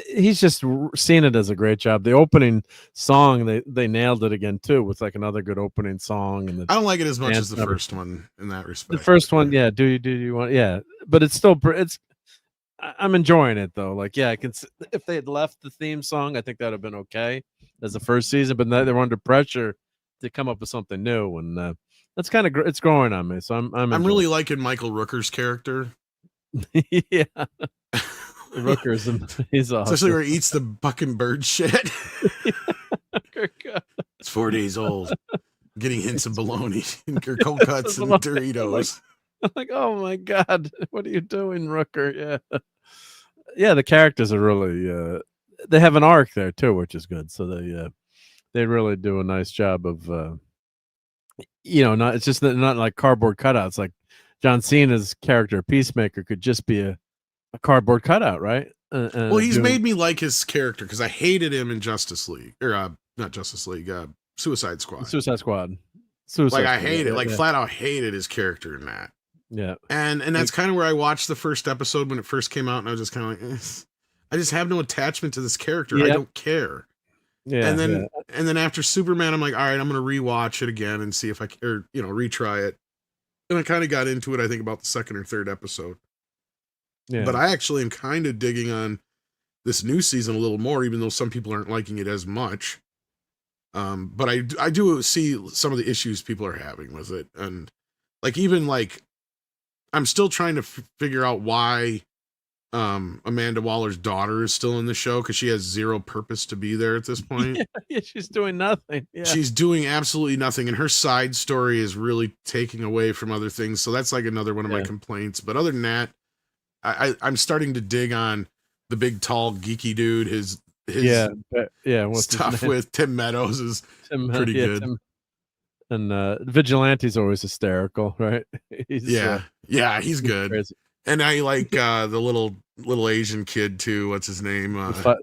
He's just seen it as a great job. The opening song, they nailed it again too, with like another good opening song. And I don't like it as much as the first one in that respect. The first one, yeah. Do you want? Yeah, but it's still I'm enjoying it though. Like, yeah, I can. If they had left the theme song, I think that would have been okay as the first season. But now they're under pressure to come up with something new, and that's kind of it's growing on me. So I'm really liking Michael Rooker's character. Yeah. Rooker's he's awesome. Especially where he eats the fucking bird shit. It's 4 days old. Getting hints of bologna and cold cuts and Doritos. I'm like, oh my god, what are you doing, Rooker? Yeah, the characters are really they have an arc there too, which is good. So they really do a nice job of not, it's just not like cardboard cutouts. Like John Cena's character Peacemaker could just be a cardboard cutout, right? Well, he's made me like his character, because I hated him in Justice League, or not Justice League, Suicide Squad. Like, I hate it, flat out hated his character in that. Yeah, and that's kind of where I watched the first episode when it first came out, and I was just kind of like, I just have no attachment to this character. I don't care. Yeah, and then after Superman, I'm like, all right, I'm gonna rewatch it again and see if I can, or retry it. And I kind of got into it, I think, about the second or third episode. Yeah. But I actually am kind of digging on this new season a little more, even though some people aren't liking it as much. But I do see some of the issues people are having with it. And like, even like, I'm still trying to figure out why Amanda Waller's daughter is still in the show, because she has zero purpose to be there at this point. Yeah, she's doing nothing. Yeah. She's doing absolutely nothing. And her side story is really taking away from other things. So that's like another one of my complaints. But other than that, I'm starting to dig on the big, tall, geeky dude, his his what's stuff his name? with Tim Meadows is pretty yeah, good. Tim, and Vigilante's always hysterical, right? He's he's good. crazy. And I like the little Asian kid too. What's his name? The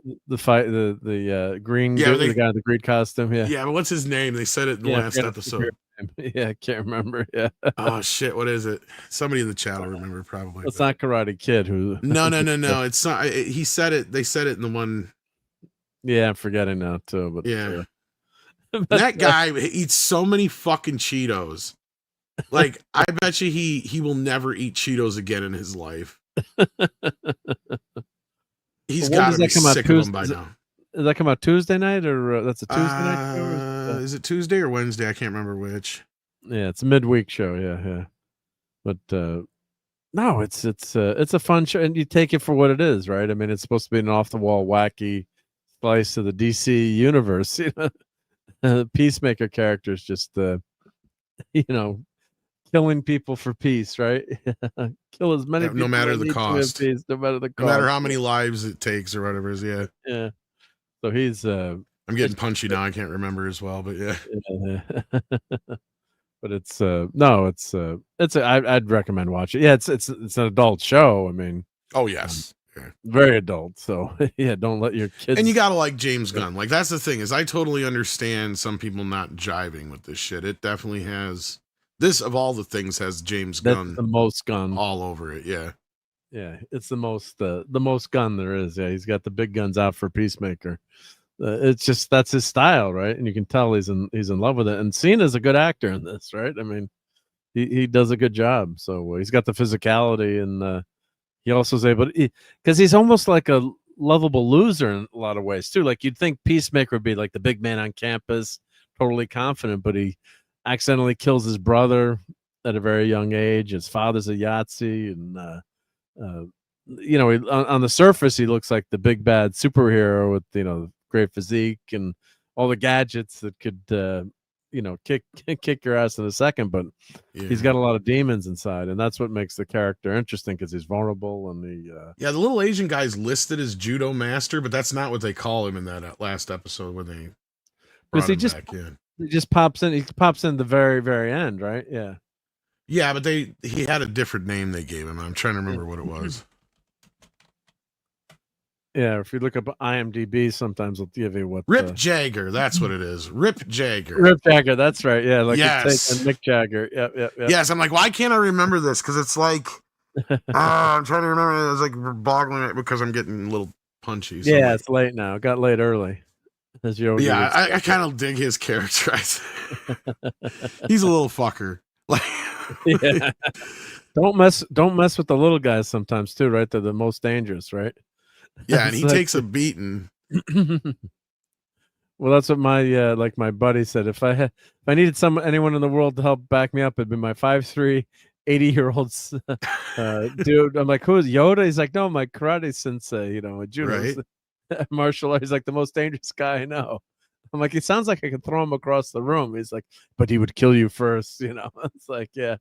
green dude, the guy in the green costume. Yeah, but what's his name? They said it in the last episode. Yeah, I can't remember. Yeah. Oh shit, what is it? Somebody in the chat will remember probably. It's not Karate Kid. Who? No. It's not. He said it. They said it in the one. Yeah, I'm forgetting now too. But yeah, that guy eats so many fucking Cheetos. Like, I bet you he will never eat Cheetos again in his life. He's got to be sick of them by now. Does that come out Tuesday night, or that's a Tuesday night show? Is it Tuesday or Wednesday? I can't remember which. Yeah, it's a midweek show. Yeah. But no, it's a fun show, and you take it for what it is, right? I mean, it's supposed to be an off the wall, wacky slice of the DC universe. You know, the Peacemaker characters just killing people for peace, right? Kill as many people no matter the cost. Peace, no matter the cost. No matter how many lives it takes or whatever it is, yeah. So he's I'm getting punchy now. I can't remember as well, but yeah. But it's I'd recommend watching. Yeah, it's an adult show. I mean, oh yes. Very adult. So yeah, don't let your kids. And you gotta like James Gunn. Like, that's the thing, is I totally understand some people not jiving with this shit. It definitely has. This, of all the things, has James Gunn. The most gun all over it. Yeah, it's the most gun there is. Yeah, he's got the big guns out for Peacemaker. It's just that's his style, right? And you can tell he's in love with it. And Cena's a good actor in this, right? I mean, he does a good job. So he's got the physicality, and he also is able to, because he's almost like a lovable loser in a lot of ways too. Like, you'd think Peacemaker would be like the big man on campus, totally confident, but he accidentally kills his brother at a very young age. His father's a Yahtzee, and on the surface he looks like the big bad superhero with great physique and all the gadgets that could kick your ass in a second, but he's got a lot of demons inside, and that's what makes the character interesting, because he's vulnerable. And the little Asian guy's listed as judo master, but that's not what they call him in that last episode when they brought him back in. He just pops in. He pops in the very, very end, right? Yeah. Yeah, but he had a different name they gave him. I'm trying to remember what it was. Yeah, if you look up IMDb, sometimes it'll give you what. Rip Jagger, that's what it is. Rip Jagger. Rip Jagger, that's right. Yeah, like yes. Mick Jagger. Yep. Yes, I'm like, why can't I remember this? Because it's like, I'm trying to remember. It's like boggling it because I'm getting a little punchy. So yeah, it's late now. It got late early. Yeah, I kind of dig his character. He's a little fucker. Like, yeah. Don't mess with the little guys sometimes too, right? They're the most dangerous, right? Yeah, and he takes a beating. Well, that's what my buddy said. If I needed anyone in the world to help back me up, it'd be my 5'3", 80-year-old dude. I'm like, who is Yoda? He's like, no, my karate sensei, a judo. Right. Martial art. He's like the most dangerous guy I know. I'm like, he sounds like I could throw him across the room. He's like, but he would kill you first, It's like, yeah.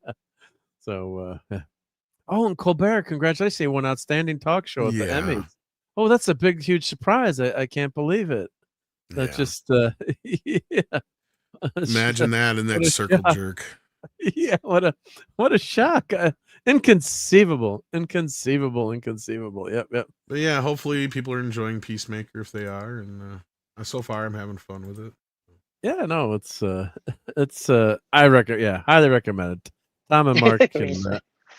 So, yeah. Oh, and Colbert, congratulations! He won Outstanding Talk Show at the Emmys. Oh, that's a big, huge surprise. I can't believe it. That's just, yeah. Imagine that in that circle jerk. Yeah, what a shock. Inconceivable. Yep. But yeah, hopefully people are enjoying Peacemaker if they are, and so far I'm having fun with it. Yeah, no, it's highly recommend it. Tom and Mark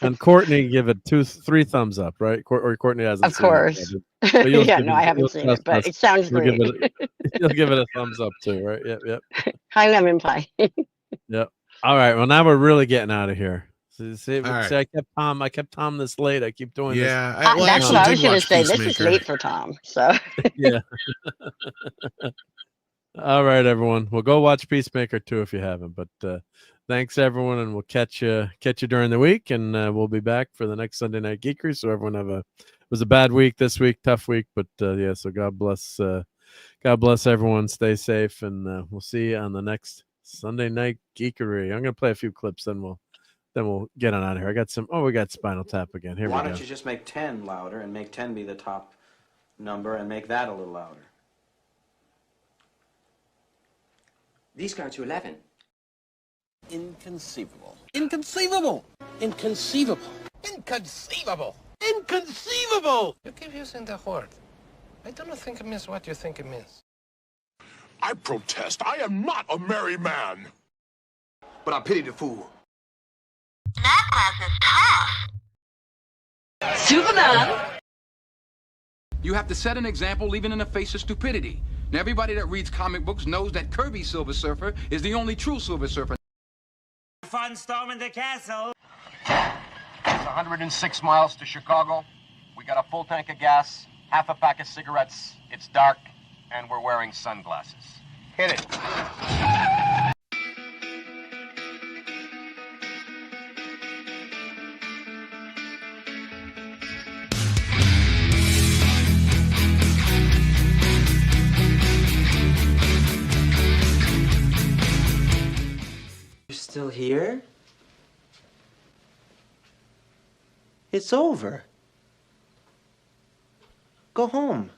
and Courtney give it 3 thumbs up, right? Or Courtney hasn't. Of course. Yeah, I haven't seen it, but it sounds great. You'll give it a thumbs up too, right? Yep. High lemon pie. Yep. All right. Well, now we're really getting out of here. See, right. I kept Tom this late. I keep doing this. Yeah, that's what I was going to say. This is late for Tom. So yeah. All right, everyone. We'll go watch Peacemaker 2 if you haven't. But thanks, everyone, and we'll catch you during the week, and we'll be back for the next Sunday Night Geekery. So everyone it was a bad week this week, tough week, but yeah. So God bless everyone. Stay safe, and we'll see you on the next Sunday Night Geekery. I'm gonna play a few clips, then we'll get on out of here. I got we got Spinal Tap again. Why don't you just make 10 louder and make 10 be the top number and make that a little louder? These go to 11. Inconceivable. Inconceivable. Inconceivable. Inconceivable. Inconceivable. You keep using the word. I do not think it means what you think it means. I protest. I am not a merry man. But I pity the fool. That class is tough. Superman. You have to set an example, leaving in the face of stupidity. Now, everybody that reads comic books knows that Kirby's Silver Surfer is the only true Silver Surfer. Fun storming the castle. It's 106 miles to Chicago. We got a full tank of gas, half a pack of cigarettes. It's dark, and we're wearing sunglasses. Hit it. You're still here? It's over. Go home.